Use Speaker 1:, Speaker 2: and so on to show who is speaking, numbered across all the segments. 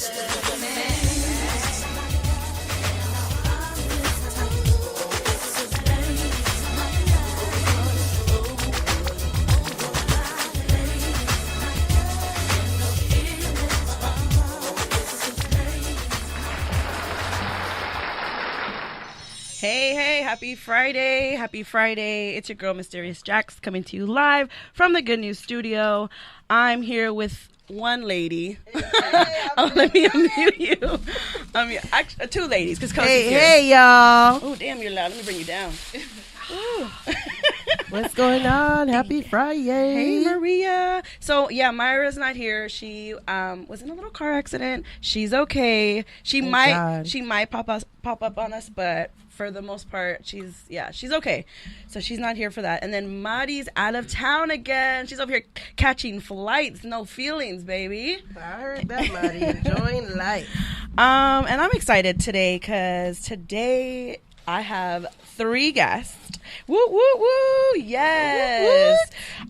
Speaker 1: Hey, happy Friday. Happy Friday. It's your girl, Mysterious Jax, coming to you live from the Good News Studio. I'm here with one lady. Let me unmute you. Actually, two ladies, because Kosie's here.
Speaker 2: Hey, y'all.
Speaker 1: Oh, damn, you're loud. Let me bring you down.
Speaker 2: What's going on? Happy Friday.
Speaker 1: Hey, Maria. So, yeah, Myra's not here. She was in a little car accident. She's okay. She might pop up on us, but for the most part, she's okay. So she's not here for that. And then Mari's out of town again. She's over here catching flights. No feelings, baby.
Speaker 2: I heard that, Mari. Enjoying life.
Speaker 1: And I'm excited today because today I have 3 guests. Woo, woo, woo. Yes.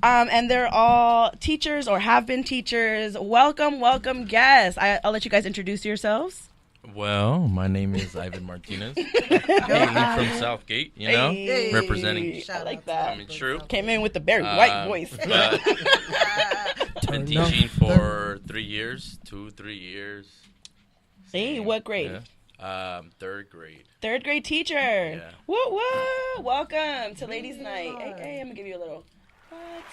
Speaker 1: And they're all teachers or have been teachers. Welcome guests. I'll let you guys introduce yourselves.
Speaker 3: Well, my name is Ivan Martinez. I'm from Southgate,
Speaker 1: Hey.
Speaker 3: representing.
Speaker 1: I like that.
Speaker 3: I mean, true.
Speaker 1: Came in with the very white voice.
Speaker 3: Been teaching for 3 years, 3 years.
Speaker 1: Hey, what grade?
Speaker 3: Yeah. 3rd grade.
Speaker 1: 3rd grade teacher.
Speaker 3: Yeah.
Speaker 1: Woo, woo. Welcome to Ladies Night. Hey, I'm going to give you a little. What?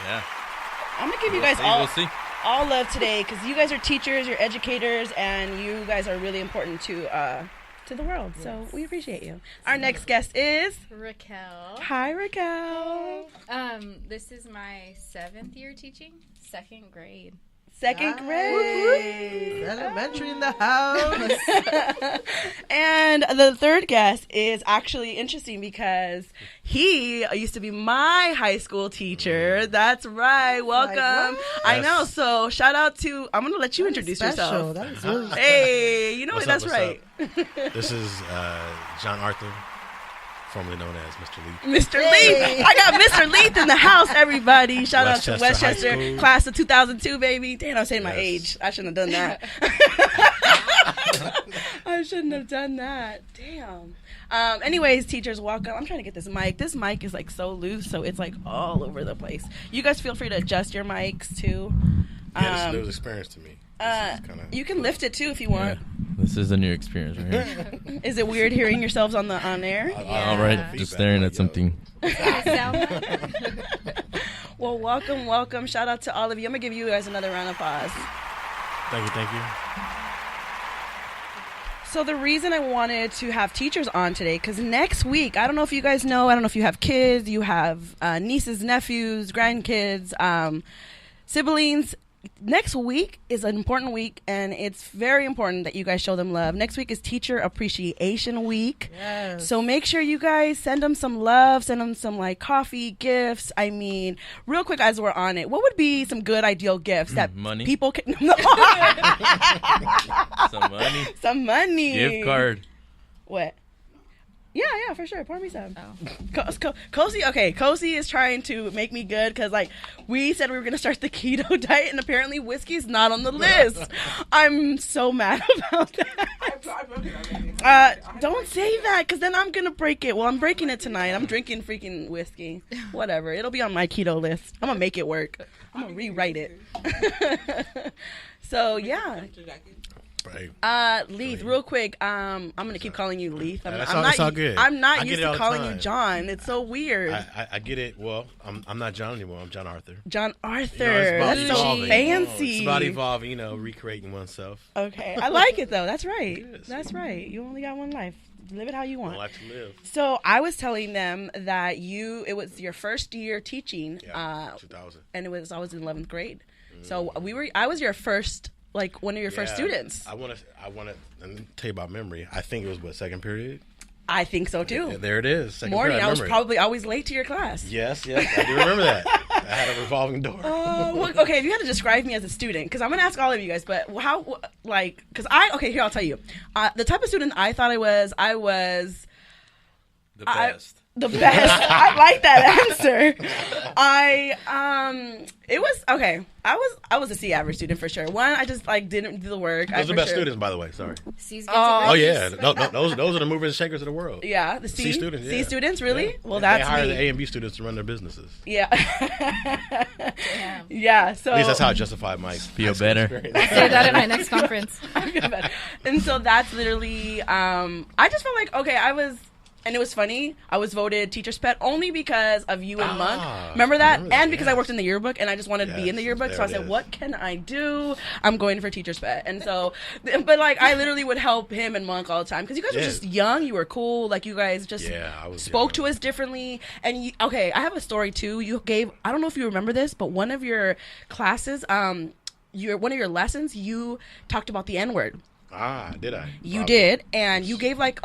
Speaker 3: Yeah.
Speaker 1: I'm going to give you guys all love today because you guys are teachers, you're educators, and you guys are really important to the world. Yes. So we appreciate you. Our next guest is
Speaker 4: Raquel.
Speaker 1: Hi, Raquel.
Speaker 4: This is my 7th year teaching, 2nd grade.
Speaker 1: 2nd grade.
Speaker 2: Elementary in the house.
Speaker 1: And the 3rd guest is actually interesting because he used to be my high school teacher. That's right. Welcome. I know. So shout out to, I'm going to let you introduce yourself.
Speaker 2: That is really
Speaker 1: Hey, you know what? That's right.
Speaker 5: This is John Arthur, formerly known as Mr. Leith.
Speaker 1: Mr. Leith. I got Mr. Leith in the house, everybody. Shout out to Westchester, class of 2002, baby. Damn, I'm saying my age. I shouldn't have done that. I shouldn't have done that. Damn. Anyways, teachers, welcome. I'm trying to get this mic. This mic is like so loose, so it's like all over the place. You guys feel free to adjust your mics too.
Speaker 5: Yeah, it's a new experience to me.
Speaker 1: You can lift it too if you want.
Speaker 3: Yeah. This is a new experience right here.
Speaker 1: Is it weird hearing yourselves on air?
Speaker 3: All right, just staring at something.
Speaker 1: Well, welcome. Shout out to all of you. I'm going to give you guys another round of applause.
Speaker 5: Thank you.
Speaker 1: So the reason I wanted to have teachers on today, because next week, I don't know if you guys know, I don't know if you have kids, you have nieces, nephews, grandkids, siblings. Next week is an important week, and it's very important that you guys show them love. Next week is Teacher Appreciation Week.
Speaker 2: Yes.
Speaker 1: So make sure you guys send them some love, send them some like coffee, gifts. I mean, real quick as we're on it, what would be some good ideal gifts that
Speaker 3: money.
Speaker 1: People can...
Speaker 3: Some money.
Speaker 1: Some money.
Speaker 3: Gift card.
Speaker 1: What? Yeah, for sure. Pour me some. Cosie is trying to make me good because, like, we said we were going to start the keto diet, and apparently whiskey's not on the list. I'm so mad about that. Don't say that because then I'm going to break it. Well, I'm breaking it tonight. I'm drinking freaking whiskey. Whatever. It'll be on my keto list. I'm going to make it work. I'm going to rewrite it. So, yeah.
Speaker 5: Right.
Speaker 1: Leith, real quick. I'm gonna keep calling you Leith.
Speaker 5: It's all good.
Speaker 1: I'm not used
Speaker 5: to
Speaker 1: to calling you John. It's so weird.
Speaker 5: I get it. Well, I'm not John anymore. I'm John Arthur.
Speaker 1: John Arthur.
Speaker 5: It's
Speaker 1: That's so
Speaker 5: evolving.
Speaker 1: fancy.
Speaker 5: It's about evolving. Recreating oneself.
Speaker 1: Okay, I like it though. That's right. That's right. You only got one life. Live it how you want.
Speaker 5: One life to live.
Speaker 1: So I was telling them that it was your first year teaching.
Speaker 5: 2000.
Speaker 1: And I was in 11th grade. So I was your first. Like one of your first students.
Speaker 5: I want to. Let me tell you about memory. I think it was 2nd period.
Speaker 1: I think so too.
Speaker 5: There it is. Second
Speaker 1: Morning.
Speaker 5: period,
Speaker 1: I was probably always late to your class.
Speaker 5: Yes, I do remember that. I had a revolving door.
Speaker 1: Okay. If you had to describe me as a student, because I'm gonna ask all of you guys, but how, like, because here I'll tell you, the type of student I thought I was
Speaker 3: the best.
Speaker 1: The best. I like that answer. It was okay. I was a C average student for sure. One, I just like didn't do the work.
Speaker 5: Those are the best students, by the way. Sorry.
Speaker 4: C's
Speaker 5: Oh yeah, no, those are the movers and shakers of the world.
Speaker 1: Yeah, the C
Speaker 5: students.
Speaker 1: C
Speaker 5: Yeah.
Speaker 1: students, really?
Speaker 5: Yeah.
Speaker 1: Well,
Speaker 5: Yeah,
Speaker 1: that's
Speaker 5: they hire
Speaker 1: me.
Speaker 5: the A and B students to run their businesses.
Speaker 1: Yeah.
Speaker 4: Damn.
Speaker 1: Yeah. So
Speaker 5: At least that's how I justify my
Speaker 3: Feel better.
Speaker 4: Say that at my next conference.
Speaker 1: And so that's literally I just felt like okay, and it was funny. I was voted teacher's pet only because of you and Monk. Remember that? And because I worked in the yearbook and I just wanted to be in the yearbook. So I said, what can I do? I'm going for teacher's pet. And so, but like I literally would help him and Monk all the time because you guys were just young. You were cool. Like you guys just spoke to us differently. And okay, I have a story too. You gave, I don't know if you remember this, but one of your classes, one of your lessons, you talked about the N-word.
Speaker 5: Did I?
Speaker 1: You did. And you gave like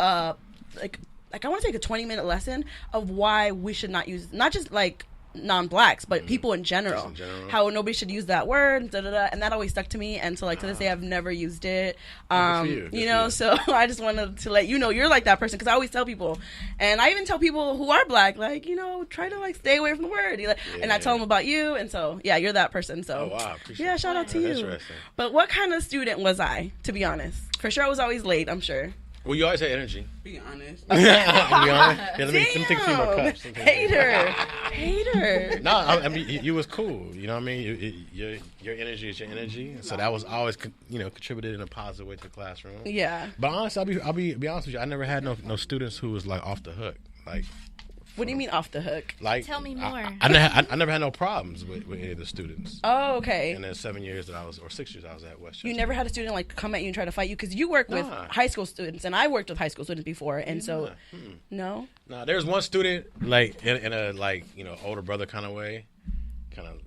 Speaker 1: I want to take a 20-minute lesson of why we should not use, not just like non-blacks, but people in general, how nobody should use that word, and that always stuck to me. And so like to this day, I've never used it. So I just wanted to let you know you're like that person because I always tell people, and I even tell people who are black, like try to like stay away from the word, and I tell them about you, and so yeah, you're that person. So shout out to you. But what kind of student was I? To be honest, for sure I was always late. I'm sure.
Speaker 5: Well, you always had energy.
Speaker 2: Be honest.
Speaker 5: Be honest. Yeah, let me take a few more cups.
Speaker 1: Hater.
Speaker 5: No, I mean you was cool. You know what I mean? Your energy is your energy. So that was always contributed in a positive way to the classroom.
Speaker 1: Yeah.
Speaker 5: But honestly, I'll be honest with you. I never had no students who was like off the hook. Like.
Speaker 1: What do you mean off the hook?
Speaker 4: Like, tell me more.
Speaker 5: I never had no problems with any of the students.
Speaker 1: Oh, okay.
Speaker 5: In the 7 years that I was, or 6 years I was at Westchester.
Speaker 1: You never had a student like come at you and try to fight you because you work with high school students, and I worked with high school students before, and so no.
Speaker 5: No, there's one student like in a like older brother kind of way, kind of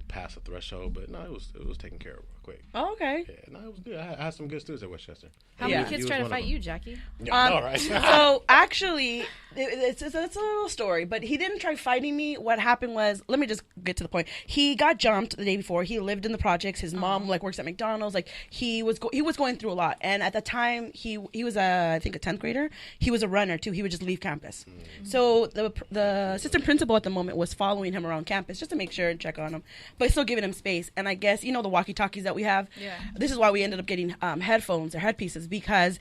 Speaker 5: past the threshold, but no, it was taken care of real quick.
Speaker 1: Oh, okay.
Speaker 5: Yeah, no, it was good. I had some good students at Westchester.
Speaker 4: How many kids try to fight you, Jackie?
Speaker 5: Yeah, I know, right?
Speaker 1: So actually, it's a little story, but he didn't try fighting me. What happened was, let me just get to the point. He got jumped the day before. He lived in the projects. His mom works at McDonald's. Like he was going through a lot. And at the time, he was I think a 10th grader. He was a runner too. He would just leave campus. So the assistant principal at the moment was following him around campus just to make sure and check on him, but still giving him space. And I guess the walkie-talkies that we have. Yeah. This is why we ended up getting headphones or headpieces because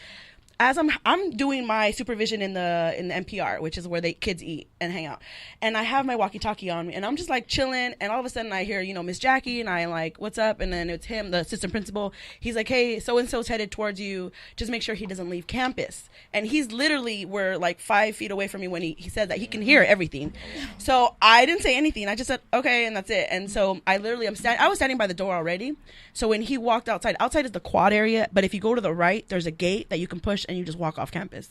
Speaker 1: as I'm doing my supervision in the NPR, which is where kids eat and hang out, and I have my walkie-talkie on me, and I'm just like chilling, and all of a sudden I hear Miss Jackie, and I like, what's up? And then it's him, the assistant principal. He's like, hey, so and so's headed towards you. Just make sure he doesn't leave campus. And he's literally we're like 5 feet away from me when he said that. He can hear everything. So I didn't say anything. I just said okay, and that's it. And so I literally I was standing by the door already. So when he walked outside is the quad area, but if you go to the right, there's a gate that you can push and you just walk off campus.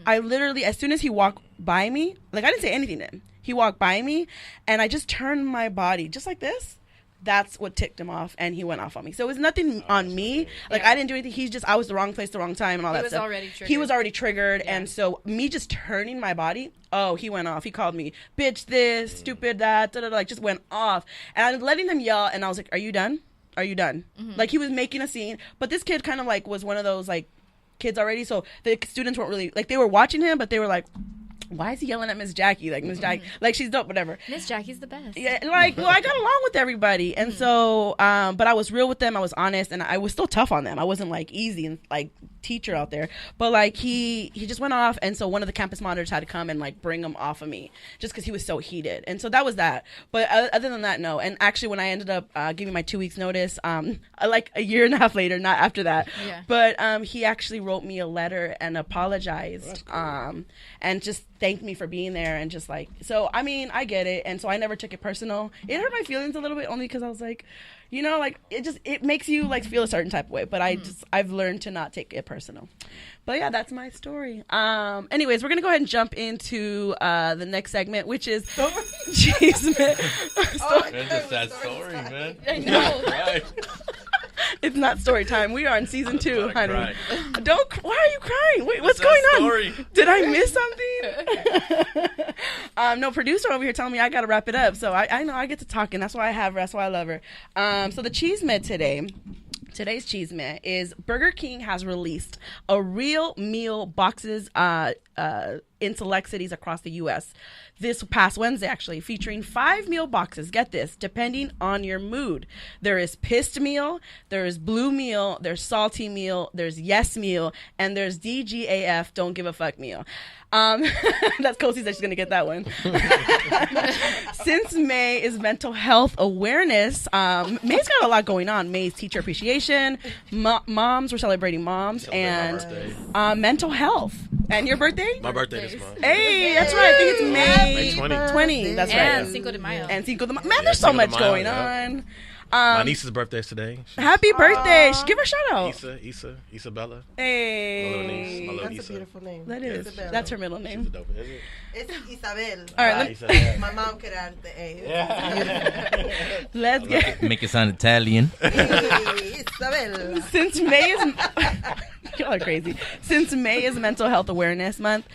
Speaker 1: I literally, as soon as he walked by me, like I didn't say anything to him. He walked by me and I just turned my body just like this. That's what ticked him off, and he went off on me. So it was nothing on me. Like I didn't do anything. I was the wrong place, the wrong time, and all that stuff. He was already triggered, and so me just turning my body. Oh, he went off. He called me bitch, this, stupid, that, like just went off. And I was letting him yell, and I was like, "Are you done? Are you done?" Like he was making a scene, but this kid kind of like was one of those like kids already. So the students weren't really like they were watching him, but they were like, why is he yelling at Miss Jackie? Like Miss Jackie, like she's dope, whatever.
Speaker 4: Miss Jackie's the best.
Speaker 1: Yeah, like well, I got along with everybody, and so, but I was real with them. I was honest, and I was still tough on them. I wasn't like easy and like teacher out there, but like he just went off, and so one of the campus monitors had to come and like bring him off of me just because he was so heated, and so that was that. But other than that, no. And actually, when I ended up giving my 2 weeks notice, like a year and a half later, not after that, but he actually wrote me a letter and apologized, and just thanked me for being there, and just like, so I mean, I get it, and so I never took it personal. It hurt my feelings a little bit only because I was like, like it makes you like feel a certain type of way, but I've learned to not take it personal. But yeah, that's my story. Anyways, we're gonna go ahead and jump into the next segment, which is Cheese Man.
Speaker 3: That's a sad story, man.
Speaker 1: I know. Right. It's not story time. We are in season 2, honey.
Speaker 3: Cry.
Speaker 1: Why are you crying? Wait, what's going on? Did I miss something? No, producer over here telling me I got to wrap it up. So I know I get to talk, and that's why I have her. That's why I love her. So the cheese med today's cheese med is Burger King has released a real meal boxes in select cities across the U.S. This past Wednesday, actually, featuring 5 meal boxes. Get this, depending on your mood. There is pissed meal, there is blue meal, there's salty meal, there's yes meal, and there's DGAF, don't give a fuck meal. That's Kosi said she's gonna get that one. Since May is Mental Health Awareness, May's got a lot going on. May's Teacher Appreciation, moms, we're celebrating moms, and mental health. And your birthday?
Speaker 5: My birthday this month.
Speaker 1: Hey, that's right. I think it's May
Speaker 5: 20.
Speaker 1: That's
Speaker 4: And
Speaker 1: right.
Speaker 4: Cinco de Mayo.
Speaker 1: And Cinco de Mayo. Man, there's so
Speaker 5: Cinco de
Speaker 1: much
Speaker 5: Mayo,
Speaker 1: going
Speaker 5: yeah.
Speaker 1: on.
Speaker 5: My niece's birthday's today.
Speaker 1: Happy birthday. Give her a shout out.
Speaker 5: Isabella.
Speaker 1: Hey.
Speaker 5: My little niece. My little
Speaker 2: That's a
Speaker 5: Issa.
Speaker 2: beautiful name.
Speaker 1: That is.
Speaker 2: Isabella.
Speaker 1: That's her middle
Speaker 5: She's a
Speaker 1: name.
Speaker 5: dope, is it?
Speaker 2: It's Isabel.
Speaker 1: All right,
Speaker 5: Isabella.
Speaker 2: My mom could add the A.
Speaker 5: Yeah.
Speaker 1: let's get.
Speaker 3: Make it sound Italian.
Speaker 2: Hey, Isabel.
Speaker 1: Since May is. Y'all are crazy. Since May is Mental Health Awareness Month,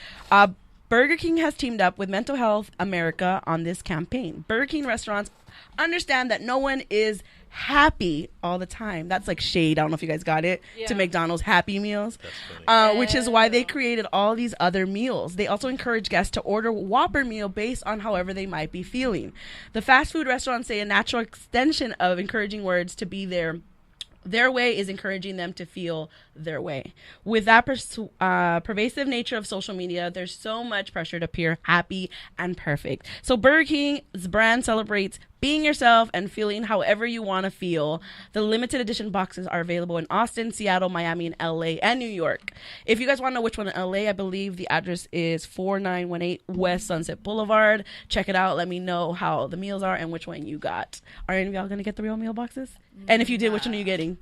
Speaker 1: Burger King has teamed up with Mental Health America on this campaign. Burger King restaurants understand that no one is happy all the time. That's like shade. I don't know if you guys got it.
Speaker 4: Yeah.
Speaker 1: To McDonald's Happy Meals,
Speaker 5: That's funny.
Speaker 1: which is why they created all these other meals. They also encourage guests to order Whopper meal based on however they might be feeling. The fast food restaurants say a natural extension of encouraging words to be their way is encouraging them to feel their way. With that pervasive nature of social media, there's so much pressure to appear happy and perfect. So Burger King's brand celebrates being yourself and feeling however you want to feel. The limited edition boxes are available in Austin, Seattle, Miami, and LA, and New York. If you guys want to know which one in LA, I believe the address is 4918 West Sunset Boulevard. Check it out. Let me know how the meals are and which one you got. Are any of y'all going to get the real meal boxes? And if you did, which one are you getting?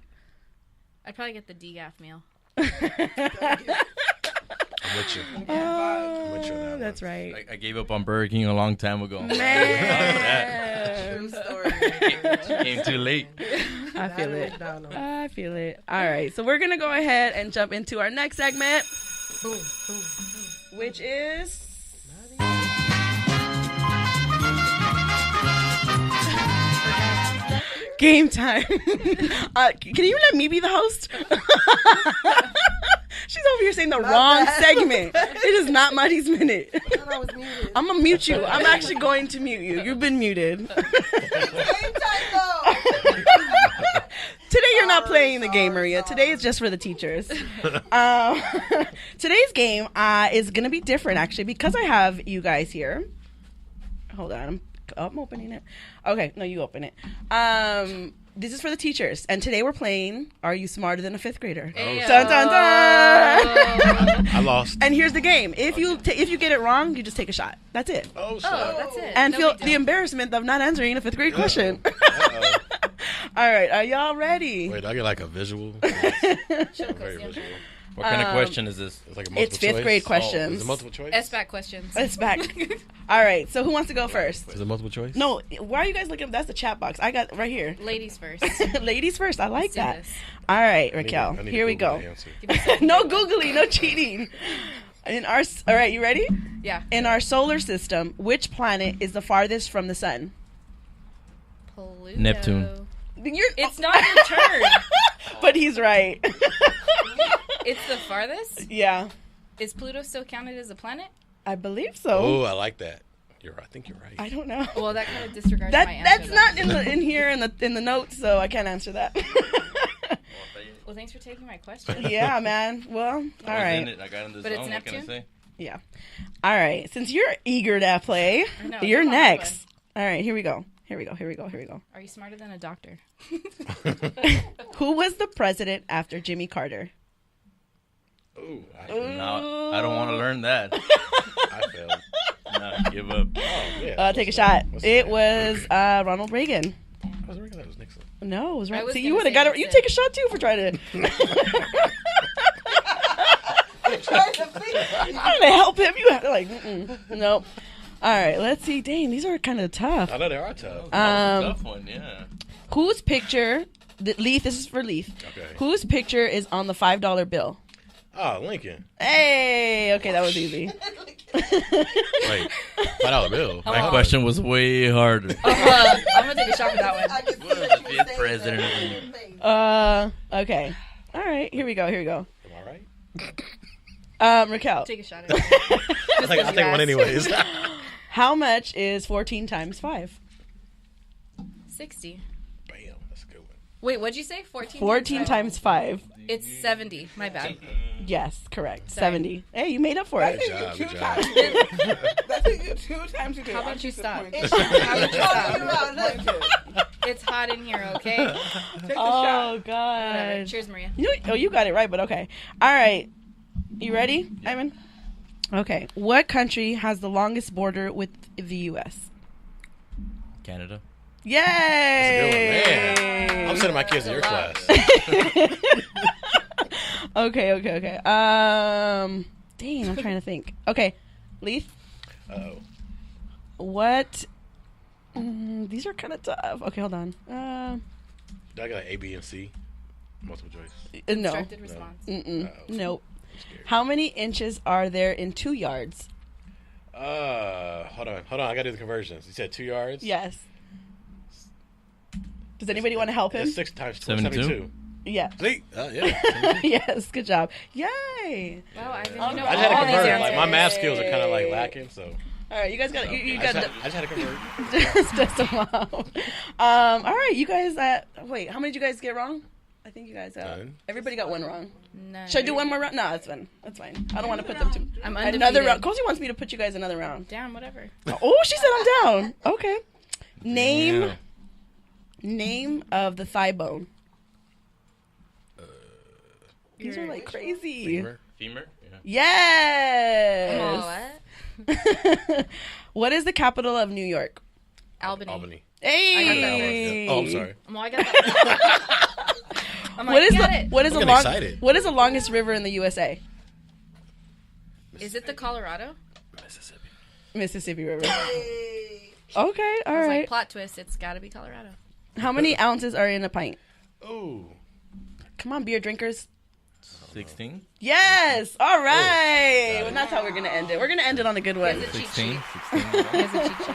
Speaker 4: I'd probably get the DGAF meal.
Speaker 5: I'm with you. I'm with you on that
Speaker 1: That's
Speaker 5: one.
Speaker 1: right.
Speaker 3: I gave up on Burger King a long time ago.
Speaker 1: Man.
Speaker 2: True story.
Speaker 3: Came too late.
Speaker 1: I feel it.
Speaker 2: McDonald's.
Speaker 1: I feel it. All right. So we're going to go ahead and jump into our next segment,
Speaker 2: Boom, boom, boom.
Speaker 1: which is... Game time. Can you let me be the host? She's over here saying the wrong
Speaker 2: bad.
Speaker 1: segment. It is not Marty's Minute.
Speaker 2: I thought I was muted.
Speaker 1: I'm going to mute you. I'm actually going to mute you. You've been muted.
Speaker 2: Game time though.
Speaker 1: Today you're not playing the game, Maria. Today is just for the teachers. Today's game is going to be different, actually, because I have you guys here. Hold on. I'm opening it. Okay. No, you open it. This is for the teachers. And today we're playing Are You Smarter Than a Fifth Grader?
Speaker 4: Ayo.
Speaker 1: Dun, dun, dun.
Speaker 5: I lost.
Speaker 1: And here's the game. If you get it wrong, you just take a shot. That's it.
Speaker 5: Oh, shit.
Speaker 4: Oh, that's it.
Speaker 1: And
Speaker 4: No
Speaker 1: feel
Speaker 4: big deal.
Speaker 1: the embarrassment of not answering a fifth grade question.
Speaker 5: Uh-oh.
Speaker 1: All right. Are y'all ready?
Speaker 5: Wait, do I get like a visual?
Speaker 4: Show
Speaker 5: Very
Speaker 4: Cozy.
Speaker 5: visual.
Speaker 3: What kind of question is this?
Speaker 5: It's like a multiple
Speaker 1: It's fifth
Speaker 5: choice?
Speaker 1: grade
Speaker 5: Is
Speaker 1: questions.
Speaker 5: it multiple choice?
Speaker 4: SBAC questions.
Speaker 1: It's back. All right. So who wants to go first?
Speaker 5: Is it multiple choice?
Speaker 1: No. Why are you guys looking? That's the chat box. I got right here.
Speaker 4: Ladies first.
Speaker 1: Ladies first. I like
Speaker 4: Let's do
Speaker 1: that.
Speaker 4: this.
Speaker 1: All right,
Speaker 5: I need to-
Speaker 1: Raquel.
Speaker 5: I need to
Speaker 1: Here we
Speaker 5: Google
Speaker 1: go.
Speaker 5: the answer.
Speaker 4: Give me a second.
Speaker 1: No googly, no cheating. All right, you ready?
Speaker 4: Yeah.
Speaker 1: In our solar system, which planet is the farthest from the sun?
Speaker 4: Pluto.
Speaker 3: Neptune.
Speaker 4: It's not your turn.
Speaker 1: But he's right.
Speaker 4: It's the farthest?
Speaker 1: Yeah,
Speaker 4: Is Pluto still counted as a planet?
Speaker 1: I believe so.
Speaker 5: Oh, I like that. I think you're right.
Speaker 1: I don't know.
Speaker 4: Well, that kind of disregards my answer.
Speaker 1: That's
Speaker 4: though.
Speaker 1: not in here in the notes, so I can't answer that.
Speaker 4: Well, thanks for taking my question.
Speaker 1: Yeah, man. Well, all right.
Speaker 3: I got in this
Speaker 4: But it's
Speaker 3: zone. What can I
Speaker 4: Neptune?
Speaker 3: say?
Speaker 1: Yeah. All right. Since you're eager to play,
Speaker 4: I know,
Speaker 1: you're
Speaker 4: come on,
Speaker 1: next. All right. Here we go. Here we go.
Speaker 4: Are you smarter than a doctor?
Speaker 1: Who was the president after Jimmy Carter?
Speaker 5: Ooh,
Speaker 3: No, I don't want to learn that.
Speaker 5: I failed.
Speaker 3: No, give up.
Speaker 5: Oh, yeah.
Speaker 1: Take a shot.
Speaker 5: What's
Speaker 1: It
Speaker 5: that?
Speaker 1: was Ronald Reagan.
Speaker 5: I was thinking that was Nixon.
Speaker 1: No, it was
Speaker 4: I
Speaker 1: right.
Speaker 4: was
Speaker 1: See,
Speaker 4: gonna
Speaker 1: you would have
Speaker 4: say
Speaker 1: got it. You
Speaker 4: Nixon.
Speaker 1: take a shot too for trying to. I'm trying to help him. You have to nope. All right, let's see. Dang, these are kind of tough.
Speaker 5: I know they are tough.
Speaker 3: Tough one, yeah.
Speaker 1: Whose picture? Leith. This is for Leith.
Speaker 5: Okay.
Speaker 1: Whose picture is on the $5 bill?
Speaker 5: Oh, Lincoln.
Speaker 1: Hey, okay, that was easy.
Speaker 5: Wait, $5 bill.
Speaker 3: My question was way harder.
Speaker 4: I'm going to take a shot for that one.
Speaker 2: I can see
Speaker 3: What is
Speaker 2: that
Speaker 3: the
Speaker 2: you
Speaker 3: fifth
Speaker 2: say
Speaker 3: president
Speaker 2: that.
Speaker 3: of
Speaker 1: Okay. All right, here we go.
Speaker 5: Am I right?
Speaker 1: Raquel.
Speaker 4: Take a shot at it.
Speaker 5: I'll take one anyways.
Speaker 1: How much is 14 times 5?
Speaker 4: 60.
Speaker 5: Bam, that's a good one.
Speaker 4: Wait, what'd you say? 14?
Speaker 1: 14 times 5.
Speaker 4: It's 70. My bad.
Speaker 1: Yes, correct.
Speaker 4: Sorry.
Speaker 1: 70. Hey, you made up for it.
Speaker 5: Good job, good job.
Speaker 2: That's you 2 times you do.
Speaker 4: How about you stop?
Speaker 2: How about you stop?
Speaker 4: It's hot in here, okay?
Speaker 2: Take a
Speaker 1: Oh,
Speaker 2: shot.
Speaker 1: God.
Speaker 4: Whatever. Cheers, Maria.
Speaker 1: You got it right, but okay. All right. You ready, Ivan? Okay. What country has the longest border with the U.S.?
Speaker 3: Canada.
Speaker 1: Yay!
Speaker 5: That's a good one, man. I'm sending my kids to your class.
Speaker 1: Okay. Dang, I'm trying to think. Okay, Leith,
Speaker 5: Uh-oh.
Speaker 1: what? These are kind of tough. Okay, hold on.
Speaker 5: Do I got like A, B, and C? Multiple choice.
Speaker 1: No.
Speaker 4: Constructed response.
Speaker 1: Mm-mm.
Speaker 5: Uh-oh.
Speaker 1: Nope.
Speaker 5: Scared.
Speaker 1: How many inches are there in 2 yards?
Speaker 5: Hold on. I gotta do the conversions. You said 2 yards?
Speaker 1: Yes. Does anybody want to help him?
Speaker 5: It's 6 times
Speaker 3: 72?
Speaker 5: 72.
Speaker 1: Yeah.
Speaker 5: See? Yeah.
Speaker 1: Yes. Good job. Yay.
Speaker 4: Wow, Ivan, you know
Speaker 5: I just had to
Speaker 4: all these
Speaker 5: convert. Like, my
Speaker 4: answers.
Speaker 5: math skills are kind of like lacking, so.
Speaker 1: All right, you guys got you
Speaker 5: I
Speaker 1: got
Speaker 5: just had to convert.
Speaker 1: just a while. All right, you guys. Wait, how many did you guys get wrong? I think you guys got.
Speaker 5: None.
Speaker 1: Everybody got one wrong.
Speaker 4: No.
Speaker 1: Should I do one more round? No, that's fine. That's fine. I don't want to put them to
Speaker 4: I'm undefeated.
Speaker 1: another round. Cozy wants me to put you guys another round.
Speaker 4: Damn, whatever.
Speaker 1: Oh, she said I'm down. Okay. Name of the thigh bone. These are like crazy.
Speaker 5: Femur.
Speaker 3: Femur. Yeah.
Speaker 1: Yes.
Speaker 4: Oh, what?
Speaker 1: What is the capital of New York?
Speaker 4: Albany.
Speaker 1: Hey.
Speaker 5: Oh, I'm sorry.
Speaker 4: Well, I got that. I'm like,
Speaker 1: What is
Speaker 4: got
Speaker 1: the
Speaker 4: it.
Speaker 1: what is
Speaker 5: I'm
Speaker 1: the
Speaker 5: getting
Speaker 1: long
Speaker 5: excited.
Speaker 1: what is the longest river in the USA?
Speaker 4: Is it the Colorado?
Speaker 5: Mississippi.
Speaker 1: Mississippi River.
Speaker 2: Hey.
Speaker 1: Okay, all
Speaker 4: I was
Speaker 1: right.
Speaker 4: like, plot twist. It's got to be Colorado.
Speaker 1: How many ounces are in a pint?
Speaker 5: Ooh.
Speaker 1: Come on, beer drinkers.
Speaker 3: 16.
Speaker 1: Yes. All right.
Speaker 5: got
Speaker 1: Well,
Speaker 5: it.
Speaker 1: that's how we're gonna end it. We're gonna end it on a good one.
Speaker 4: Is it cheat
Speaker 3: 16.
Speaker 4: sheet?
Speaker 3: 16.
Speaker 4: He has a cheat sheet.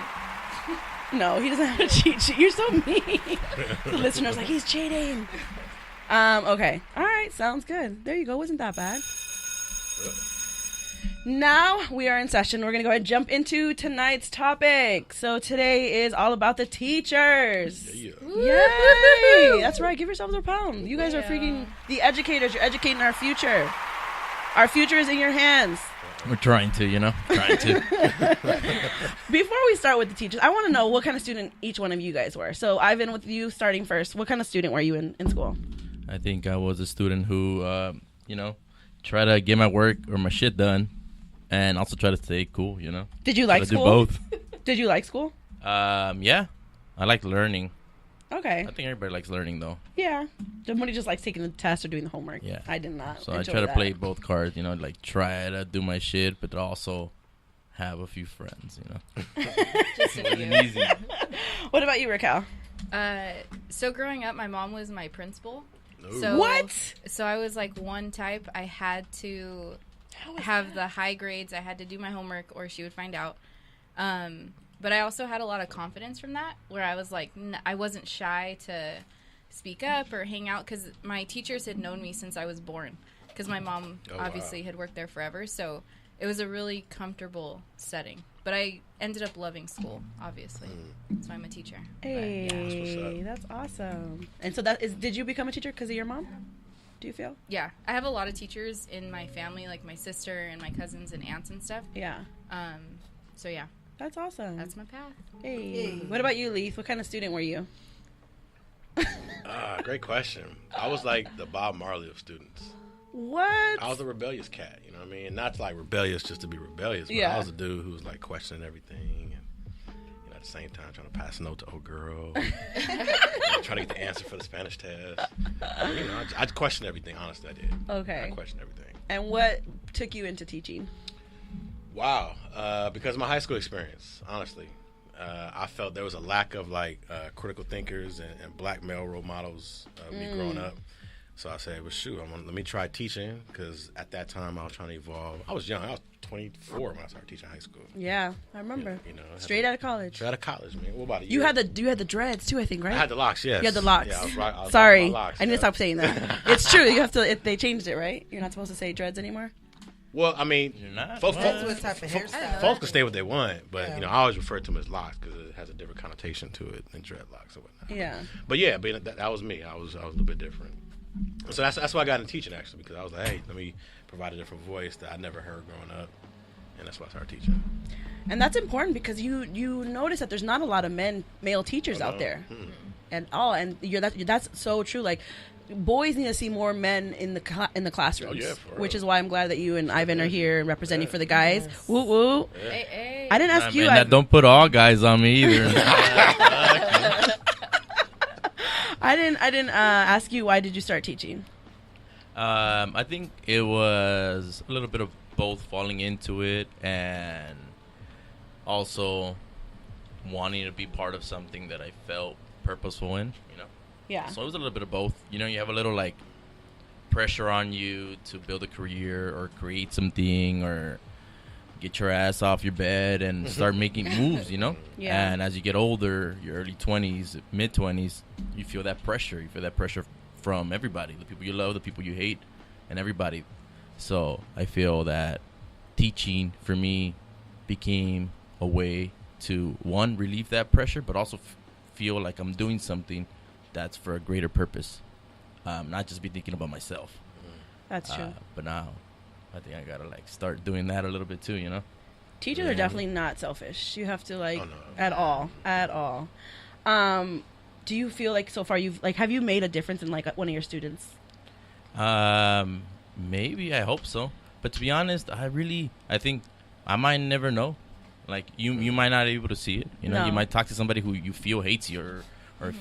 Speaker 1: No, he doesn't have a cheat sheet. You're so mean. The listener's like, he's cheating. Okay. All right. Sounds good. There you go. Wasn't that bad? Now we are in session. We're going to go ahead and jump into tonight's topic. So today is all about the teachers.
Speaker 5: Yeah.
Speaker 1: Yay! That's right. Give yourselves a pound. You guys are
Speaker 4: Yeah.
Speaker 1: freaking the educators. You're educating our future. Our future is in your hands.
Speaker 3: We're trying to, Trying to.
Speaker 1: Before we start with the teachers, I want to know what kind of student each one of you guys were. So, Ivan, with you starting first, what kind of student were you in school?
Speaker 3: I think I was a student who, try to get my work or my shit done, and also try to stay cool.
Speaker 1: Did you
Speaker 3: Try
Speaker 1: like
Speaker 3: to do
Speaker 1: school?
Speaker 3: both.
Speaker 1: Did you like school?
Speaker 3: Yeah, I like learning.
Speaker 1: Okay.
Speaker 3: I think everybody likes learning though.
Speaker 1: Yeah. Somebody just likes taking the test or doing the homework.
Speaker 3: Yeah.
Speaker 1: I did not.
Speaker 3: So I
Speaker 1: enjoy
Speaker 3: try to
Speaker 1: that.
Speaker 3: play both cards. Like try to do my shit, but also have a few friends.
Speaker 4: Just a
Speaker 3: Wasn't
Speaker 4: few.
Speaker 3: easy.
Speaker 1: What about you, Raquel?
Speaker 4: So growing up, my mom was my principal.
Speaker 5: Ooh.
Speaker 4: So
Speaker 1: What?
Speaker 4: So I was like one type. I had to have the high grades. I had to do my homework, or she would find out. But I also had a lot of confidence from that, where I was like, I wasn't shy to speak up or hang out, because my teachers had known me since I was born, because my mom
Speaker 5: Oh, wow.
Speaker 4: obviously had worked there forever. So it was a really comfortable setting. But I ended up loving school, obviously. That's why I'm a teacher.
Speaker 1: Hey, that's awesome. And so did you become a teacher because of your mom? Do you feel?
Speaker 4: Yeah, I have a lot of teachers in my family, like my sister and my cousins and aunts and stuff.
Speaker 1: Yeah.
Speaker 4: So yeah,
Speaker 1: That's awesome.
Speaker 4: that's my path.
Speaker 1: Hey. What about you, Leith? What kind of student were you?
Speaker 5: Great question. I was like the Bob Marley of students.
Speaker 1: What?
Speaker 5: I was a rebellious cat, you know what I mean? Not like rebellious just to be rebellious, but
Speaker 1: Yeah.
Speaker 5: I was a dude who was like questioning everything and at the same time trying to pass a note to old girl. Trying to get the answer for the Spanish test. I questioned everything, honestly I did.
Speaker 1: Okay.
Speaker 5: I questioned everything.
Speaker 1: And what took you into teaching?
Speaker 5: Wow. Because of my high school experience, honestly. I felt there was a lack of like critical thinkers and black male role models of me growing up. So I said, well, shoot, let me try teaching, because at that time I was trying to evolve. I was young. I was 24 when I started teaching high school.
Speaker 1: Yeah, I remember.
Speaker 5: You know,
Speaker 1: Straight out of college.
Speaker 5: Straight out of college, man. What about
Speaker 1: You had the dreads too, I think, right?
Speaker 5: I had the locks, yes.
Speaker 1: You had the locks.
Speaker 5: Yeah, I was I was
Speaker 1: Sorry,
Speaker 5: rocking my locks,
Speaker 1: I need to
Speaker 5: yeah.
Speaker 1: stop saying that. It's true. You have to. They changed it, right? You're not supposed to say dreads anymore.
Speaker 5: Well, I mean,
Speaker 3: You're not.
Speaker 5: folks,
Speaker 2: That's what type of hairstyle.
Speaker 5: folks can stay what they want, but
Speaker 2: Yeah.
Speaker 5: I always refer to them as locks because it has a different connotation to it than dreadlocks or whatnot.
Speaker 1: Yeah.
Speaker 5: But yeah, but that was me. I was a little bit different. So that's why I got into teaching actually, because I was like, hey, let me provide a different voice that I never heard growing up, and that's why I started teaching.
Speaker 1: And that's important because you notice that there's not a lot of male teachers out there at all, and that's so true. Like, boys need to see more men in the classrooms,
Speaker 5: Oh, yeah, for real.
Speaker 1: which is why I'm glad that you and Ivan are here and representing for the guys. Woo woo!
Speaker 4: Hey, hey.
Speaker 1: I didn't ask
Speaker 3: Nah,
Speaker 1: you.
Speaker 3: man, don't put all guys on me either.
Speaker 1: I didn't ask you, why did you start teaching?
Speaker 3: I think it was a little bit of both, falling into it and also wanting to be part of something that I felt purposeful in,
Speaker 1: Yeah.
Speaker 3: So it was a little bit of both. You have a little like pressure on you to build a career or create something or get your ass off your bed and start making moves,
Speaker 1: Yeah.
Speaker 3: And as you get older, your early 20s, mid 20s, you feel that pressure. You feel that pressure from everybody, the people you love, the people you hate, and everybody. So I feel that teaching for me became a way to, one, relieve that pressure, but also feel like I'm doing something that's for a greater purpose, not just be thinking about myself.
Speaker 1: That's true.
Speaker 3: But now I think I gotta like start doing that a little bit too,
Speaker 1: Teachers are definitely not selfish. You have to like
Speaker 5: Oh, no.
Speaker 1: at all. Do you feel like so far have you made a difference in like one of your students?
Speaker 3: Maybe, I hope so. But to be honest, I think I might never know. Like you might not be able to see it.
Speaker 1: No.
Speaker 3: You might talk to somebody who you feel hates you, or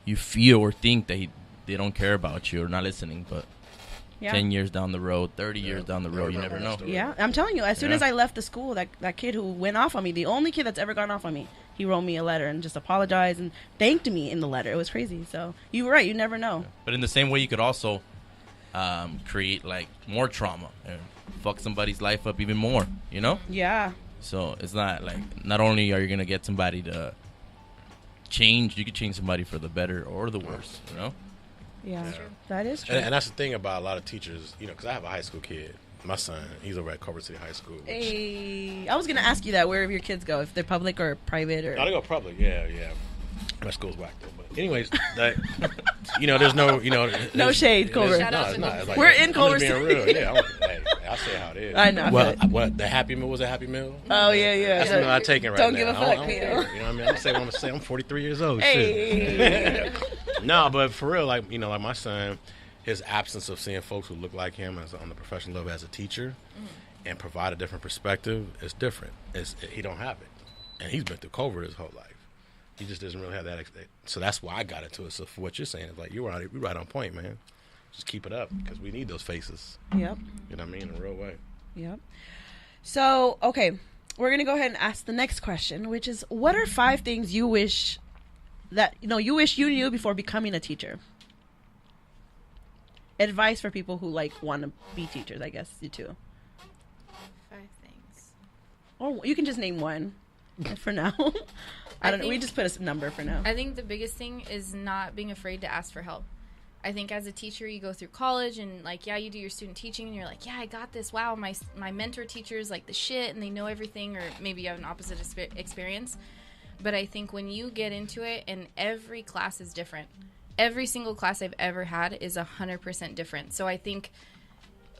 Speaker 3: you feel or think that they don't care about you or not listening. But
Speaker 1: Yeah.
Speaker 3: 10 years down the road, 30 years down the road, you never know.
Speaker 1: Yeah, I'm telling you, as soon
Speaker 3: Yeah.
Speaker 1: as I left the school, that kid who went off on me, the only kid that's ever gone off on me, he wrote me a letter and just apologized and thanked me in the letter. It was crazy. So you were right. You never know.
Speaker 3: But in the same way, you could also create like more trauma and fuck somebody's life up even more.
Speaker 1: Yeah.
Speaker 3: So it's not like, not only are you gonna get somebody to change, you could change somebody for the better or the worse.
Speaker 1: Yeah. That is true.
Speaker 5: And that's the thing about a lot of teachers, because I have a high school kid. My son, he's over at Culver City High School.
Speaker 1: Hey, I was gonna ask you that, where your kids go, if they're public or private or.
Speaker 5: I go public, yeah. My school's whack though. But anyways, there's no,
Speaker 1: No
Speaker 5: there's-
Speaker 1: shade, Culver.
Speaker 4: Shout out
Speaker 5: it's
Speaker 4: to
Speaker 5: not. It's like,
Speaker 1: We're in
Speaker 5: I'm
Speaker 1: Culver
Speaker 5: just being
Speaker 1: City.
Speaker 5: real. Yeah, I'll say how it is.
Speaker 1: I know, I
Speaker 5: Well,
Speaker 1: feel it.
Speaker 5: what the Happy Meal was a Happy Meal.
Speaker 1: Oh yeah.
Speaker 5: That's the meal I'm taking right
Speaker 1: Don't
Speaker 5: now.
Speaker 1: give a
Speaker 5: I
Speaker 1: fuck,
Speaker 5: don't
Speaker 1: Peter.
Speaker 5: care. You know what I mean? I'm gonna say what I'm gonna say. I'm 43 years old.
Speaker 1: Hey.
Speaker 5: Shit. No, but for real, like like my son, his absence of seeing folks who look like him on the professional level as a teacher and provide a different perspective is different. He don't have it, and he's been through Culver his whole life. He just doesn't really have that. So that's why I got into it. So for what you're saying, it's like you're right on point, man. Just keep it up because we need those faces.
Speaker 1: Yep.
Speaker 5: You know what I mean? In a real way.
Speaker 1: Yep. So, okay, we're going to go ahead and ask the next question, which is, what are 5 things you wish you knew before becoming a teacher? Advice for people who want to be teachers, I guess, you too.
Speaker 4: 5 things.
Speaker 1: Or you can just name one for now. I don't know. We just put a number for now.
Speaker 4: I think the biggest thing is not being afraid to ask for help. I think as a teacher, you go through college and you do your student teaching and you're like, yeah, I got this. Wow, my mentor teacher is like the shit and they know everything, or maybe you have an opposite experience. But I think when you get into it, and every class is different. Every single class I've ever had is 100% different. So I think,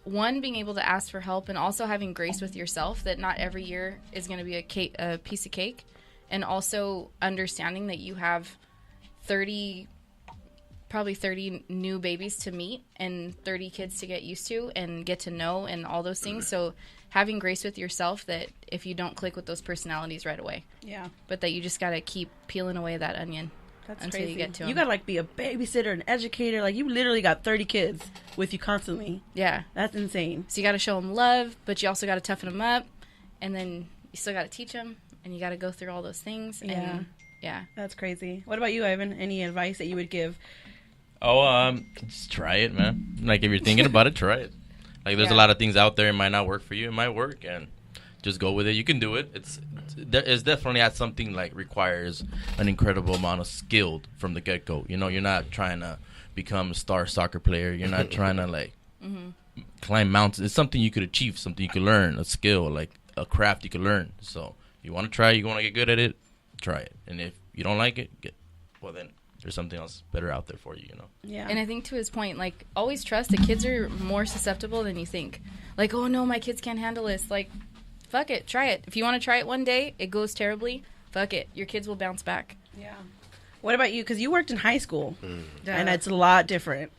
Speaker 4: one, being able to ask for help, and also having grace with yourself that not every year is going to be a piece of cake. And also understanding that you have probably 30 new babies to meet and 30 kids to get used to and get to know and all those things. So having grace with yourself that if you don't click with those personalities right away,
Speaker 1: Yeah.
Speaker 4: but that you just got to keep peeling away that onion.
Speaker 1: That's
Speaker 4: until
Speaker 1: crazy.
Speaker 4: you get to
Speaker 1: You
Speaker 4: 'em.
Speaker 1: got to be a babysitter, an educator. You literally got 30 kids with you constantly.
Speaker 4: Yeah.
Speaker 1: That's insane.
Speaker 4: So you got to show them love, but you also got to toughen them up, and then you still got to teach them, and you got to go through all those things.
Speaker 1: Yeah.
Speaker 4: And yeah.
Speaker 1: That's crazy. What about you, Ivan? Any advice that you would give?
Speaker 3: Just try it, man. Like, if you're thinking about it, try it. Like, there's a lot of things out there. It might not work for you. It might work, and just go with it. You can do it. It's definitely not something requires an incredible amount of skill from the get go. You're not trying to become a star soccer player. You're not trying to climb mountains. It's something you could achieve, something you could learn, a skill, like a craft you could learn. So you want to try, you want to get good at it, try it. And if you don't like it, well then there's something else better out there for you, you know.
Speaker 1: Yeah.
Speaker 4: And I think to his point, like, always trust the kids are more susceptible than you think. Like, oh no, my kids can't handle this. Like, fuck it, try it. If you want to try it one day, it goes terribly, fuck it. Your kids will bounce back.
Speaker 1: Yeah. What about you? Because you worked in high school,
Speaker 4: Yeah.
Speaker 1: and it's a lot different.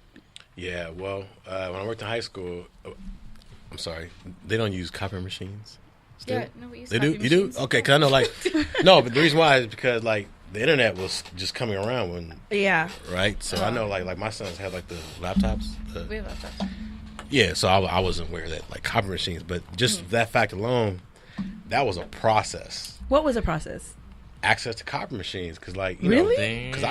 Speaker 5: Yeah, well, when I worked in high school, I'm sorry, they don't use copy machines. Still?
Speaker 4: Yeah, no, we use
Speaker 5: They do?
Speaker 4: copy
Speaker 5: You do?
Speaker 4: machines.
Speaker 5: Okay, because I know, like, no, but the reason why is because, like, the internet was just coming around when,
Speaker 1: Yeah.
Speaker 5: right? So I know, like my sons had, like, the laptops.
Speaker 4: We have that.
Speaker 5: Yeah, so I wasn't aware of that, like, copy machines. But just that fact alone, that was a process.
Speaker 1: What was the process?
Speaker 5: Access to copy machines, because, like, you
Speaker 1: Really?
Speaker 5: know, because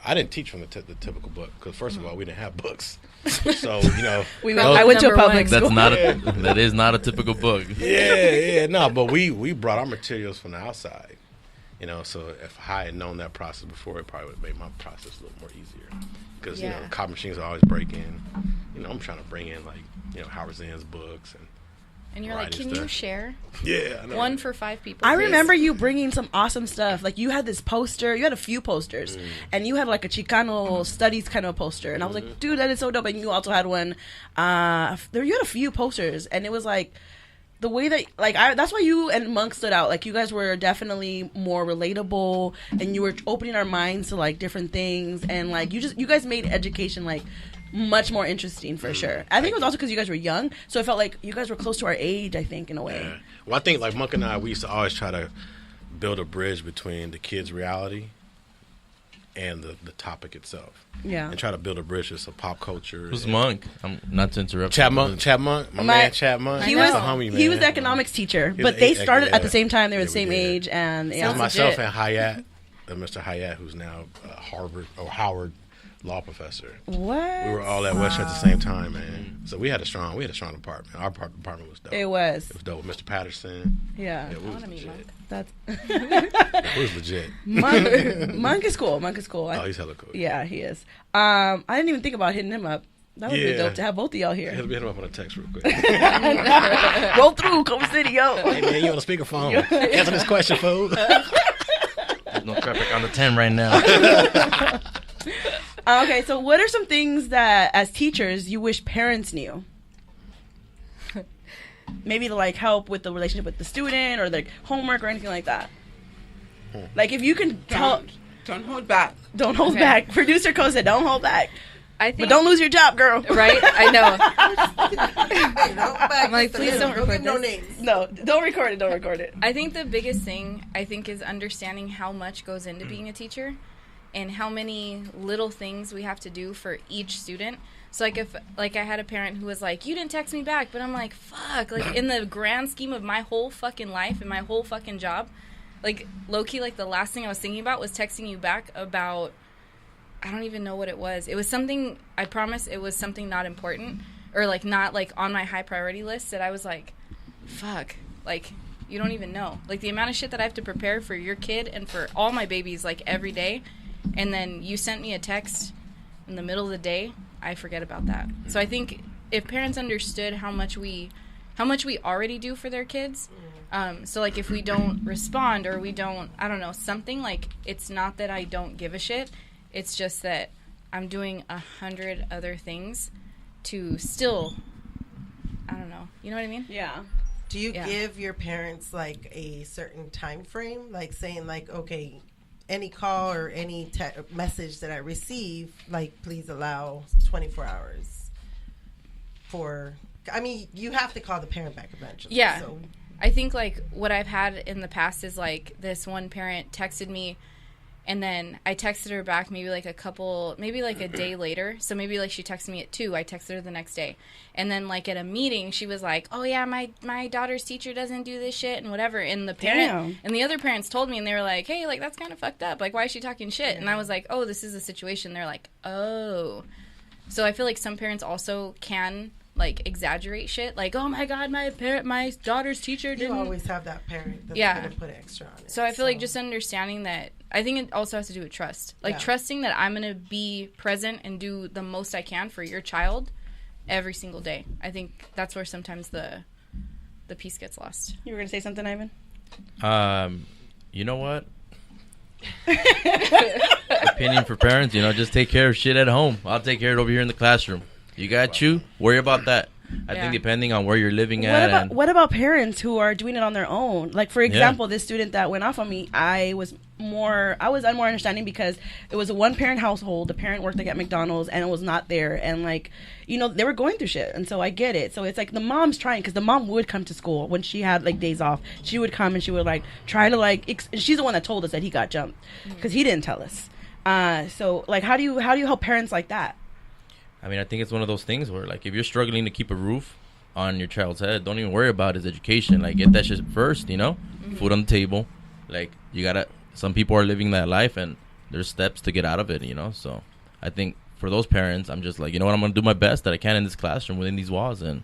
Speaker 5: I didn't teach from the typical book, because first of all, we didn't have books. So, you know.
Speaker 1: I went to a
Speaker 4: Number
Speaker 1: public
Speaker 4: one.
Speaker 1: school.
Speaker 3: That is not a typical book.
Speaker 5: Yeah, no, but we brought our materials from the outside, you know. So if I had known that process before, it probably would have made my process a little more easier. Because you know,
Speaker 4: Yeah.
Speaker 5: copy machines always break in. You know, I'm trying to bring in like Howard Zinn's books
Speaker 4: And you're like,
Speaker 5: variety
Speaker 4: can
Speaker 5: stuff.
Speaker 4: you share?
Speaker 5: Yeah, I know.
Speaker 4: One for 5 people.
Speaker 1: I
Speaker 4: please?"
Speaker 1: remember you bringing some awesome stuff. Like you had this poster. You had a few posters, and you had like a Chicano studies kind of poster. And I was like, dude, that is so dope. And you also had one. You had a few posters, and it was like the way that that's why you and Monk stood out. Like you guys were definitely more relatable, and you were opening our minds to like different things, and like you guys made education like much more interesting for sure. I think it was also because you guys were young, so it felt like you guys were close to our age. I think in a way.
Speaker 5: Yeah. Well, I think like Monk and I, we used to always try to build a bridge between the kids' reality and the topic itself.
Speaker 1: Yeah.
Speaker 5: And try to build a bridge to some pop culture.
Speaker 3: Who's
Speaker 5: and-
Speaker 3: Monk? I'm not to interrupt.
Speaker 5: Chad Monk, my man Chad Monk.
Speaker 1: He
Speaker 5: That's
Speaker 1: was
Speaker 5: a homie, man.
Speaker 1: he was the economics teacher,
Speaker 5: He was
Speaker 1: but they
Speaker 5: the-
Speaker 1: started at
Speaker 5: yeah.
Speaker 1: the same time. They were
Speaker 5: Yeah,
Speaker 1: the same
Speaker 5: we did.
Speaker 1: age, and
Speaker 5: It
Speaker 1: yeah,
Speaker 5: was myself
Speaker 4: legit.
Speaker 5: and Hayat, Mr. Hayat, who's now Howard law professor.
Speaker 1: what
Speaker 5: We were all at West at the same time, man. So we had a strong department. Our department was dope.
Speaker 1: it was.
Speaker 5: It was dope. Mr. Patterson.
Speaker 1: Yeah,
Speaker 5: Yeah, we was
Speaker 4: wanna meet
Speaker 5: legit.
Speaker 1: that's
Speaker 5: It was legit.
Speaker 1: Monk is cool. Monk is cool.
Speaker 5: Oh, he's hella cool.
Speaker 1: Yeah, he is. I didn't even think about hitting him up. That would be
Speaker 5: Yeah.
Speaker 1: dope to have both of y'all here.
Speaker 5: Hit him up on a text real quick.
Speaker 1: Roll through, Coast City, yo.
Speaker 5: Hey man, you on the speakerphone? Answer this question, fool.
Speaker 3: There's no traffic on the 10 right now.
Speaker 1: Okay, so what are some things that, as teachers, you wish parents knew? Maybe to like help with the relationship with the student or their homework or anything like that. Like if you can tell,
Speaker 2: Don't hold back.
Speaker 1: don't hold
Speaker 4: Okay.
Speaker 1: back. Producer Co said, "Don't hold back,
Speaker 4: I think,
Speaker 1: but don't lose your job, girl."
Speaker 4: Right? I know.
Speaker 2: I'm
Speaker 4: like, please don't record
Speaker 2: no
Speaker 4: this.
Speaker 2: names.
Speaker 1: No, don't record it. Don't record it.
Speaker 4: I think the biggest thing is understanding how much goes into being a teacher and how many little things we have to do for each student. So if I had a parent who was like, you didn't text me back, but I'm like, fuck, like in the grand scheme of my whole fucking life and my whole fucking job, like low-key, like the last thing I was thinking about was texting you back about, I don't even know what it was. It was something, I promise it was something not important or like not like on my high priority list that I was like, fuck, like you don't even know. Like the amount of shit that I have to prepare for your kid and for all my babies like every day. And then you sent me a text in the middle of the day, I forget about that. So I think if parents understood how much we already do for their kids, so like if we don't respond or we don't, I don't know, something like it's not that I don't give a shit. It's just that I'm doing 100 other things to still, I don't know. You know what I mean?
Speaker 1: Yeah.
Speaker 6: Do you
Speaker 4: Yeah.
Speaker 6: give your parents like a certain time frame, like saying like, okay, any call or any message that I receive, like please allow 24 hours for? I mean, you have to call the parent back eventually.
Speaker 4: Yeah.
Speaker 6: So,
Speaker 4: I think like what I've had in the past is like this one parent texted me and then I texted her back maybe like a day later. So maybe like she texted me at 2, I texted her the next day. And then like at a meeting she was like, oh yeah, my daughter's teacher doesn't do this shit and whatever. And the parent
Speaker 1: Damn.
Speaker 4: and the other parents told me and they were like, hey, like that's kind of fucked up. Like why is she talking shit? And I was like, oh, this is a situation. They're like, oh. So I feel like some parents also can like exaggerate shit, like, oh my god, my daughter's teacher
Speaker 6: you
Speaker 4: didn't.
Speaker 6: always have that parent that's
Speaker 4: Yeah.
Speaker 6: going to put extra on it.
Speaker 4: So I feel like just understanding that, I think it also has to do with trust, like
Speaker 6: Yeah.
Speaker 4: trusting that I'm gonna be present and do the most I can for your child, every single day. I think that's where sometimes the piece gets lost.
Speaker 1: You were gonna say something, Ivan?
Speaker 3: You know what? Opinion for parents, just take care of shit at home. I'll take care of it over here in the classroom. You got you. Worry about that. I think depending on where you're living at.
Speaker 1: What about parents who are doing it on their own? Like, for example, this student that went off on me, I was more understanding because it was a one-parent household. The parent worked like at McDonald's and it was not there. And, like, they were going through shit. And so I get it. So it's like the mom's trying, because the mom would come to school when she had, like, days off. She would come and she would, like, try to, like, she's the one that told us that he got jumped because he didn't tell us. So, like, how do you help parents like that?
Speaker 3: I mean, I think it's one of those things where, like, if you're struggling to keep a roof on your child's head, don't even worry about his education. Like, get that shit first, Food on the table. Like, some people are living that life, and there's steps to get out of it, So I think for those parents, I'm just like, you know what, I'm going to do my best that I can in this classroom within these walls. And,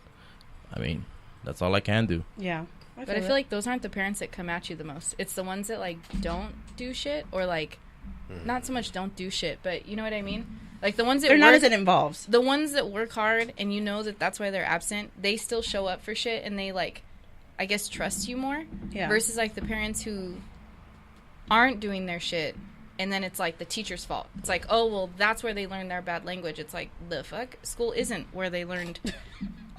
Speaker 3: I mean, that's all I can do.
Speaker 1: Yeah.
Speaker 4: But I feel like those aren't the parents that come at you the most. It's the ones that, like, don't do shit or, like, not so much don't do shit, but you know what I mean? Like, the ones that
Speaker 1: they're not as it involves.
Speaker 4: The ones that work hard and that's why they're absent, they still show up for shit and they, like, I guess trust you more. Yeah. Versus, like, the parents who aren't doing their shit and then it's, like, the teacher's fault. It's like, oh, well, that's where they learned their bad language. It's like, the fuck? School isn't where they learned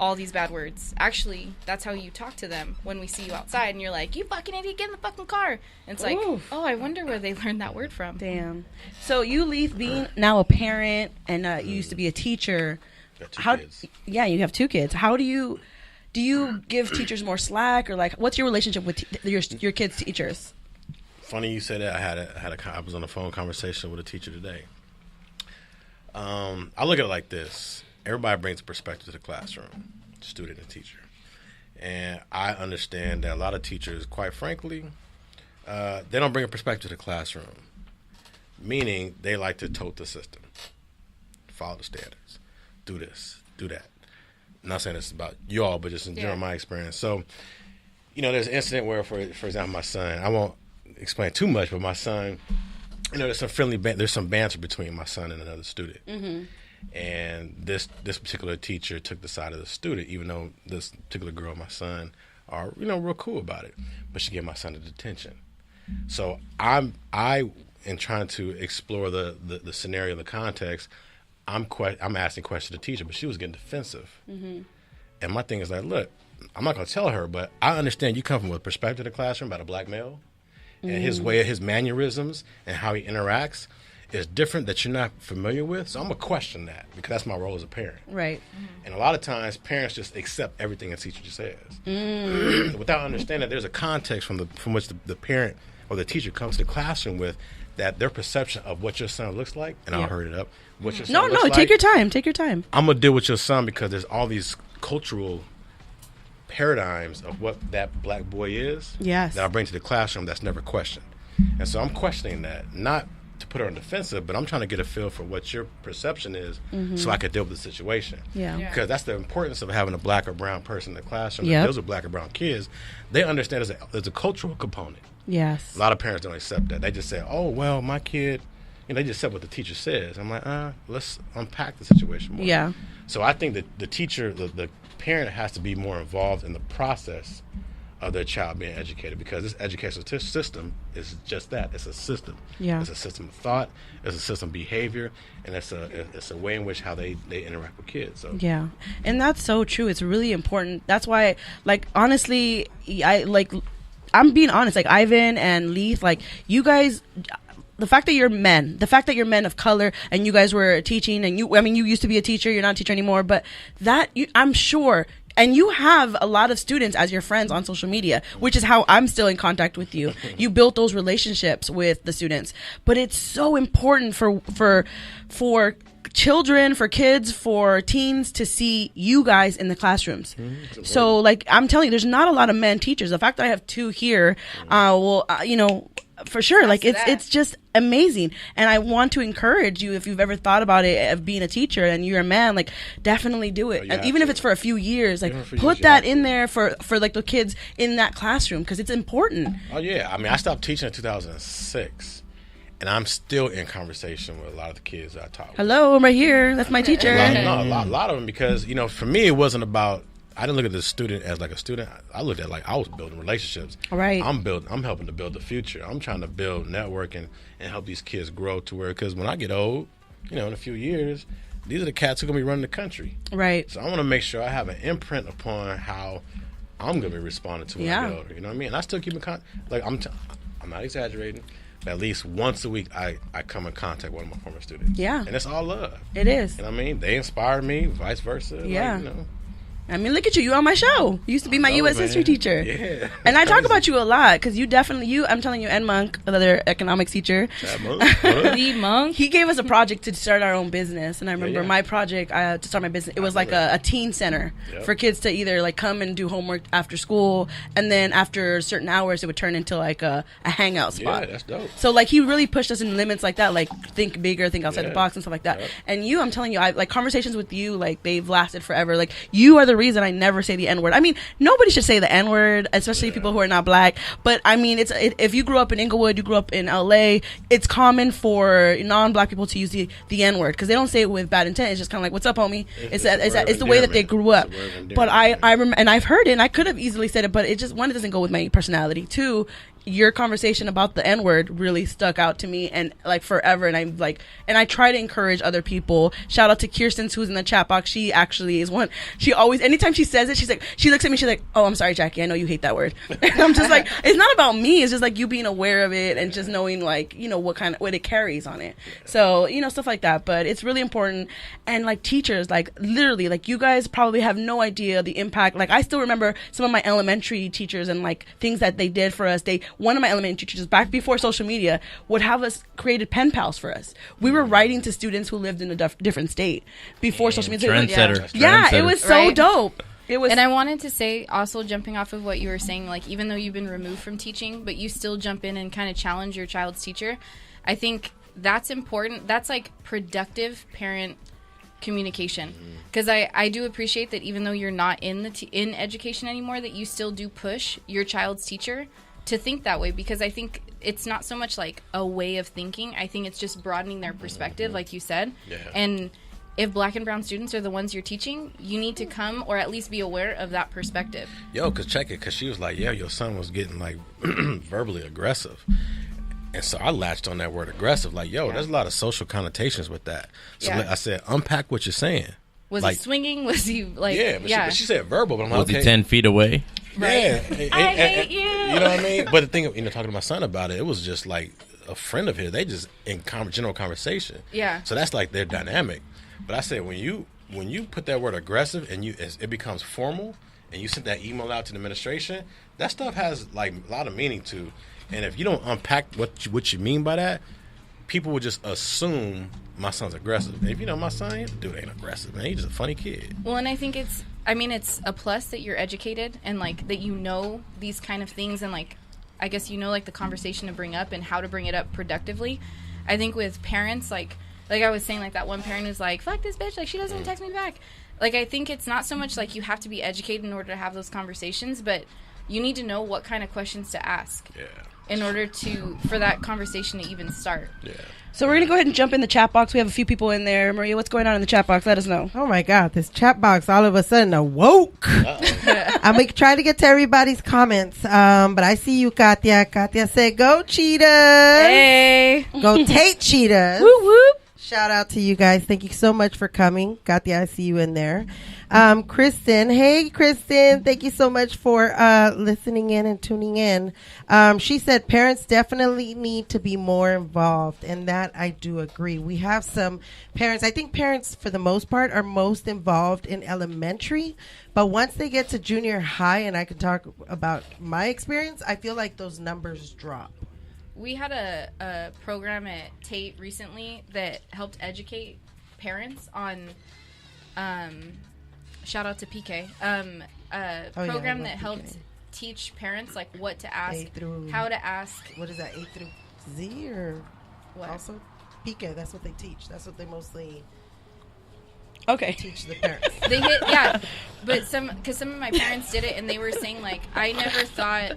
Speaker 4: all these bad words. Actually, that's how you talk to them when we see you outside and you're like, you fucking idiot, get in the fucking car. And it's like, oh, I wonder where they learned that word from.
Speaker 1: Damn. So you, Leith, being now a parent and you used to be a teacher.
Speaker 5: Kids.
Speaker 1: Yeah, you have 2 kids. How do you give teachers more slack, or, like, what's your relationship with your kids' teachers?
Speaker 5: Funny you say that. I was on a phone conversation with a teacher today. I look at it like this. Everybody brings a perspective to the classroom, student and teacher. And I understand that a lot of teachers, quite frankly, they don't bring a perspective to the classroom, meaning they like to tote the system, follow the standards, do this, do that. I'm not saying this about you all, but just in general, my experience. So, there's an incident where, for example, my son, I won't explain too much, but my son, there's some banter between my son and another student. Mm-hmm. And this particular teacher took the side of the student, even though this particular girl and my son are, real cool about it. But she gave my son a detention. So I in trying to explore the scenario, the context, I'm asking questions to the teacher, but she was getting defensive. Mm-hmm. And my thing is like, look, I'm not going to tell her, but I understand you come from a perspective of the classroom about a black male, and his way, his mannerisms, and how he interacts is different that you're not familiar with. So I'm going to question that because that's my role as a parent.
Speaker 1: Right.
Speaker 5: And a lot of times parents just accept everything a teacher just says without understanding that there's a context from which the parent or the teacher comes to the classroom with, that their perception of what your son looks like, and I'll hurry it up. What your son looks like,
Speaker 1: take your time. Take your time.
Speaker 5: I'm going to deal with your son because there's all these cultural paradigms of what that black boy is that I bring to the classroom that's never questioned. And so I'm questioning that, not to put her on defensive, but I'm trying to get a feel for what your perception is so I can deal with the situation. Yeah. Because that's the importance of having a black or brown person in the classroom that deals with black or brown kids. They understand there's a cultural component.
Speaker 1: Yes.
Speaker 5: A lot of parents don't accept that. They just say, oh, well, my kid, they just said what the teacher says. I'm like, let's unpack the situation more. Yeah. So I think that the teacher, the parent has to be more involved in the process of their child being educated, because this educational system is just that. It's a system. Yeah. It's a system of thought. It's a system of behavior, and it's a way in which how they interact with kids. So. Yeah,
Speaker 1: and that's so true. It's really important. That's why, like, honestly, I'm being honest. Like, Ivan and Leith, like, you guys. The fact that you're men of color, and you guys were teaching, and you used to be a teacher, you're not a teacher anymore, but I'm sure, and you have a lot of students as your friends on social media, which is how I'm still in contact with you. You built those relationships with the students, but it's so important for children, for kids, for teens to see you guys in the classrooms. So, like, I'm telling you, there's not a lot of men teachers. The fact that I have 2 here, for sure, like, it's just amazing. And I want to encourage you, if you've ever thought about it, of being a teacher and you're a man, like, definitely do it. And even if it's for a few years, like, put that in there for like the kids in that classroom, because it's important.
Speaker 5: Oh yeah, I stopped teaching in 2006, and I'm still in conversation with a lot of the kids that I taught with.
Speaker 1: Hello, I'm right here. That's my teacher.
Speaker 5: A lot of them, because for me it wasn't about. I didn't look at the student as like a student. I looked at like I was building relationships.
Speaker 1: Right.
Speaker 5: I'm helping to build the future. I'm trying to build networking and help these kids grow to where, because when I get old, in a few years, these are the cats who are gonna be running the country.
Speaker 1: Right.
Speaker 5: So I want to make sure I have an imprint upon how I'm gonna be responding to when I get older. You know what I mean? And I still keep in contact. Like I'm not exaggerating. At least once a week, I come in contact with one of my former students.
Speaker 1: Yeah.
Speaker 5: And it's all love.
Speaker 1: It is.
Speaker 5: You know what I mean? They inspired me, vice versa.
Speaker 1: Yeah.
Speaker 5: Like,
Speaker 1: I mean, look at you. You on my show. You used to be my U.S. history teacher.
Speaker 5: Yeah.
Speaker 1: And I talk about you a lot because you definitely, I'm telling you, and Monk, another economics teacher.
Speaker 4: The Monk.
Speaker 1: He gave us a project to start our own business. And I remember my project to start my business, it was like a teen center for kids to either like come and do homework after school. And then after certain hours, it would turn into like a hangout spot.
Speaker 5: Yeah, that's dope.
Speaker 1: So like he really pushed us in limits like that, like think bigger, think outside the box and stuff like that.
Speaker 5: Yep.
Speaker 1: And I'm telling you, I like conversations with you, like they've lasted forever. Like you are the reason I never say the N-word. I mean, nobody should say the N-word, especially people who are not black. But I mean, if you grew up in Inglewood, you grew up in LA, it's common for non-black people to use the N-word because they don't say it with bad intent. It's just kind of like, "What's up, homie?" It's the way that they grew up. But I remember, and I've heard it, and I could have easily said it, but it just, one, it doesn't go with my personality. Two, your conversation about the N-word really stuck out to me and like forever. And I'm like, and I try to encourage other people. Shout out to Kirsten, who's in the chat box. She actually is one. She always, anytime she says it, she's like, she looks at me, she's like, "Oh, I'm sorry, Jackie. I know you hate that word." And I'm just like, it's not about me. It's just like you being aware of it and just knowing like, what it carries on it. So, stuff like that. But it's really important. And like teachers, like literally, like you guys probably have no idea the impact. Like I still remember some of my elementary teachers and like things that they did for us. One of my elementary teachers back before social media would have us created pen pals for us. We were writing to students who lived in a different state before social media.
Speaker 3: Trendsetter.
Speaker 1: Yeah, it was so dope. It was.
Speaker 4: And I wanted to say, also jumping off of what you were saying, like even though you've been removed from teaching, but you still jump in and kind of challenge your child's teacher. I think that's important. That's like productive parent communication, because I do appreciate that even though you're not in in education anymore, that you still do push your child's teacher to think that way, because I think it's not so much like a way of thinking. I think it's just broadening their perspective, like you said. Yeah. And if black and brown students are the ones you're teaching, you need to come or at least be aware of that perspective.
Speaker 5: Because she was like, your son was getting like verbally aggressive. And so I latched on that word aggressive. Like, there's a lot of social connotations with that. So I said, unpack what you're saying.
Speaker 4: Was he swinging? Was he like...
Speaker 5: But she said verbal. But I'm like,
Speaker 3: was he 10 feet away?
Speaker 5: Right.
Speaker 4: Yeah. I hate you.
Speaker 5: You know what I mean? But the thing, talking to my son about it, it was just like a friend of his. They just in general conversation.
Speaker 4: Yeah.
Speaker 5: So that's like their dynamic. But I said, when you put that word aggressive and it becomes formal and you send that email out to the administration, that stuff has like a lot of meaning to. And if you don't unpack what you mean by that, people will just assume my son's aggressive. And if you know my son, dude ain't aggressive, man. He's just a funny kid.
Speaker 4: Well, and I think it's a plus that you're educated and like that you know these kind of things, and like I guess like the conversation to bring up and how to bring it up productively. I think with parents, like I was saying, like that one parent who's like, "Fuck this bitch, like she doesn't even text me back." Like I think it's not so much like you have to be educated in order to have those conversations, but you need to know what kind of questions to ask. Yeah. In order for that conversation to even start. Yeah.
Speaker 1: So we're going to go ahead and jump in the chat box. We have a few people in there. Maria, what's going on in the chat box? Let us know.
Speaker 6: Oh, my God. This chat box all of a sudden awoke. I'm going to try to get to everybody's comments. But I see you, Katya. Katya said, "Go Cheetahs."
Speaker 4: Hey.
Speaker 6: Go Tate Cheetahs.
Speaker 1: Whoop, whoop.
Speaker 6: Shout out to you guys. Thank you so much for coming. Katya, I see you in there. Kristen. Hey, Kristen. Thank you so much for listening in and tuning in. She said parents definitely need to be more involved, and that I do agree. We have some parents. I think parents, for the most part, are most involved in elementary, but once they get to junior high, and I can talk about my experience, I feel like those numbers drop.
Speaker 4: We had a program at Tate recently that helped educate parents on... shout out to PK. Program that helped teach parents like what to ask, how to ask.
Speaker 6: What is that? A through Z or
Speaker 4: what?
Speaker 6: Also PK. That's what they teach. That's what they mostly teach the parents.
Speaker 4: They but because some of my parents did it, and they were saying like, I never thought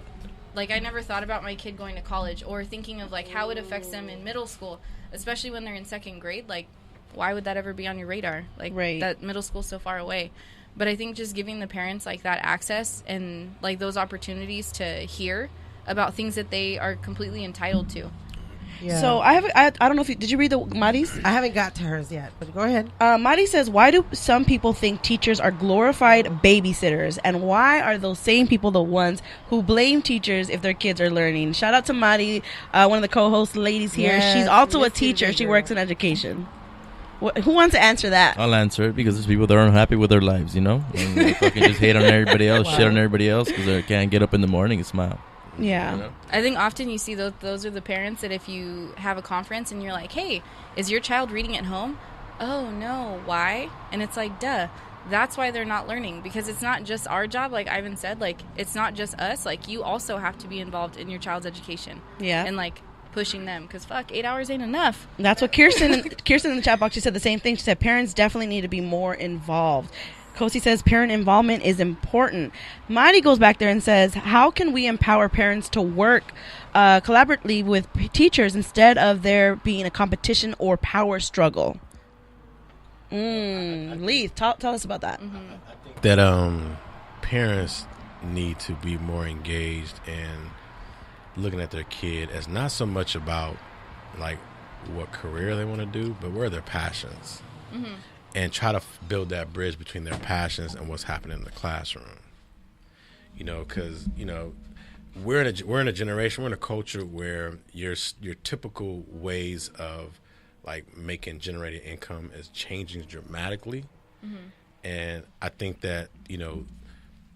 Speaker 4: like I never thought about my kid going to college or thinking of like how it affects them in middle school, especially when they're in second grade. Like, why would that ever be on your radar? Like, that middle school's so far away. But I think just giving the parents like that access and like those opportunities to hear about things that they are completely entitled to.
Speaker 1: Yeah. So I don't know if did you read the Mari's?
Speaker 6: I haven't got to hers yet, but go ahead.
Speaker 1: Mari says, why do some people think teachers are glorified babysitters, and why are those same people the ones who blame teachers if their kids are learning? Shout out to Mari, one of the co-host ladies here. Yes, she's also a teacher. She works in education. Who wants to answer that?
Speaker 3: I'll answer it because there's people that are unhappy with their lives, you know? And they fucking just hate on everybody else, shit on everybody else because they can't get up in the morning and smile.
Speaker 1: Yeah.
Speaker 3: You know?
Speaker 4: I think often you see those are the parents that if you have a conference and you're like, hey, is your child reading at home? Oh, no. Why? And it's like, duh. That's why they're not learning, because it's not just our job, like Ivan said. Like, it's not just us. Like, you also have to be involved in your child's education.
Speaker 1: Yeah.
Speaker 4: And, like, pushing them, because 8 hours ain't enough.
Speaker 1: That's what Kirsten in the chat box, she said the same thing. She said parents definitely need to be more involved. Kosi says parent involvement is important. Madi goes back there and says, how can we empower parents to work collaboratively with teachers instead of there being a competition or power struggle? Lee, tell us about that.
Speaker 5: That parents need to be more engaged in looking at their kid as not so much about like what career they want to do, but where are their passions, and try to build that bridge between their passions and what's happening in the classroom. You know, because we're in a generation, we're in a culture where your typical ways of like generating income is changing dramatically, and I think that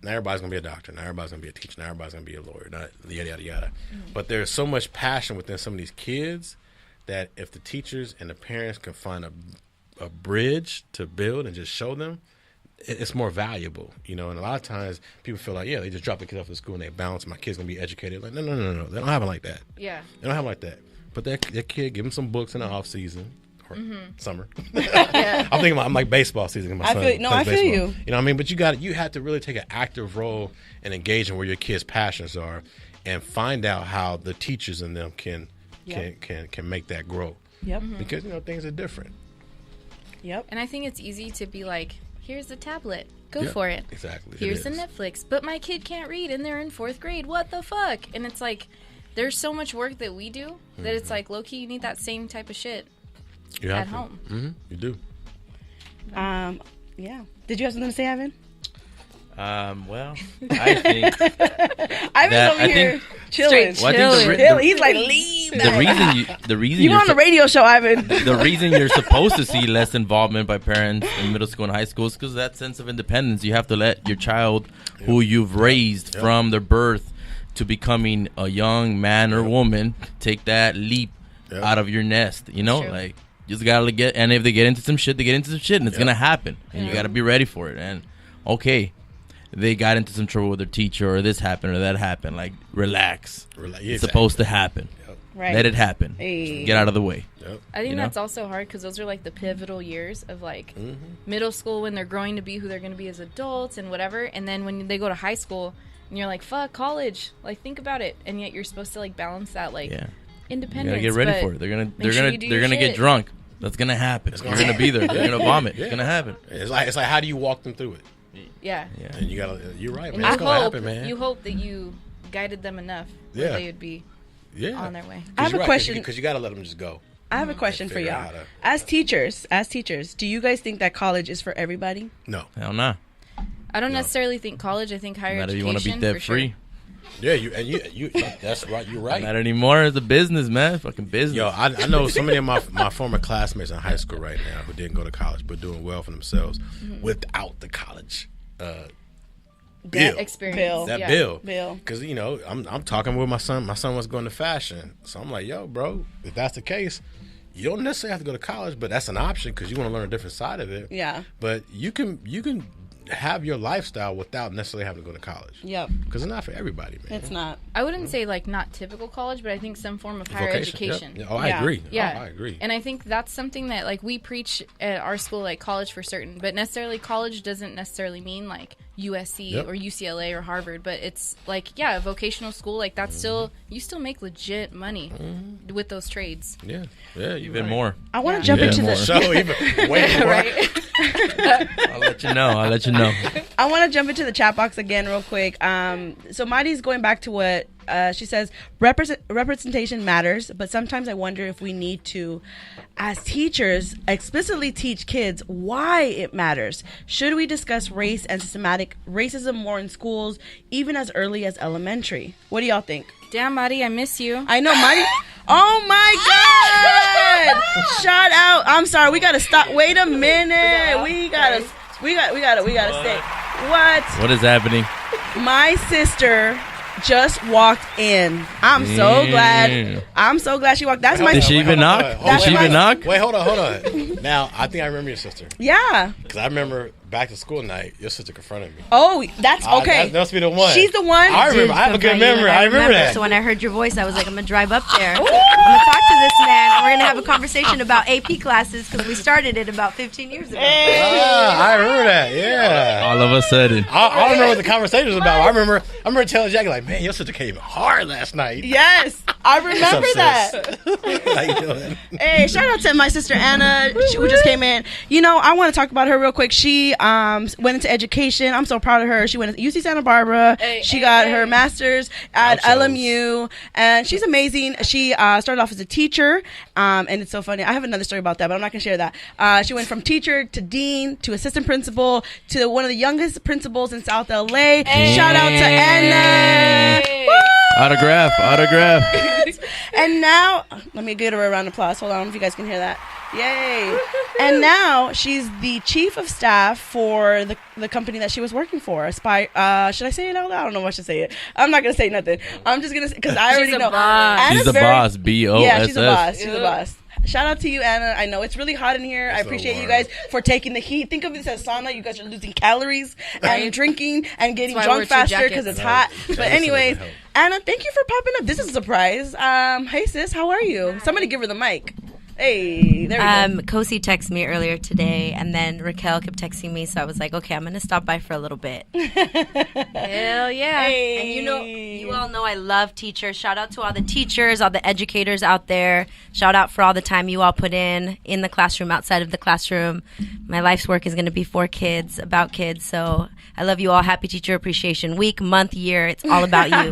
Speaker 5: not everybody's gonna be a doctor, not everybody's gonna be a teacher, not everybody's gonna be a lawyer, not yada yada yada. But there's so much passion within some of these kids that if the teachers and the parents can find a bridge to build and just show them, it's more valuable, And a lot of times people feel like, they just drop the kids off to school and they bounce. My kid's gonna be educated. Like, no, they don't have it like that.
Speaker 4: Yeah,
Speaker 5: they don't have it like that. But that kid, give them some books in the off season. Or summer. I'm like baseball season. My son
Speaker 1: I feel
Speaker 5: baseball.
Speaker 1: you.
Speaker 5: You know what I mean? But you have to really take an active role and engage in where your kids' passions are, and find out how the teachers in them can make that grow.
Speaker 1: Yep.
Speaker 5: Because things are different.
Speaker 1: Yep.
Speaker 4: And I think it's easy to be like, here's the tablet, go for it.
Speaker 5: Exactly.
Speaker 4: Here's the Netflix, but my kid can't read and they're in 4th grade. What the fuck? And it's like, there's so much work that we do that it's like, low key, you need that same type of shit. At home.
Speaker 5: You do.
Speaker 1: Yeah. Did you have something to say, Ivan?
Speaker 3: Well, I think
Speaker 1: Ivan's over here chilling. He's like, leave that.
Speaker 3: The reason
Speaker 1: you're on the radio show, Ivan.
Speaker 3: The reason you're supposed to see less involvement by parents in middle school and high school is because of that sense of independence. You have to let your child, who you've raised from their birth to becoming a young man or woman, take that leap out of your nest. Like. You just gotta get, and if they get into some shit, they get into some shit, and it's gonna happen, and you gotta be ready for it. And they got into some trouble with their teacher, or this happened, or that happened. Like, relax. It's supposed to happen.
Speaker 1: Right.
Speaker 3: Let it happen.
Speaker 1: Hey.
Speaker 3: Get out of the way.
Speaker 4: I think that's also hard because those are like the pivotal years of like middle school, when they're growing to be who they're going to be as adults and whatever. And then when they go to high school, and you're like, fuck college. Like, think about it. And yet you're supposed to like balance that independence.
Speaker 3: You gotta get ready for it. They're gonna get drunk. That's gonna happen. You're gonna be there. They're gonna vomit. It's gonna happen.
Speaker 5: It's like how do you walk them through it?
Speaker 4: Yeah.
Speaker 5: And you're right, man.
Speaker 4: And
Speaker 5: it's gonna happen, man.
Speaker 4: You hope that you guided them enough that they would be on their way.
Speaker 1: I have a question,
Speaker 5: because you gotta let them just go.
Speaker 1: I have a question for y'all. As teachers, do you guys think that college is for everybody?
Speaker 5: No.
Speaker 3: Hell no.
Speaker 4: I don't necessarily think college. I think higher education.
Speaker 3: You want to be debt free.
Speaker 5: Yeah, you that's right. You're right.
Speaker 3: Not anymore. It's a business, man. Fucking business.
Speaker 5: Yo, I know so many of my former classmates in high school right now who didn't go to college but doing well for themselves without the college bill.
Speaker 4: Experience.
Speaker 5: Bill. Because I'm talking with my son. My son was going to fashion, so I'm like, yo, bro, if that's the case, you don't necessarily have to go to college, but that's an option because you want to learn a different side of it.
Speaker 1: Yeah.
Speaker 5: But you can have your lifestyle without necessarily having to go to college.
Speaker 1: Yep.
Speaker 5: Because it's not for everybody, man.
Speaker 1: It's not.
Speaker 4: I wouldn't say like not typical college, but I think some form of higher
Speaker 5: Vocation,
Speaker 4: education.
Speaker 5: yep. Oh, I
Speaker 1: Yeah.
Speaker 5: agree.
Speaker 4: Yeah,
Speaker 5: Oh, I agree.
Speaker 4: And I think that's something that like we preach at our school, like college for certain, but necessarily college doesn't necessarily mean like USC
Speaker 5: Yep.
Speaker 4: or UCLA or Harvard, but it's like a vocational school, like that's still you still make legit money with those trades.
Speaker 5: Yeah. Yeah.
Speaker 3: Even more.
Speaker 1: I want to jump
Speaker 3: Yeah.
Speaker 1: into
Speaker 3: More.
Speaker 1: the.
Speaker 5: So even way more.
Speaker 4: Right?
Speaker 3: I'll let you know. I'll let you know.
Speaker 1: I want to jump into the chat box again real quick. So Mari's going back to what she says. Representation matters, but sometimes I wonder if we need to, as teachers, explicitly teach kids why it matters. Should we discuss race and systematic racism more in schools, even as early as elementary? What do y'all think?
Speaker 4: Damn, Mari, I miss you.
Speaker 1: I know, Mari. Oh my God! Shout out. I'm sorry. We gotta stop. Wait a minute. We gotta stay. What?
Speaker 3: What is happening?
Speaker 1: My sister just walked in. I'm so glad. I'm so glad she walked. That's my.
Speaker 3: Did she even knock? Did she even knock?
Speaker 5: Wait, hold on. Now, I think I remember your sister.
Speaker 1: Yeah.
Speaker 5: Because I remember back to school night, your sister confronted me.
Speaker 1: Oh, that's okay.
Speaker 5: That must be the one.
Speaker 1: She's the one.
Speaker 5: I remember. I have a good memory. I remember that.
Speaker 7: So when I heard your voice, I was like, I'm going to drive up there. I'm going to talk to this man, and we're going to have a conversation about AP classes because we started it about 15 years ago.
Speaker 5: I remember that. Yeah.
Speaker 3: All of a sudden.
Speaker 5: I don't remember what the conversation was about. I remember telling Jackie, like, man, your sister came hard last night.
Speaker 1: Yes, I remember
Speaker 5: What's up,
Speaker 1: that.
Speaker 5: How you doing?
Speaker 1: Hey, shout out to my sister Anna, who just came in. You know, I want to talk about her real quick. She went into education. I'm so proud of her. She went to UC Santa Barbara. She got her master's at LMU, and she's amazing. She started off as a teacher, and it's so funny. I have another story about that, but I'm not going to share that. She went from teacher to dean to assistant principal to one of the youngest principals in South LA. Shout out to Anna. Woo!
Speaker 3: Autograph.
Speaker 1: And now, let me give her a round of applause. Hold on, if you guys can hear that. Yay. And now she's the chief of staff for the company that she was working for. Aspire. Should I say it out loud? I don't know if I should say it. I'm not going to say nothing. I'm just going to say, because I already know.
Speaker 3: She's the boss. B-O-S-S.
Speaker 1: Yeah, she's a boss. She's a boss. Shout out to you, Anna. I know it's really hot in here. I appreciate you guys for taking the heat. Think of this as sauna. You guys are losing calories and drinking and getting drunk faster because it's hot. But anyways, Anna, thank you for popping up. This is a surprise. Hey, sis, how are you? Somebody give her the mic. Hey, there we go.
Speaker 7: Kosi texted me earlier today, and then Raquel kept texting me, so I was like, okay, I'm going to stop by for a little bit.
Speaker 4: Hell yeah.
Speaker 1: Hey.
Speaker 7: And you all know I love teachers. Shout out to all the teachers, all the educators out there. Shout out for all the time you all put in the classroom, outside of the classroom. My life's work is going to be for kids, about kids, so I love you all. Happy Teacher Appreciation Week, month, year. It's all about you.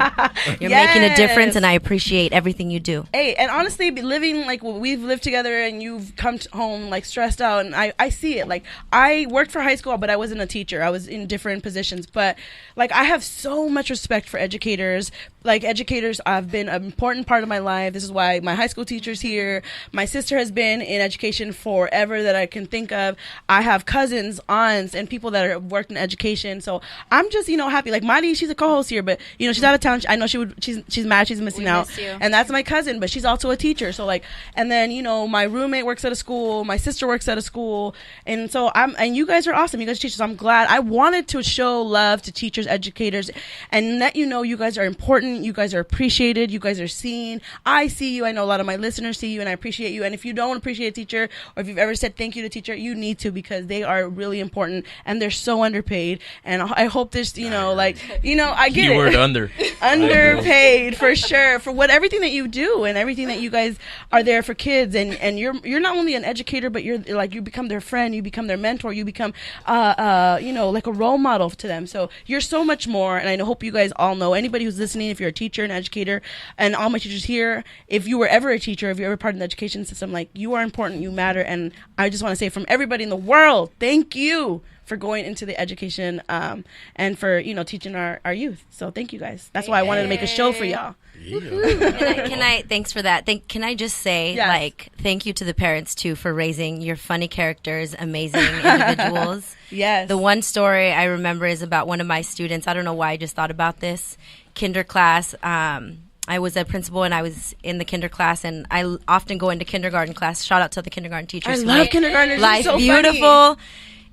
Speaker 7: You're making a difference, and I appreciate everything you do.
Speaker 1: Hey, and honestly, living like we've lived together and you've come home like stressed out, and I see it. Like, I worked for high school, but I wasn't a teacher. I was in different positions. But like, I have so much respect for educators. Like, educators have been an important part of my life. This is why my high school teacher's here. My sister has been in education forever that I can think of. I have cousins, aunts, and people that have worked in education. So I'm just, happy. Like, Madi, she's a co-host here, but she's out of town. I know she's mad, she's missing out.
Speaker 4: Miss you.
Speaker 1: And that's my cousin, but she's also a teacher. So like, and then my roommate works at a school, my sister works at a school, and so and you guys are awesome. You guys are teachers. I'm glad. I wanted to show love to teachers, educators, and let you know you guys are important. You guys are appreciated. You guys are seen. I see you. I know a lot of my listeners see you, and I appreciate you. And if you don't appreciate a teacher, or if you've ever said thank you to a teacher, you need to, because they are really important and they're so underpaid. And I hope this, I get
Speaker 3: Keyword
Speaker 1: it. Underpaid for sure for everything that you do and everything that you guys are there for kids, and you're not only an educator, but you're like, you become their friend, you become their mentor, you become like a role model to them. So you're so much more, and I hope you guys all know, anybody who's listening, if you're a teacher, an educator, and all my teachers here, if you were ever a teacher, if you're ever part of the education system, like, you are important, you matter, and I just want to say from everybody in the world, thank you for going into the education and for teaching our youth. So thank you guys. That's why I wanted to make a show for y'all.
Speaker 7: Can I thanks for that. Can I just say,
Speaker 1: Yes.
Speaker 7: thank you to the parents too for raising your funny characters, amazing individuals.
Speaker 1: Yes.
Speaker 7: The one story I remember is about one of my students. I don't know why I just thought about this. Kinder class. I was a principal, and I was in the kinder class, and I often go into kindergarten class. Shout out to the kindergarten teachers.
Speaker 1: I love kindergartners.
Speaker 7: Life
Speaker 1: It's so
Speaker 7: beautiful.
Speaker 1: funny.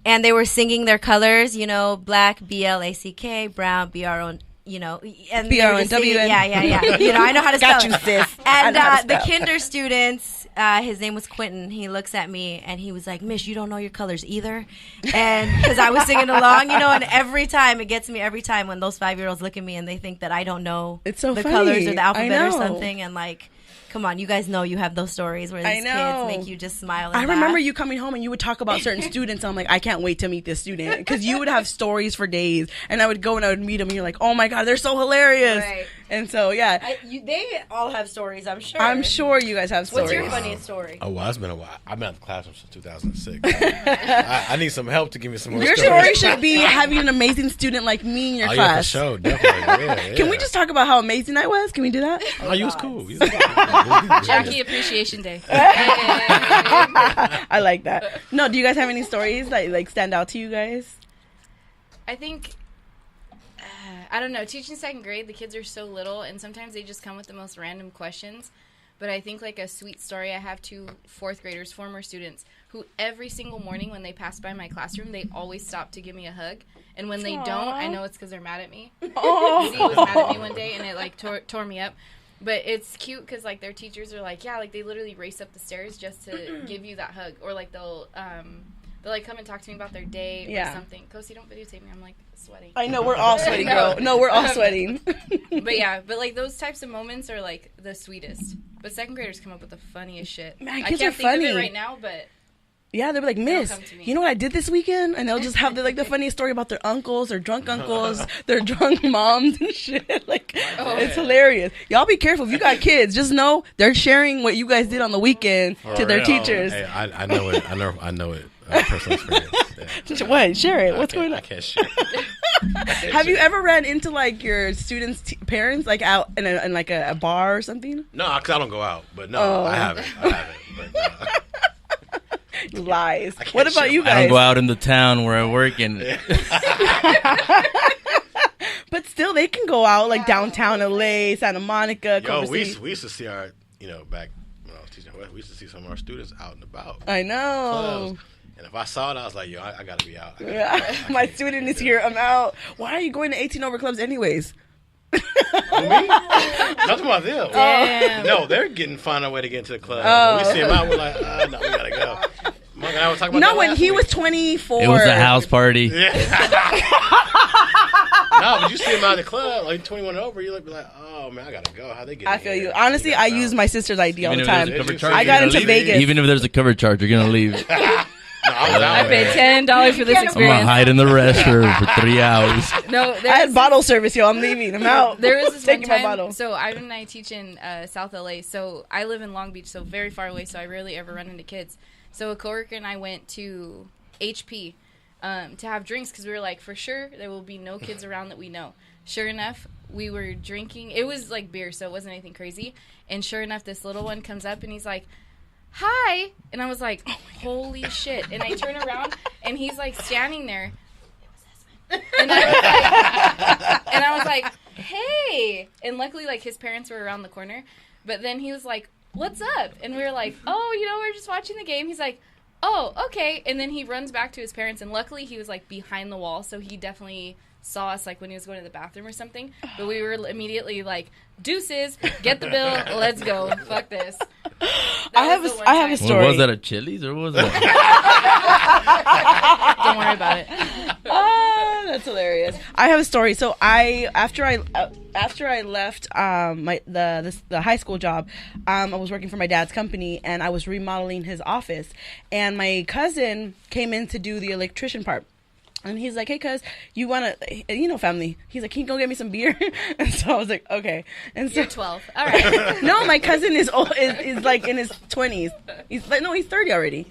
Speaker 7: and they were singing their colors, you know, black, BLACK, brown, BRO, you know, and they were just singing-
Speaker 1: BRON.
Speaker 7: yeah. You know, I know how to spell
Speaker 1: Got you,
Speaker 7: it.
Speaker 1: sis. I
Speaker 7: And
Speaker 1: know how to
Speaker 7: the
Speaker 1: spell.
Speaker 7: kinder students, his name was Quentin. He looks at me and he was like, "Miss, you don't know your colors either," and because I was singing along, you know, and every time it gets me every time when those 5-year-olds look at me and they think that I don't know
Speaker 1: It's so
Speaker 7: the
Speaker 1: funny.
Speaker 7: colors or the
Speaker 1: I
Speaker 7: alphabet or
Speaker 1: know.
Speaker 7: something, and like. Come on, you guys know you have those stories where
Speaker 1: I
Speaker 7: these
Speaker 1: know.
Speaker 7: kids make you just smile. And
Speaker 1: I remember
Speaker 7: laugh.
Speaker 1: you coming home and you would talk about certain students. And I'm like, I can't wait to meet this student because you would have stories for days. And I would go and I would meet them and you're like, oh my God, they're so hilarious.
Speaker 7: Right.
Speaker 1: And so, yeah,
Speaker 7: They all have stories, I'm sure.
Speaker 1: I'm sure you guys have stories.
Speaker 7: What's your funniest story?
Speaker 5: Oh, well, it's been a while. I've been out of the classroom since 2006. I need some help to give me some more
Speaker 1: Your
Speaker 5: stories.
Speaker 1: story should be having an amazing student like me in your
Speaker 5: Oh, yeah, for
Speaker 1: class.
Speaker 5: sure. Definitely. Yeah,
Speaker 1: Can we just talk about how amazing I was? Can we do that?
Speaker 5: Oh, you was cool. You was cool.
Speaker 4: Jackie Appreciation Day.
Speaker 1: I like that. No, do you guys have any stories that like stand out to you guys?
Speaker 4: I think, I don't know, teaching second grade, the kids are so little, and sometimes they just come with the most random questions. But I think, like, a sweet story, I have 2 fourth graders, former students, who every single morning when they pass by my classroom, they always stop to give me a hug. And when they don't, I know it's because they're mad at me.
Speaker 1: Oh.
Speaker 4: Z was mad at me one day, and it, like, tore me up. But it's cute because, like, their teachers are like, yeah, like, they literally race up the stairs just to give you that hug. Or, like, they'll like, come and talk to me about their day
Speaker 1: Yeah.
Speaker 4: or something. Kosi, don't videotape me. I'm, like, sweating.
Speaker 1: I know we're all sweating, girl. No, we're all sweating.
Speaker 4: But yeah, but like those types of moments are like the sweetest. But second graders come up with the funniest shit.
Speaker 1: Man,
Speaker 4: I
Speaker 1: kids
Speaker 4: can't
Speaker 1: are
Speaker 4: think
Speaker 1: funny.
Speaker 4: of it right now, but
Speaker 1: Yeah, they'll be like, Miss,
Speaker 4: come to me.
Speaker 1: you know what I did this weekend? And they'll just have the funniest story about their uncles, their drunk uncles, their drunk moms and shit. Like, it's hilarious. Y'all be careful. If you got kids, just know they're sharing what you guys did on the weekend to their
Speaker 5: real.
Speaker 1: teachers.
Speaker 5: Hey, I know it. I know it. Personal experience. Yeah.
Speaker 1: What? Share it. What's going
Speaker 5: I
Speaker 1: on?
Speaker 5: can't share.
Speaker 1: Have you ever ran into like your students' parents, like out in like a bar or something?
Speaker 5: No, because I don't go out. But no,
Speaker 1: Oh.
Speaker 5: I haven't. But,
Speaker 1: Lies.
Speaker 5: can't
Speaker 1: What about
Speaker 5: share
Speaker 1: you
Speaker 5: my-
Speaker 3: I
Speaker 1: guys?
Speaker 3: don't go out in the town where I work, and
Speaker 1: But still, they can go out like downtown LA, Santa Monica.
Speaker 5: yo,
Speaker 1: Culver
Speaker 5: we
Speaker 1: City.
Speaker 5: used to see our, back when I was teaching West, we used to see some of our students out and about.
Speaker 1: I know.
Speaker 5: Clubs. And if I saw it, I was like, yo, I got to be out.
Speaker 1: My student is here. I'm out. Why are you going to 18 over clubs anyways?
Speaker 5: Me? Nothing about them.
Speaker 4: Damn.
Speaker 5: No, they're getting find a way to get into the club.
Speaker 1: Oh.
Speaker 5: When we see them out, we're like, no, we gotta go. Mark and I was talking about
Speaker 1: No,
Speaker 5: that
Speaker 1: when
Speaker 5: last
Speaker 1: he
Speaker 5: week.
Speaker 1: was 24.
Speaker 3: it was a house party.
Speaker 5: No, but you see them out in the club, like 21 and over, you look like, oh man, I gotta go. How they get?
Speaker 1: I
Speaker 5: in
Speaker 1: feel
Speaker 5: here?
Speaker 1: you. Honestly, I use my sister's ID all
Speaker 3: Even
Speaker 1: the
Speaker 3: if
Speaker 1: time.
Speaker 3: there's a cover
Speaker 5: I
Speaker 3: charge,
Speaker 1: I
Speaker 3: you're
Speaker 1: got
Speaker 3: gonna
Speaker 1: into
Speaker 3: leave.
Speaker 1: Vegas.
Speaker 3: Even if there's a cover charge, you're gonna leave.
Speaker 5: No, I was out
Speaker 4: I
Speaker 5: there.
Speaker 4: paid $10 for this
Speaker 3: I'm gonna
Speaker 4: experience.
Speaker 3: hide in the restroom for 3 hours.
Speaker 4: No,
Speaker 1: I had bottle service, yo. I'm leaving. I'm out.
Speaker 4: There was this one
Speaker 1: taking my bottle.
Speaker 4: time. So Ivan and I teach in South LA. So I live in Long Beach, so very far away. So I rarely ever run into kids. So a coworker and I went to HP to have drinks because we were like, for sure there will be no kids around that we know. Sure enough, we were drinking. It was like beer, so it wasn't anything crazy. And sure enough, this little one comes up and he's like, hi. And I was like, holy shit. And I turn around and he's like standing there. And I was like, hey. And luckily, like, his parents were around the corner. But then he was like, what's up? And we were like, oh, we're just watching the game. He's like, oh, okay. And then he runs back to his parents. And luckily, he was, like, behind the wall. So he definitely saw us, like, when he was going to the bathroom or something. But we were immediately like, deuces, get the bill, let's go. Fuck this.
Speaker 1: I have a
Speaker 3: What
Speaker 1: story.
Speaker 3: was that, a Chili's or what was that?
Speaker 4: Don't worry about it.
Speaker 1: That's hilarious. I have a story. So after I left the high school job, I was working for my dad's company and I was remodeling his office, and my cousin came in to do the electrician part. And he's like, hey, cuz, you want to, family. He's like, can you go get me some beer? And so I was like, okay. And so,
Speaker 4: You're 12. All right.
Speaker 1: no, my cousin is like in his 20s. He's 30 already.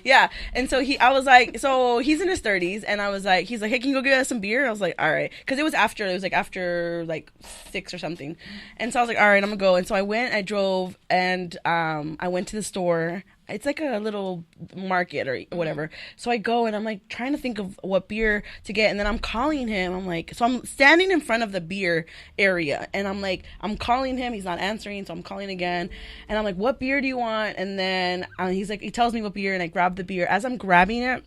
Speaker 1: Yeah. And so I was like, so he's in his 30s, and I was like, he's like, hey, can you go get us some beer? And I was like, all right, because it was after 6 or something. And so I was like, all right, I'm gonna go. And so I went, I drove, and I went to the store. It's like a little market or whatever. So I go and I'm like trying to think of what beer to get. And then I'm calling him. I'm like, so I'm standing in front of the beer area and I'm like, I'm calling him. He's not answering. So I'm calling again. And I'm like, what beer do you want? And then he's like, he tells me what beer, and I grab the beer. As I'm grabbing it,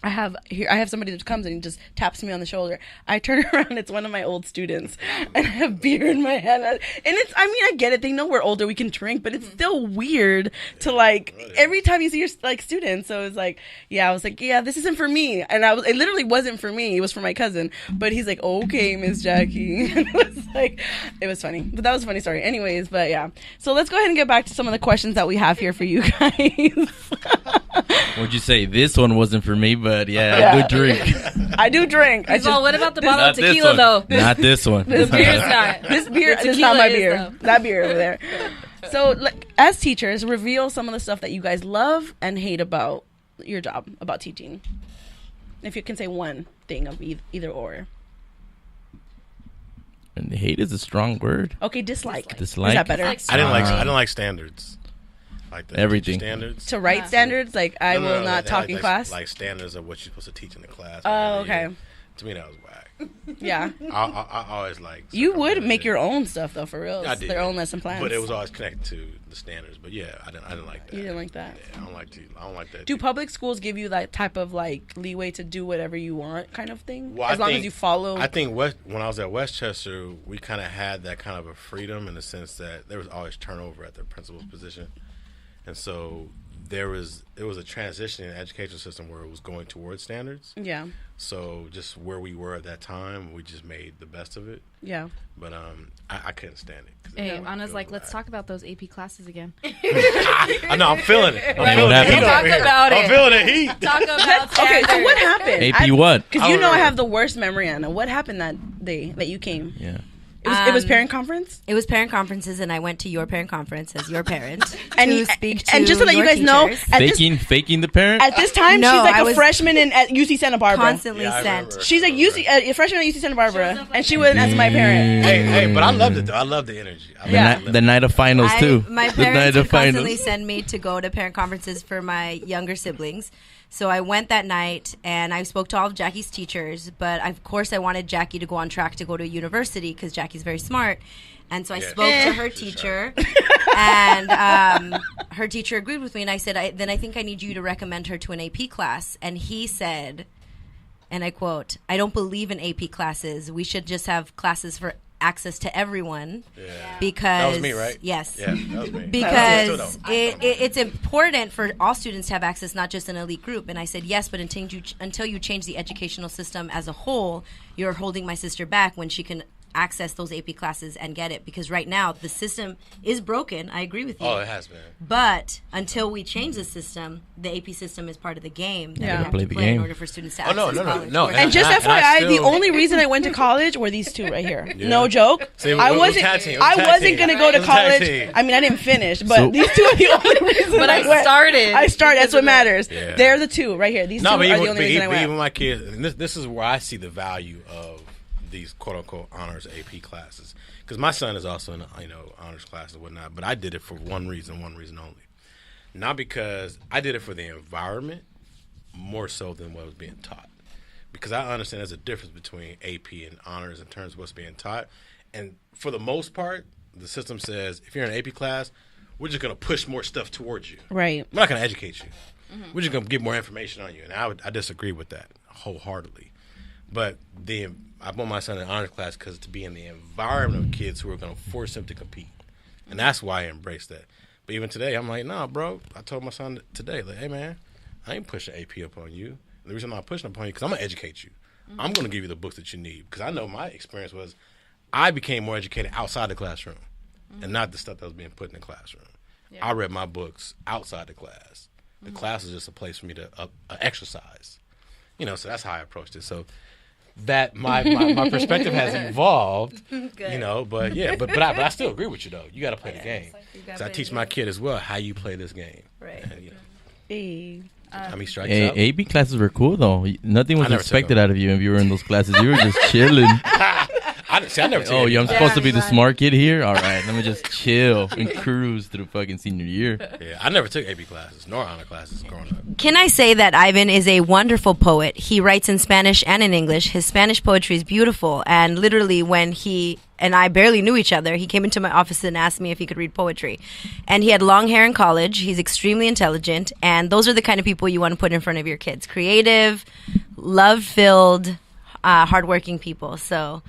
Speaker 1: I have somebody that comes and just taps me on the shoulder. I turn around, it's one of my old students, and I have beer in my hand. And it's, I mean, I get it. They know we're older, we can drink, but it's still weird to like every time you see your like students. So it's like, yeah, I was like, yeah, this isn't for me. And it literally wasn't for me. It was for my cousin. But he's like, okay, Miss Jackie. And it was funny. But that was a funny story. Anyways, but yeah. So let's go ahead and get back to some of the questions that we have here for you guys.
Speaker 3: What'd you say? This one wasn't for me, but yeah. I do drink.
Speaker 1: I do drink.
Speaker 4: Well, what about the bottle of
Speaker 3: Not this
Speaker 4: tequila,
Speaker 3: one.
Speaker 4: though?
Speaker 3: Not this one.
Speaker 4: The beer's not.
Speaker 1: This beer
Speaker 4: The
Speaker 1: is not my
Speaker 4: tequila is,
Speaker 1: beer.
Speaker 4: though.
Speaker 1: That beer over there. So, like, as teachers, reveal some of the stuff that you guys love and hate about your job, about teaching. If you can say one thing of either or.
Speaker 3: And hate is a strong word.
Speaker 1: Okay, dislike.
Speaker 3: Dislike.
Speaker 1: Is that better?
Speaker 5: I didn't like standards. Like the
Speaker 3: Everything.
Speaker 5: teacher standards.
Speaker 1: To write standards, like I
Speaker 5: No,
Speaker 1: will
Speaker 5: no,
Speaker 1: not
Speaker 5: they
Speaker 1: talk
Speaker 5: like
Speaker 1: in
Speaker 5: that-
Speaker 1: class.
Speaker 5: Like standards of what you're supposed to teach in the class.
Speaker 1: Oh, okay.
Speaker 5: To me, that was whack.
Speaker 1: Yeah.
Speaker 5: I always like.
Speaker 1: You would make your own stuff though, for real.
Speaker 5: I did.
Speaker 1: Their own lesson plans.
Speaker 5: But it was always connected to the standards. But yeah, I didn't like that.
Speaker 1: You didn't like that.
Speaker 5: Yeah, I don't like that.
Speaker 1: Do public schools give you that type of like leeway to do whatever you want, kind of thing?
Speaker 5: Well,
Speaker 1: as long as you follow.
Speaker 5: I think when I was at Westchester, we kind of had that kind of a freedom in the sense that there was always turnover at the principal's position, and so it was a transition in the education system where it was going towards standards.
Speaker 1: Yeah.
Speaker 5: So just where we were at that time, we just made the best of it.
Speaker 1: Yeah.
Speaker 5: But I couldn't stand it.
Speaker 4: Hey, Anna's like, let's talk about those AP classes again.
Speaker 5: I know, I'm feeling it. I'm
Speaker 3: Right.
Speaker 5: feeling
Speaker 3: What
Speaker 5: the heat
Speaker 3: happened?
Speaker 5: over
Speaker 4: Talk
Speaker 5: here.
Speaker 4: about
Speaker 5: I'm
Speaker 4: it.
Speaker 5: feeling the heat.
Speaker 4: Talk about
Speaker 1: Okay, so what happened?
Speaker 3: AP what?
Speaker 1: Because
Speaker 5: I
Speaker 1: you
Speaker 5: don't
Speaker 1: know I
Speaker 5: know.
Speaker 1: have the worst memory, Anna. What happened that day that you came?
Speaker 3: Yeah.
Speaker 1: It was parent conference?
Speaker 7: It was parent conferences, and I went to your parent conference as your parent
Speaker 1: And
Speaker 7: to speak to
Speaker 1: and just so that you
Speaker 7: your
Speaker 1: guys know,
Speaker 7: teachers.
Speaker 3: Faking the parent?
Speaker 1: at this time,
Speaker 7: No,
Speaker 1: she's like
Speaker 7: I
Speaker 1: a
Speaker 7: was
Speaker 1: freshman at UC Santa Barbara.
Speaker 7: constantly
Speaker 5: Yeah, I
Speaker 7: sent.
Speaker 5: remember.
Speaker 1: She's like a freshman at UC Santa Barbara, and she went as my parent.
Speaker 5: Hey, but I loved it though. I love the energy. I
Speaker 1: Yeah.
Speaker 5: loved it.
Speaker 3: The night of finals, too.
Speaker 7: My
Speaker 3: The night
Speaker 7: parents
Speaker 3: of
Speaker 7: would constantly
Speaker 3: finals.
Speaker 7: send me to go to parent conferences for my younger siblings. So I went that night, and I spoke to all of Jackie's teachers. But of course, I wanted Jackie to go on track to go to university because Jackie's very smart. And so I
Speaker 5: Yeah,
Speaker 7: spoke to her
Speaker 5: she's
Speaker 7: teacher, and her teacher agreed with me. And I said, then I think I need you to recommend her to an AP class. And he said, and I quote, "I don't believe in AP classes. We should just have classes for access to everyone."
Speaker 5: Yeah.
Speaker 7: Because
Speaker 5: That was me, right?
Speaker 7: Yes.
Speaker 5: Yeah, that was me.
Speaker 7: Because it's important for all students to have access, not just an elite group. And I said yes, but until you change the educational system as a whole, you're holding my sister back when she can access those AP classes and get it. Because right now the system is broken. I agree with you.
Speaker 5: Oh, it has been.
Speaker 7: But until we change the system, the AP system is part of the game that
Speaker 1: Yeah.
Speaker 7: we have
Speaker 3: Play
Speaker 7: to
Speaker 3: the
Speaker 7: play in
Speaker 3: game.
Speaker 7: order for students to
Speaker 5: Oh, no,
Speaker 7: access
Speaker 5: no, no,
Speaker 7: college.
Speaker 5: no.
Speaker 1: And just
Speaker 5: And I
Speaker 1: FYI, the
Speaker 5: still-
Speaker 1: only reason I went to college were these two right here.
Speaker 5: Yeah.
Speaker 1: No joke.
Speaker 5: See,
Speaker 1: I
Speaker 5: it was
Speaker 1: wasn't.
Speaker 5: tag team. It was
Speaker 1: I
Speaker 5: tag
Speaker 1: wasn't
Speaker 5: team.
Speaker 1: gonna go to
Speaker 5: It was tag
Speaker 1: college.
Speaker 5: team.
Speaker 1: I mean, I didn't finish, but
Speaker 3: So-
Speaker 1: these two are the only reason.
Speaker 4: But I
Speaker 1: went.
Speaker 4: started.
Speaker 1: I started. That's
Speaker 4: because
Speaker 1: what
Speaker 4: of that.
Speaker 1: matters.
Speaker 5: Yeah.
Speaker 1: They're the two right here. These two
Speaker 5: No,
Speaker 1: are
Speaker 5: but
Speaker 1: the
Speaker 5: even,
Speaker 1: only reason I went.
Speaker 5: even my kids, and this is where I see the value of these quote unquote honors AP classes. Because my son is also in honors class and whatnot, but I did it for one reason only. Not because I did it for the environment, more so than what was being taught. Because I understand there's a difference between AP and honors in terms of what's being taught. And for the most part, the system says if you're in an AP class, we're just going to push more stuff towards you.
Speaker 1: Right.
Speaker 5: We're not going to educate you. We're just going to get more information on you. And I disagree with that wholeheartedly. But I want my son in honors class because to be in the environment of kids who are going to force him to compete. And that's why I embrace that. But even today, I'm like, nah, bro. I told my son today, like, hey, man, I ain't pushing AP up on you. And the reason I'm not pushing up on you because I'm going to educate you. I'm going to give you the books that you need. Because I know my experience was I became more educated outside the classroom and not the stuff that was being put in the classroom.
Speaker 4: Yeah.
Speaker 5: I read my books outside the class. The class is just a place for me to exercise. So that's how I approached it. So that my perspective has evolved, but yeah, but I still agree with you though. You got to play the game. So I teach my kid as well how you play this game.
Speaker 7: Right.
Speaker 5: And,
Speaker 1: Hey.
Speaker 5: how many strikes out.
Speaker 3: Hey, AP classes were cool though. Nothing was
Speaker 5: I never took
Speaker 3: expected
Speaker 5: them.
Speaker 3: out of you if you were in those classes. You were just chilling.
Speaker 5: I never.
Speaker 3: Oh,
Speaker 5: took
Speaker 3: I'm
Speaker 5: it.
Speaker 3: supposed to be the smart kid here? All right, let me just chill and cruise through fucking senior year.
Speaker 5: Yeah, I never took AP classes nor honor classes growing up.
Speaker 7: Can I say that Ivan is a wonderful poet? He writes in Spanish and in English. His Spanish poetry is beautiful, and literally when he and I barely knew each other. He came into my office and asked me if he could read poetry. And he had long hair in college. He's extremely intelligent. And those are the kind of people you want to put in front of your kids. Creative, love-filled, hardworking people. So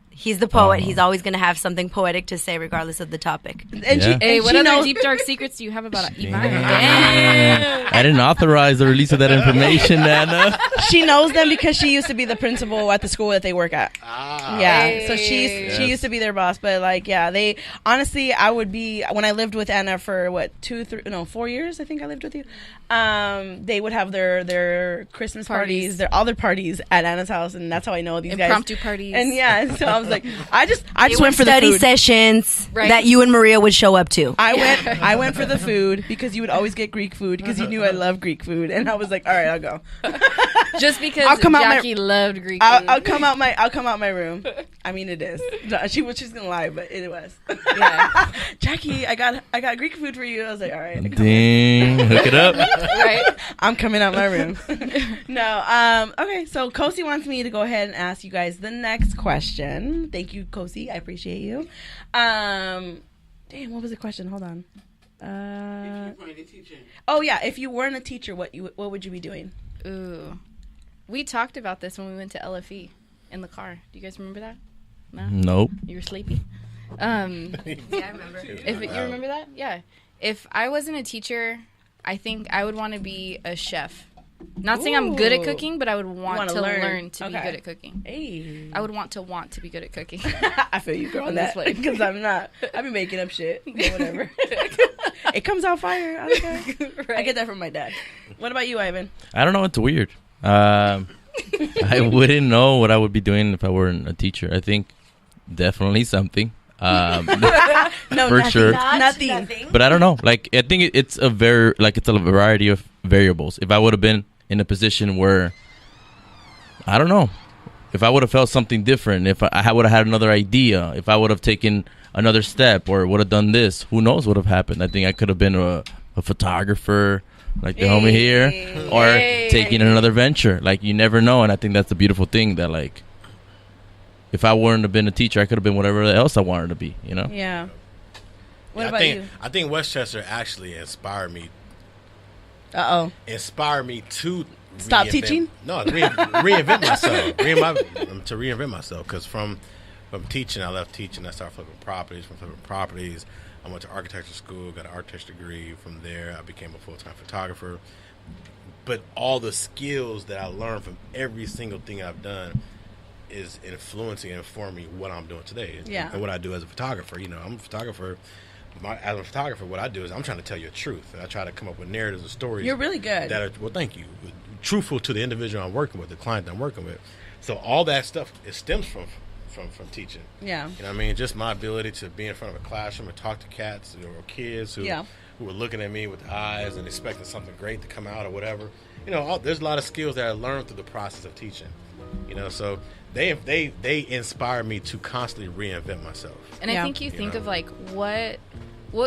Speaker 7: he's the poet. He's always going to have something poetic to say regardless of the topic.
Speaker 1: And
Speaker 3: Yeah.
Speaker 4: Hey, what
Speaker 1: she
Speaker 4: other
Speaker 1: knows-
Speaker 4: deep dark secrets do you have about Ivan?
Speaker 3: Damn. I didn't authorize the release of that information, Nana.
Speaker 1: She knows them because she used to be the principal at the school that they work at.
Speaker 5: Ah.
Speaker 1: Yeah, so
Speaker 4: Hey.
Speaker 1: she used to be their boss, but like, yeah, they honestly, I would be when I lived with Anna for what 4 years. I think I lived with you. They would have their Christmas parties,
Speaker 4: Parties.
Speaker 1: all their parties at Anna's house, and that's how I know these
Speaker 4: Impromptu
Speaker 1: guys.
Speaker 4: parties.
Speaker 1: And yeah, so I was like, I just
Speaker 7: They were
Speaker 1: went for the
Speaker 7: study
Speaker 1: food.
Speaker 7: sessions
Speaker 4: Right.
Speaker 7: that you and Maria would show up to.
Speaker 1: I went for the food because you would always get Greek food because you knew I love Greek food, and I was like, all right, I'll go.
Speaker 4: Just because
Speaker 1: I'll come out my-
Speaker 4: Jackie loved Greek food.
Speaker 1: I'll come out my room. I mean, it is. No, she's gonna lie, but it was. Yeah, Jackie, I got Greek food for you. I was like, all right,
Speaker 3: Ding. Hook it up.
Speaker 4: right?
Speaker 1: I'm coming out my room. No, okay. So Kosi wants me to go ahead and ask you guys the next question. Thank you, Kosi. I appreciate you. Damn, what was the question? Hold on. Oh yeah, if you weren't a teacher, what would you be doing?
Speaker 4: Ooh. We talked about this when we went to LFE in the car. Do you guys remember that? No?
Speaker 3: Nope.
Speaker 4: You were sleepy. Yeah,
Speaker 7: I remember.
Speaker 4: If you remember that? Yeah. If I wasn't a teacher, I think I would want to be a chef. Not saying I'm good at
Speaker 1: Ooh.
Speaker 4: cooking, but I would want
Speaker 1: wanna
Speaker 4: to
Speaker 1: learn.
Speaker 4: learn to be
Speaker 1: Okay.
Speaker 4: good at cooking.
Speaker 1: Hey,
Speaker 4: I would want to be good at cooking.
Speaker 1: I feel you, girl, on
Speaker 4: This
Speaker 1: that
Speaker 4: way.
Speaker 1: because I'm not. I be making up shit, but whatever. It comes out fire. I don't care. I get that from my dad. What about you, Ivan?
Speaker 3: I don't know. It's weird. I wouldn't know what I would be doing if I weren't a teacher. I think definitely something.
Speaker 1: No,
Speaker 3: For
Speaker 1: nothing.
Speaker 3: sure.
Speaker 1: Nothing.
Speaker 3: But I don't know. Like, I think it's a variety of variables. If I would have been in a position where, I don't know, if I would have felt something different, if I would have had another idea, if I would have taken another step or would have done this, who knows what would have happened. I think I could have been a photographer, like the homie here, or
Speaker 4: Hey.
Speaker 3: taking another venture. Like, you never know. And I think that's the beautiful thing that, like, if I wouldn't have been a teacher, I could have been whatever else I wanted to be, you know?
Speaker 1: Yeah. What
Speaker 5: Yeah,
Speaker 1: about you?
Speaker 5: I think Westchester actually inspired me
Speaker 1: Uh
Speaker 5: to
Speaker 1: Stop
Speaker 5: reinvent-
Speaker 1: teaching?
Speaker 5: No, reinvent myself. To reinvent myself, because from teaching, I left teaching. I started flipping properties. From flipping properties, I went to architecture school, got an architecture degree. From there, I became a full-time photographer. But all the skills that I learned from every single thing I've done is influencing and informing what I'm doing today.
Speaker 1: Yeah.
Speaker 5: And what I do as a photographer. You know, I'm a photographer. As a photographer, what I do is I'm trying to tell you a truth. I try to come up with narratives and stories.
Speaker 1: You're really good.
Speaker 5: That are, well, thank you. Truthful to the individual I'm working with, the client that I'm working with. So all that stuff, it stems from teaching.
Speaker 1: Yeah.
Speaker 5: You know what I mean? Just my ability to be in front of a classroom and talk to cats or kids who were looking at me with eyes and expecting something great to come out or whatever. You know, there's a lot of skills that I learned through the process of teaching. You know, so they inspire me to constantly reinvent myself.
Speaker 4: And I think you think of like what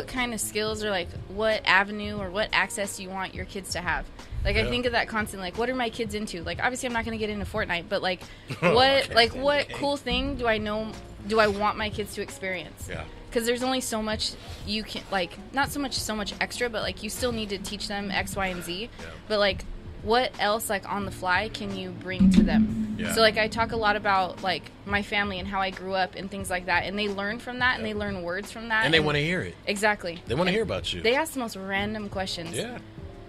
Speaker 4: kind of skills or like what avenue or what access you want your kids to have. Like I think of that constantly. Like, what are my kids into? Like, obviously, I'm not going to get into Fortnite, but like, what cool thing do I want my kids to experience?
Speaker 5: Yeah.
Speaker 4: Because there's only so much you can, like, not so much extra, but like you still need to teach them X, Y, and Z.
Speaker 5: Yeah.
Speaker 4: But like, what else like on the fly can you bring to them?
Speaker 5: Yeah.
Speaker 4: So like I talk a lot about like my family and how I grew up and things like that, and they learn from that and they learn words from that,
Speaker 5: And they want to hear it.
Speaker 4: exactly.
Speaker 5: They want to hear about you.
Speaker 4: They ask the most random questions.
Speaker 5: Yeah.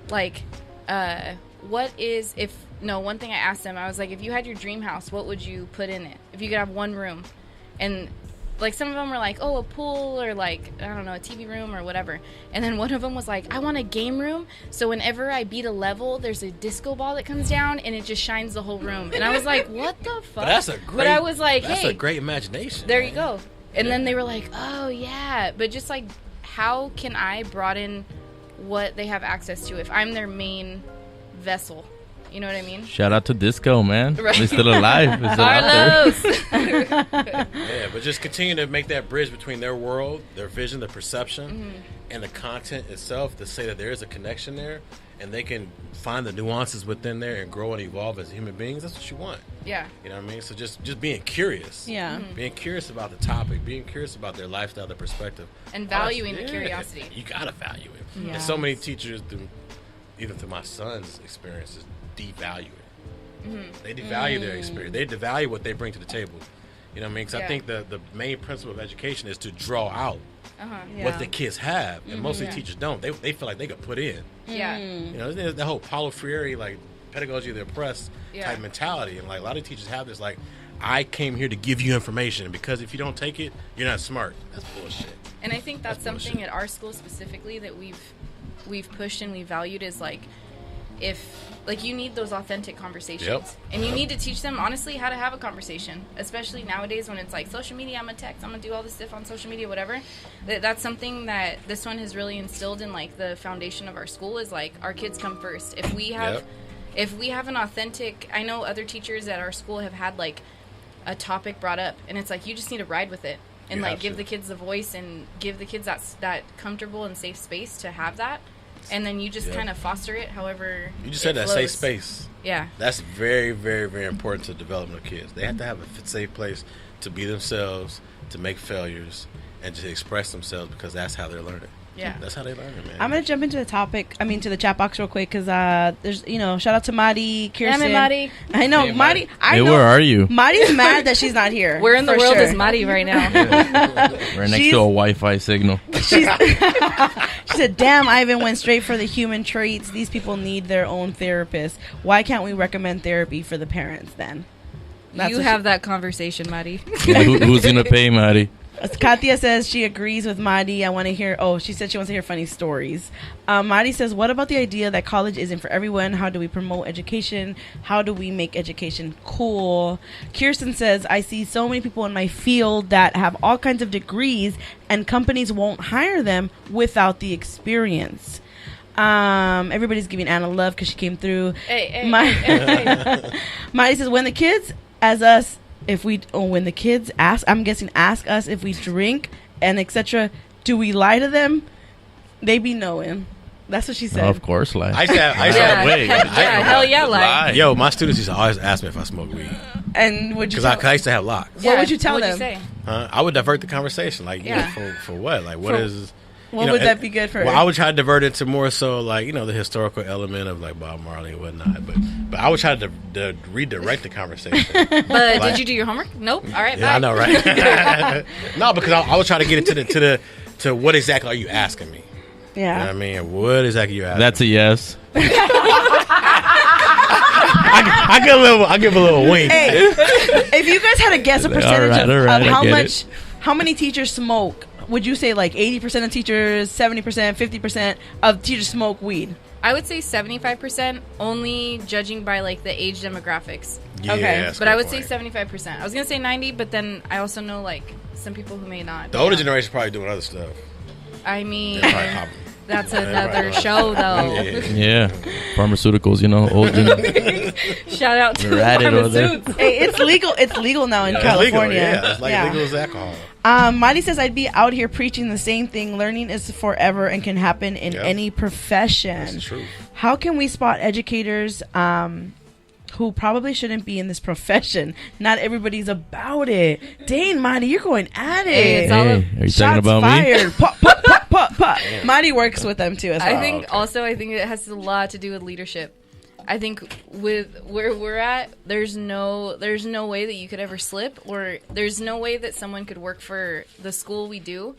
Speaker 4: Like, one thing I asked them, I was like, if you had your dream house, what would you put in it? If you could have one room. And like some of them were like, oh, a pool or like, I don't know, a TV room or whatever. And then one of them was like, I want a game room. So whenever I beat a level, there's a disco ball that comes down and it just shines the whole room. And I was like, what the fuck?
Speaker 5: But that's a great.
Speaker 4: But I was like,
Speaker 5: that's
Speaker 4: hey,
Speaker 5: a great imagination.
Speaker 4: there you go. And then they were like, oh, yeah. But just like, how can I broaden what they have access to if I'm their main vessel? You know what I mean?
Speaker 3: Shout out to Disco, man.
Speaker 4: Right.
Speaker 3: He's still alive. He's still out there.
Speaker 4: Carlos!
Speaker 5: Yeah, but just continue to make that bridge between their world, their vision, their perception, and the content itself to say that there is a connection there. and they can find the nuances within there and grow and evolve as human beings, that's what you want.
Speaker 4: Yeah.
Speaker 5: You know what I mean? So just being curious.
Speaker 1: Yeah.
Speaker 5: Being curious about the topic, being curious about their lifestyle, their perspective.
Speaker 4: And valuing the curiosity.
Speaker 5: You gotta value it.
Speaker 1: Yeah.
Speaker 5: And so many teachers, even through my son's experiences, devalue it. They devalue their experience. They devalue what they bring to the table. You know what I mean? Because I think the main principle of education is to draw out what the kids have, and most of the teachers don't. They feel like they could put in.
Speaker 4: Yeah.
Speaker 5: You know, there's the whole Paulo Freire like pedagogy of the oppressed type mentality, and like a lot of teachers have this like, I came here to give you information, because if you don't take it, you're not smart. That's bullshit.
Speaker 4: And I think that's something at our school specifically that we've pushed and we valued is like, if like you need those authentic conversations, and you need to teach them honestly how to have a conversation, especially nowadays when it's like social media. I'm gonna text, I'm gonna do all this stuff on social media, whatever. That's something that this one has really instilled in like the foundation of our school is like our kids come first. If we have an authentic, I know other teachers at our school have had like a topic brought up, and it's like you just need to ride with it and like give the kids the voice and give the kids that comfortable and safe space to have that. And then you just kind of foster it however
Speaker 5: you just said that
Speaker 4: flows.
Speaker 5: safe space.
Speaker 4: Yeah.
Speaker 5: That's very, very, very important to the development of kids. They have to have a safe place to be themselves, to make failures, and to express themselves, because that's how they're learning.
Speaker 4: Yeah.
Speaker 5: That's how they learn it, man.
Speaker 1: I'm gonna jump into the topic. I mean, to the chat box real quick, because there's shout out to Madi, Kirsten.
Speaker 4: Damn it, Madi.
Speaker 1: I know
Speaker 3: Hey,
Speaker 1: Madi. I
Speaker 3: Hey,
Speaker 1: know
Speaker 3: where are you?
Speaker 1: Madi's mad that she's not here.
Speaker 4: Where in the
Speaker 1: for
Speaker 4: world
Speaker 1: sure.
Speaker 4: is Madi right now?
Speaker 3: We're next to a Wi-Fi signal.
Speaker 1: She said, "Damn, Ivan went straight for the human traits. These people need their own therapist. Why can't we recommend therapy for the parents then?"
Speaker 4: You have that conversation, Madi.
Speaker 3: Who's gonna pay, Maddie?
Speaker 1: Katia says she agrees with Madi. I want to hear. Oh, she said she wants to hear funny stories. Madi says, "What about the idea that college isn't for everyone? How do we promote education? How do we make education cool?" Kirsten says, "I see so many people in my field that have all kinds of degrees, and companies won't hire them without the experience." Everybody's giving Anna love because she came through.
Speaker 4: Hey.
Speaker 1: Madi says, "When the kids as us." When the kids ask us if we drink and etc., do we lie to them? They be knowing. That's what she said.
Speaker 3: Of course, lie.
Speaker 5: I used to have,
Speaker 3: Wait.
Speaker 4: Hell yeah, lie.
Speaker 5: yo, my students used to always ask me if I smoke weed,
Speaker 1: And would you?
Speaker 5: because I used to have locks.
Speaker 1: What would you tell
Speaker 4: What'd
Speaker 1: them?
Speaker 4: You say?
Speaker 5: I would divert the conversation, like,
Speaker 4: Yeah.
Speaker 5: for what? Like, what is?
Speaker 1: What would that be good for?
Speaker 5: Well, I would try to divert it to more so like the historical element of like Bob Marley and whatnot. But I would try to redirect the conversation.
Speaker 4: But did you do your homework? Nope. All right.
Speaker 5: Yeah,
Speaker 4: bye.
Speaker 5: I know, right? No, because I would try to get it to what exactly are you asking me?
Speaker 1: Yeah.
Speaker 5: You know what I mean, what exactly you asking?
Speaker 3: That's a yes.
Speaker 5: I give a little wink.
Speaker 1: Hey, if you guys had to guess a percentage
Speaker 3: All right,
Speaker 1: of how many teachers smoke, would you say like 80% of teachers, 70%, 50% of teachers smoke weed?
Speaker 4: I would say 75%, only judging by like the age demographics.
Speaker 5: Yeah,
Speaker 1: Okay.
Speaker 5: that's a
Speaker 4: But
Speaker 5: good
Speaker 4: I would
Speaker 5: point.
Speaker 4: say 75%. I was gonna say 90, but then I also know like some people who may not.
Speaker 5: The older generation probably doing other stuff.
Speaker 4: I mean,
Speaker 5: They're probably hopping.
Speaker 4: that's
Speaker 5: They're
Speaker 4: another
Speaker 5: probably-
Speaker 4: show though.
Speaker 3: Yeah. Pharmaceuticals, old gen.
Speaker 4: Shout out to
Speaker 3: They're at it over there.
Speaker 4: Pharmaceuts.
Speaker 1: Hey, it's legal. It's legal now in
Speaker 5: It's legal,
Speaker 1: California.
Speaker 5: yeah. It's like legal as alcohol.
Speaker 1: Madi says, "I'd be out here preaching the same thing. Learning is forever and can happen in
Speaker 5: Yep.
Speaker 1: any profession."
Speaker 5: That's the truth.
Speaker 1: How can we spot educators who probably shouldn't be in this profession? Not everybody's about it. Dang, Madi, you're going at it.
Speaker 4: Hey, it's all
Speaker 3: Hey,
Speaker 4: of-
Speaker 3: are you
Speaker 1: Shots
Speaker 3: talking about me?
Speaker 1: fired. Pop, pop, pop, pop, pop. Madi works with them too as well.
Speaker 4: I think I think it has a lot to do with leadership. I think with where we're at, there's no way that you could ever slip, or there's no way that someone could work for the school we do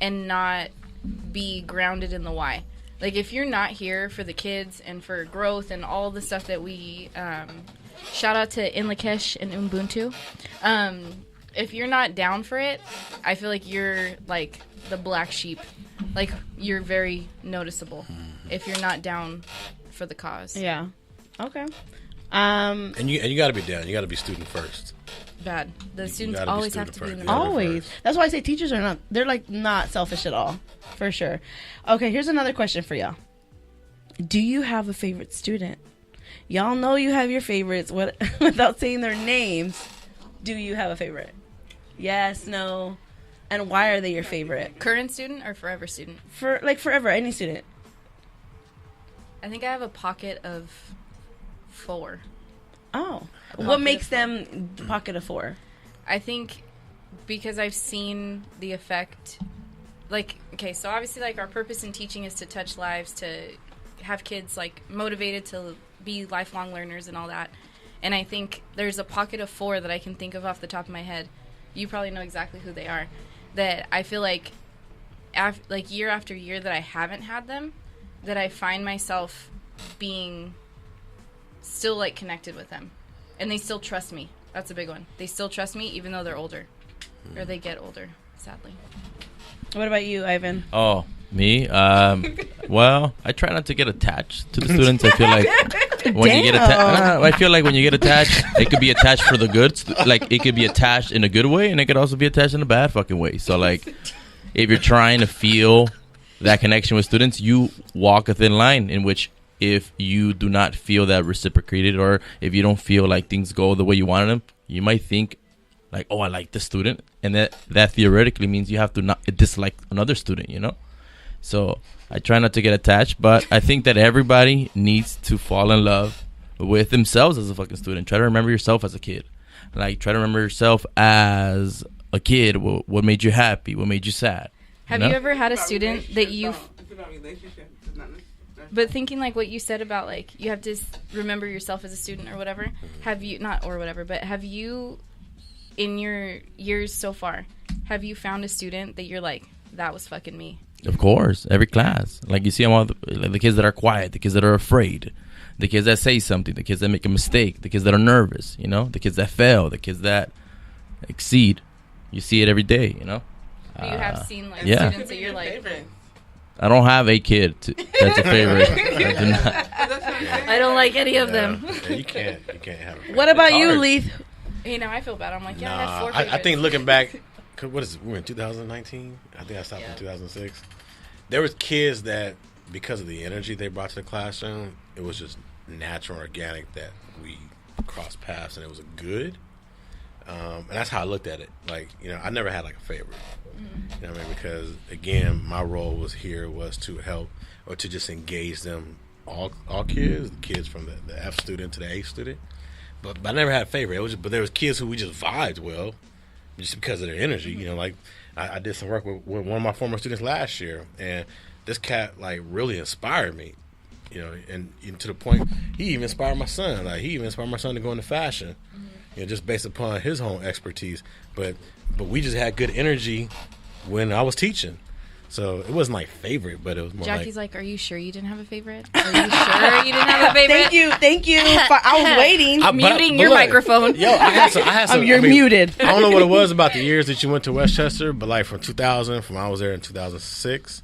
Speaker 4: and not be grounded in the why. Like if you're not here for the kids and for growth and all the stuff that we shout out to Inlakesh and Ubuntu. If you're not down for it, I feel like you're like the black sheep. Like you're very noticeable if you're not down for the cause.
Speaker 1: Yeah. Okay.
Speaker 5: And you got to be down. You got to be student first.
Speaker 4: Bad. The students
Speaker 5: gotta be
Speaker 4: always have
Speaker 5: student
Speaker 4: to be in the
Speaker 5: first.
Speaker 4: middle.
Speaker 1: Always. That's why I say teachers are not. They're like not selfish at all, for sure. Okay, here's another question for y'all. Do you have a favorite student? Y'all know you have your favorites. What without saying their names? Do you have a favorite? Yes, no, and why are they your favorite?
Speaker 4: Current student or forever student?
Speaker 1: For like forever, any student.
Speaker 4: I think I have a pocket of 4.
Speaker 1: Oh, what
Speaker 4: pocket
Speaker 1: makes
Speaker 4: of
Speaker 1: them the pocket of 4?
Speaker 4: I think because I've seen the effect. Like, okay, so obviously, like, our purpose in teaching is to touch lives, to have kids, like, motivated to be lifelong learners and all that. And I think there's a pocket of 4 that I can think of off the top of my head. You probably know exactly who they are. That I feel like, year after year that I haven't had them, that I find myself being still, like, connected with them. And they still trust me. That's a big one. They still trust me even though they're older. Or they get older, sadly.
Speaker 1: What about you, Ivan?
Speaker 3: Oh, me? Well, I try not to get attached to the students. I feel like when you get attached, I feel like when you get attached, it could be attached for the good. Like, it could be attached in a good way, and it could also be attached in a bad fucking way. So, like, if you're trying to feel that connection with students, you walk a thin line in which if you do not feel that reciprocated, or if you don't feel like things go the way you wanted them, you might think, like, oh, I like this student, and that theoretically means you have to not dislike another student, you know? So I try not to get attached, but I think that everybody needs to fall in love with themselves as a fucking student. Try to remember yourself as a kid. Like, try to remember yourself as a kid. What made you happy? What made you sad?
Speaker 4: Have you ever had a student that you... But thinking, like, what you said about, like, you have to remember yourself as a student or whatever, have you... Not or whatever, but have you... in your years so far, have you found a student that you're like, that was fucking me?
Speaker 3: Of course, every class. Like, you see them all, like, the kids that are quiet, the kids that are afraid, the kids that say something, the kids that make a mistake, the kids that are nervous, you know, the kids that fail, the kids that exceed. You see it every day, you know.
Speaker 4: You have seen, like,
Speaker 3: yeah.
Speaker 4: students that you're like...
Speaker 3: I don't have a kid that's a favorite. I do not.
Speaker 4: I don't like any of them.
Speaker 5: Yeah, you can't have it.
Speaker 1: What about you,
Speaker 5: hard.
Speaker 1: Leith?
Speaker 4: You know, I feel bad. I'm like, yeah, I
Speaker 5: Nah,
Speaker 4: had 4
Speaker 5: I
Speaker 4: favorites.
Speaker 5: think looking back, what is it? We're in 2019. I think I stopped in 2006. There was kids that, because of the energy they brought to the classroom, it was just natural, organic that we crossed paths, and it was a good. And that's how I looked at it. Like, you know, I never had like a favorite. You know what I mean? Because again, my role was to help or to just engage them, all kids, the kids from the F student to the A student. But I never had a favorite. But there was kids who we just vibed well, just because of their energy. You know, like I did some work with one of my former students last year, and this cat like really inspired me. You know, and to the point he even inspired my son. Like, he even inspired my son to go into fashion. You know, just based upon his own expertise. But we just had good energy when I was teaching. So it wasn't like favorite, but it was more
Speaker 4: Jackie's like, are you sure you didn't have a favorite? Are you sure you didn't have a favorite?
Speaker 1: Thank you. I was waiting.
Speaker 4: Muting your microphone.
Speaker 5: Yo, I had some.
Speaker 1: You're muted.
Speaker 5: I don't know what it was about the years that you went to Westchester, but like from 2000, from when I was there in 2006,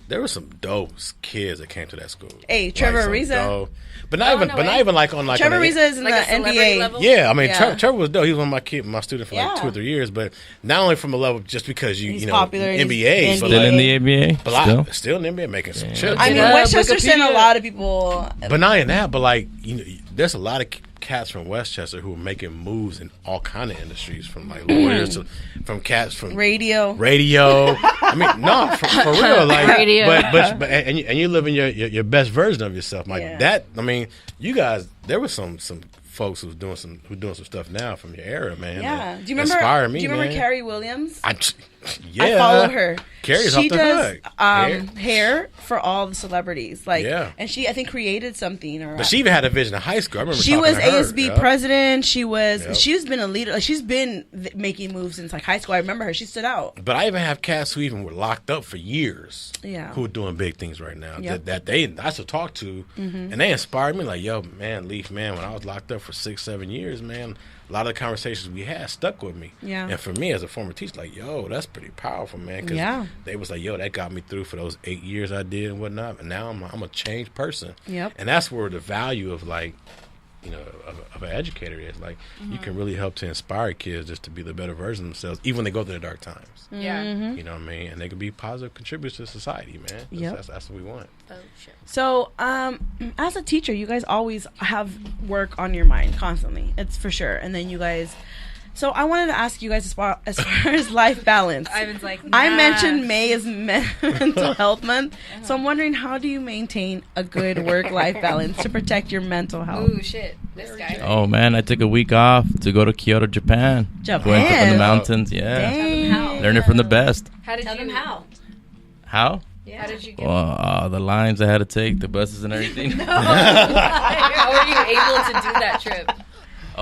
Speaker 5: there were some dope kids that came to that school.
Speaker 1: Hey, Trevor
Speaker 5: some
Speaker 1: Ariza.
Speaker 5: dope- But not even like on like
Speaker 1: Trevor
Speaker 5: on the-
Speaker 1: Ariza is in
Speaker 4: Like a
Speaker 1: the
Speaker 4: celebrity
Speaker 1: NBA.
Speaker 4: level?
Speaker 5: Yeah, I mean,
Speaker 1: Yeah.
Speaker 5: Trevor was dope. He was one of my student for like
Speaker 1: Yeah.
Speaker 5: 2 or 3 years, but not only from a level just because
Speaker 1: He's
Speaker 5: you know
Speaker 1: popular and
Speaker 5: NBA,
Speaker 1: he's
Speaker 5: but
Speaker 3: Still
Speaker 5: like,
Speaker 3: in the ABA?
Speaker 5: but
Speaker 3: Still?
Speaker 5: still in the NBA making some chips.
Speaker 1: I mean,
Speaker 4: Yeah,
Speaker 1: Westchester sent a
Speaker 4: Wikipedia.
Speaker 1: lot of people.
Speaker 5: But not in that, but like, you know, there's a lot of cats from Westchester who are making moves in all kind of industries, from like lawyers to from cats from
Speaker 1: Radio.
Speaker 5: I mean, no, for real, like
Speaker 4: Radio.
Speaker 5: But and you live in your best version of yourself, like
Speaker 1: Yeah.
Speaker 5: that. I mean, you guys, there was some folks who's doing some stuff now from your era, man.
Speaker 1: Yeah.
Speaker 5: that
Speaker 1: Do you remember?
Speaker 5: Inspire me,
Speaker 1: do you remember
Speaker 5: man.
Speaker 1: Carrie Williams?
Speaker 5: Yeah,
Speaker 1: I follow her.
Speaker 5: Carrie's
Speaker 1: she
Speaker 5: off the
Speaker 1: does
Speaker 5: hook.
Speaker 1: hair for all the celebrities. Like,
Speaker 5: Yeah.
Speaker 1: and she I think created something. Or
Speaker 5: But she even had a vision in high school. I remember
Speaker 1: she
Speaker 5: talking
Speaker 1: was
Speaker 5: to her,
Speaker 1: ASB
Speaker 5: yeah.
Speaker 1: president. She was.
Speaker 5: Yep.
Speaker 1: She's been a leader. Like, she's been making moves since like high school. I remember her. She stood out.
Speaker 5: But I even have cats who even were locked up for years.
Speaker 1: Yeah.
Speaker 5: Who are doing big things right now.
Speaker 1: Yep.
Speaker 5: That I still talk to, and they inspired me. Like, yo, man, Leaf, man, when I was locked up for 6-7 years, man, a lot of the conversations we had stuck with me.
Speaker 1: Yeah.
Speaker 5: And for me as a former teacher, like, yo, that's pretty powerful, man. Cause
Speaker 1: Yeah.
Speaker 5: they was like, yo, that got me through for those 8 years I did and whatnot. And now I'm a changed person.
Speaker 1: Yep.
Speaker 5: And that's where the value of like, you know, of an educator is. Like, you can really help to inspire kids just to be the better version of themselves, even when they go through the dark times.
Speaker 4: Yeah.
Speaker 5: You know what I mean? And they can be positive contributors to society, man. That's,
Speaker 1: Yep.
Speaker 5: that's what we want.
Speaker 4: Oh, shit.
Speaker 1: So, as a teacher, you guys always have work on your mind constantly. It's for sure. And then you guys So I wanted to ask you guys as far as life balance.
Speaker 4: Ivan's like,
Speaker 1: I
Speaker 4: nah.
Speaker 1: mentioned May is Mental Health Month, so I'm wondering, how do you maintain a good work-life balance to protect your mental health?
Speaker 4: Ooh, shit. This guy.
Speaker 3: Oh man, I took a week off to go to Kyoto, Japan. Went up in the
Speaker 1: Japan.
Speaker 3: mountains. Yeah,
Speaker 1: Dang.
Speaker 3: learning from the best.
Speaker 4: How did
Speaker 7: Tell
Speaker 4: you?
Speaker 7: them how.
Speaker 3: How?
Speaker 4: How did you get?
Speaker 3: The lines I had to take, the buses and everything.
Speaker 4: How were you able to do that trip?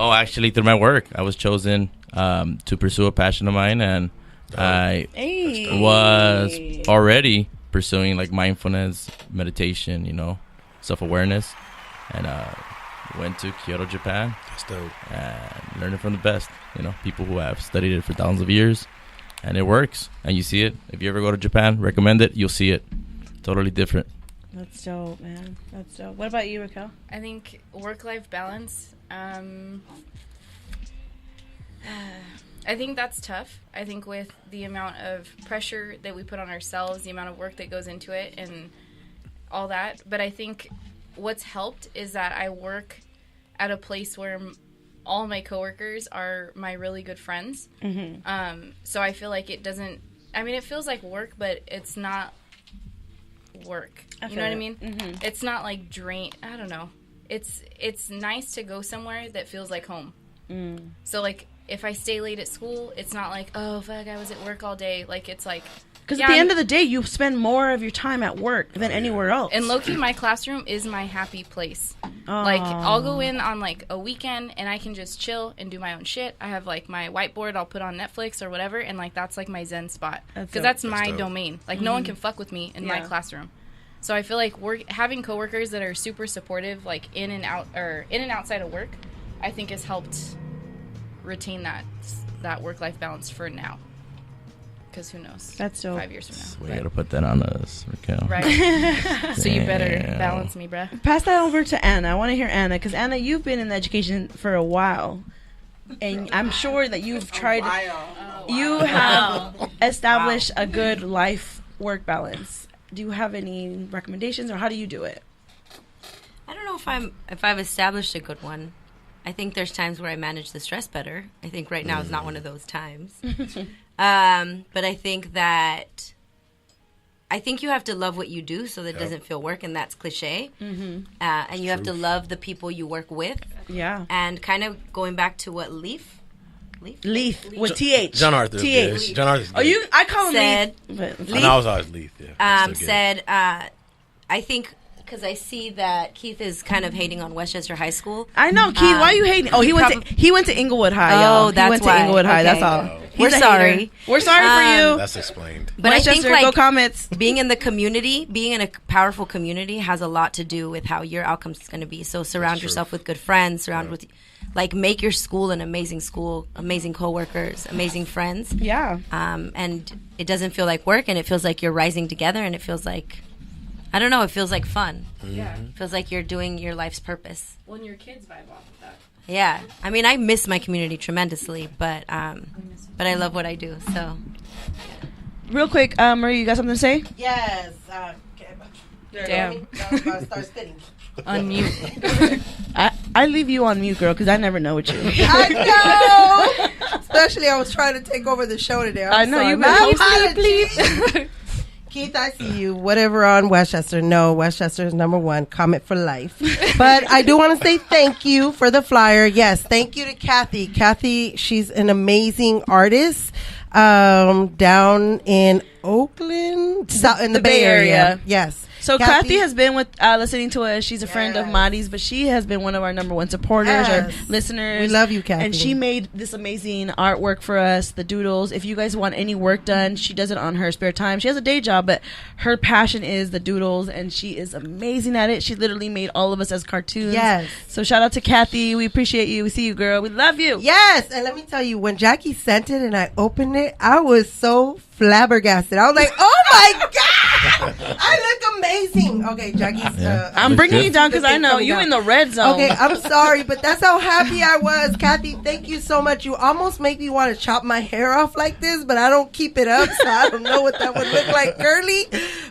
Speaker 3: Oh, actually, through my work, I was chosen to pursue a passion of mine, and I
Speaker 1: Hey.
Speaker 3: was already pursuing like mindfulness, meditation, self-awareness, and went to Kyoto, Japan,
Speaker 5: That's dope.
Speaker 3: and learning from the best. People who have studied it for thousands of years, and it works. And you see it. If you ever go to Japan, recommend it. You'll see it. Totally different.
Speaker 1: That's dope, man. That's dope. What about you, Raquel?
Speaker 4: I think work-life balance. I think that's tough. I think with the amount of pressure that we put on ourselves, the amount of work that goes into it, and all that. But I think what's helped is that I work at a place where all my coworkers are my really good friends.
Speaker 1: Mm-hmm.
Speaker 4: So I feel like it doesn't. I mean, it feels like work, but it's not work. You know what I mean?
Speaker 1: Mm-hmm.
Speaker 4: It's not like drain. I don't know. It's nice to go somewhere that feels like home.
Speaker 1: Mm.
Speaker 4: So like if I stay late at school, it's not like, oh fuck, I was at work all day. Like it's like
Speaker 1: Because at the end of the day, you spend more of your time at work than anywhere else.
Speaker 4: and low-key, my classroom is my happy place. Like I'll go in on like a weekend and I can just chill and do my own shit. I have like my whiteboard I'll put on Netflix or whatever, and like that's like my zen spot
Speaker 1: That's
Speaker 4: because
Speaker 1: dope.
Speaker 4: that's my
Speaker 5: dope.
Speaker 4: domain. Like no one can fuck with me in my
Speaker 1: Yeah.
Speaker 4: classroom. So I feel like having coworkers that are super supportive, like in and outside of work, I think has helped retain that work-life balance for now. Because who knows?
Speaker 1: That's dope.
Speaker 4: 5 years from
Speaker 3: We
Speaker 4: now.
Speaker 3: gotta put that on us, Raquel.
Speaker 4: Right. So you better
Speaker 3: Damn.
Speaker 4: balance me, bruh.
Speaker 1: Pass that over to Anna. I want to hear Anna, because Anna, you've been in education for a while, and I'm sure that you've tried. You have established a good life-work balance. Do you have any recommendations, or how do you do it?
Speaker 7: I don't know if I've established a good one. I think there's times where I manage the stress better. I think right now is not one of those times. But I think you have to love what you do so that it doesn't feel work, and that's cliche.
Speaker 1: Mm-hmm.
Speaker 7: And you have to love the people you work with.
Speaker 1: Yeah.
Speaker 7: And kind of going back to what Leaf
Speaker 1: Leaf with TH.
Speaker 5: John Arthur.
Speaker 1: TH.
Speaker 5: Yeah, John Arthur.
Speaker 1: Oh, I call him
Speaker 7: said,
Speaker 1: Leaf. But
Speaker 5: I know I was always Leaf. Yeah. Still good.
Speaker 7: said, I think, because I see that Keith is kind of hating on Westchester High School.
Speaker 1: I know, Keith. Why are you hating? Oh, he went to Inglewood High.
Speaker 7: Oh,
Speaker 1: y'all.
Speaker 7: that's
Speaker 1: he went
Speaker 7: why.
Speaker 1: to Inglewood High.
Speaker 7: Okay.
Speaker 1: That's all.
Speaker 5: Oh.
Speaker 1: He's
Speaker 7: We're
Speaker 1: a hater.
Speaker 7: sorry.
Speaker 1: We're sorry for you.
Speaker 5: That's explained.
Speaker 7: But I think
Speaker 1: Westchester, go Comets.
Speaker 7: being in the community, being in a powerful community has a lot to do with how your outcomes is going to be. So surround yourself with good friends, make your school an amazing school, amazing coworkers, amazing friends.
Speaker 1: Yeah.
Speaker 7: And it doesn't feel like work, and it feels like you're rising together, and it feels like, I don't know, it feels like fun.
Speaker 4: Yeah.
Speaker 7: It feels like you're doing your life's purpose.
Speaker 4: When your kids vibe off of that.
Speaker 7: Yeah. I mean, I miss my community tremendously, but I love what I do. So
Speaker 1: Real quick, Marie, you got something to say?
Speaker 6: Yes.
Speaker 4: Damn.
Speaker 6: Start spitting.
Speaker 4: Unmute.
Speaker 1: I leave you on mute, girl, because I never know what you.
Speaker 6: I know. Especially, I was trying to take over the show today.
Speaker 1: I know,
Speaker 6: sorry.
Speaker 1: you've
Speaker 6: My
Speaker 1: been
Speaker 6: apologies. Keith, I see you. Whatever on Westchester. No, Westchester is number one. Comment for life. But I do want to say thank you for the flyer. Yes, thank you to Kathy. Kathy, she's an amazing artist down in Oakland, in the Bay Area. Yes.
Speaker 1: So Kathy has been with listening to us. She's a friend of Mari's, but she has been one of our number one supporters,
Speaker 6: Yes.
Speaker 1: our listeners.
Speaker 6: We love you, Kathy.
Speaker 1: And she made this amazing artwork for us, the doodles. If you guys want any work done, she does it on her spare time. She has a day job, but her passion is the doodles, and she is amazing at it. She literally made all of us as cartoons.
Speaker 6: Yes.
Speaker 1: So shout out to Kathy. We appreciate you. We see you, girl. We love you.
Speaker 6: Yes, and let me tell you, when Jackie sent it and I opened it, I was so flabbergasted. I was like, "Oh my god, I look amazing!" Okay, Jackie's.
Speaker 1: I'm bringing
Speaker 3: good.
Speaker 1: you down because I know you in the red zone.
Speaker 6: Okay, I'm sorry, but that's how happy I was, Kathy. Thank you so much. You almost make me want to chop my hair off like this, but I don't keep it up, so I don't know what that would look like curly.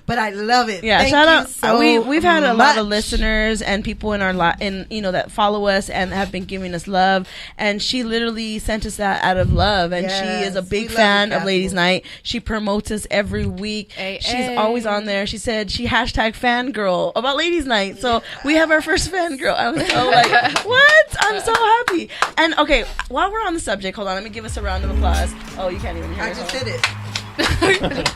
Speaker 6: but I love it.
Speaker 1: Yeah,
Speaker 6: Thank
Speaker 1: shout
Speaker 6: you
Speaker 1: out.
Speaker 6: so
Speaker 1: We've had a lot of
Speaker 6: much.
Speaker 1: listeners and people in our that follow us and have been giving us love. And she literally sent us that out of love. And she is a
Speaker 6: Yes,
Speaker 1: big
Speaker 6: we love
Speaker 1: fan
Speaker 6: you,
Speaker 1: of Ladies
Speaker 6: Kathy.
Speaker 1: Night. She promotes us every week.
Speaker 4: Hey,
Speaker 1: She's
Speaker 4: hey.
Speaker 1: always on there. She said she hashtag fangirl about Ladies Night. So we have our first fangirl. I was so like, what? I'm so happy. And okay, while we're on the subject, hold on. Let me give us a round of applause. Oh, you can't even hear
Speaker 6: I
Speaker 1: it.
Speaker 6: just
Speaker 1: Hold on.
Speaker 6: did it.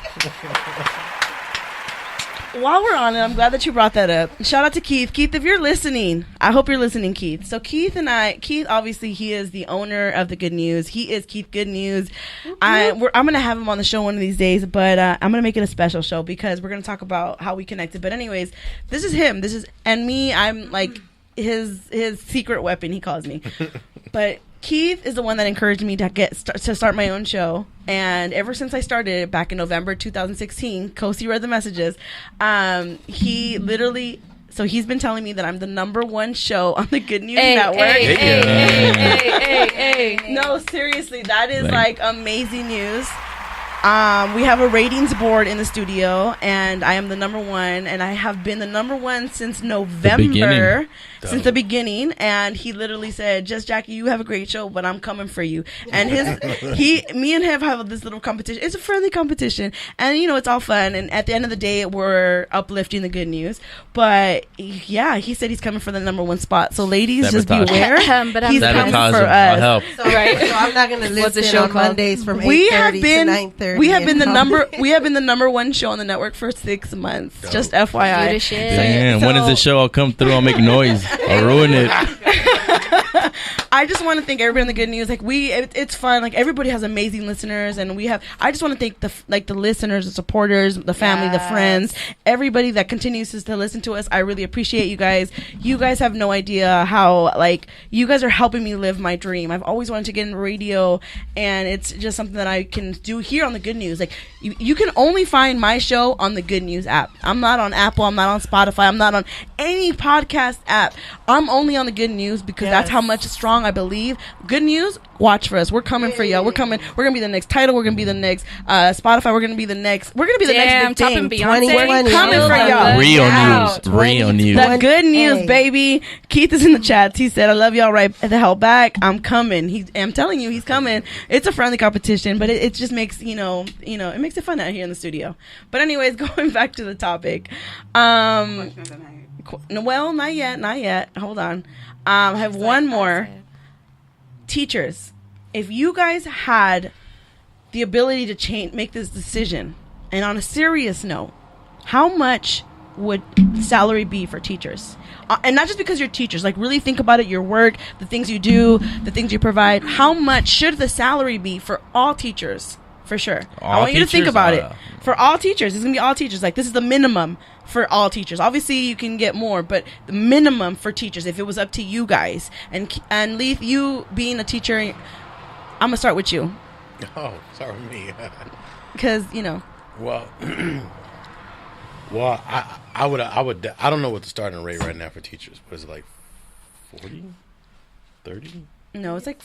Speaker 1: While we're on it, I'm glad that you brought that up. Shout out to Keith. Keith, if you're listening, I hope you're listening, Keith. So Keith, obviously, he is the owner of the Good News. He is Keith Good News. I'm going to have him on the show one of these days, but I'm going to make it a special show because we're going to talk about how we connected. But anyways, this is him. And me, I'm like his secret weapon, he calls me. But Keith is the one that encouraged me to start my own show, and ever since I started it back in November 2016, Kosi read the messages. He literally, so he's been telling me that I'm the #1 show on the Good News Network.
Speaker 4: Hey.
Speaker 1: No, seriously, that is like amazing news. We have a ratings board in the studio, and I am the #1, and I have been the #1 since November, since the beginning. And he literally said, "Just Jackie, you have a great show, but I'm coming for you." And me and him have this little competition. It's a friendly competition, and it's all fun. And at the end of the day, we're uplifting the good news. But yeah, he said he's coming for the #1 spot. So ladies, just
Speaker 3: Sabotage.
Speaker 1: beware.
Speaker 4: But I'm
Speaker 1: He's
Speaker 4: Sabotage
Speaker 1: coming
Speaker 3: Sabotage
Speaker 1: for
Speaker 3: him. I'll
Speaker 1: us.
Speaker 3: help.
Speaker 6: So I'm not going to
Speaker 4: What's the
Speaker 6: listen
Speaker 4: show
Speaker 6: on
Speaker 4: called?
Speaker 6: Mondays from 8:30
Speaker 1: We have been
Speaker 6: to 9:30.
Speaker 1: we have been the
Speaker 6: and
Speaker 1: #1 show on the network for 6 months. Just FYI.
Speaker 4: Good as shit.
Speaker 3: Damn, when is the show? I'll come through. I'll make noise. I'll ruin it.
Speaker 1: I just want to thank everybody on the Good News. Like it's fun. Like everybody has amazing listeners, and I just want to thank the listeners, the supporters, the family, the friends, everybody that continues to listen to us. I really appreciate you guys. You guys have no idea how you guys are helping me live my dream. I've always wanted to get in radio, and it's just something that I can do here on the Good News. Like you can only find my show on the Good News app. I'm not on Apple. I'm not on Spotify. I'm not on any podcast app. I'm only on the Good News because that's how much strong I believe. Good News, watch for us. We're coming for y'all. We're coming. We're gonna be the next title. We're gonna be the next Spotify. We're gonna be the next. We're gonna be the
Speaker 4: Damn,
Speaker 1: next big
Speaker 4: topping
Speaker 1: thing.
Speaker 4: Beyonce.
Speaker 1: We're coming for y'all.
Speaker 3: Real
Speaker 4: Wow.
Speaker 3: news. Real news.
Speaker 1: The Good News,
Speaker 6: Hey.
Speaker 1: baby. Keith is in the chats. He said, "I love y'all right the hell back. I'm coming." I'm telling you, he's coming. It's a friendly competition, but it just makes it makes it fun out here in the studio. But anyways, going back to the topic. Well, not yet. Hold on. I have one more. Teachers, if you guys had the ability to make this decision, and on a serious note, how much would salary be for teachers? And not just because you're teachers, like really think about it, your work, the things you do, the things you provide. How much should the salary be for all teachers? For sure. I want you to think
Speaker 3: teachers?
Speaker 1: about it. For all teachers, it's going to be all teachers. Like this is the minimum for all teachers. Obviously, you can get more, but the minimum for teachers, if it was up to you guys. And Leith, you being a teacher, I'm going to start with you.
Speaker 5: Oh, sorry, me.
Speaker 1: Because,
Speaker 5: Well, I don't know what the starting rate right now for teachers. What is it, like 40, 30?
Speaker 1: no, it's like,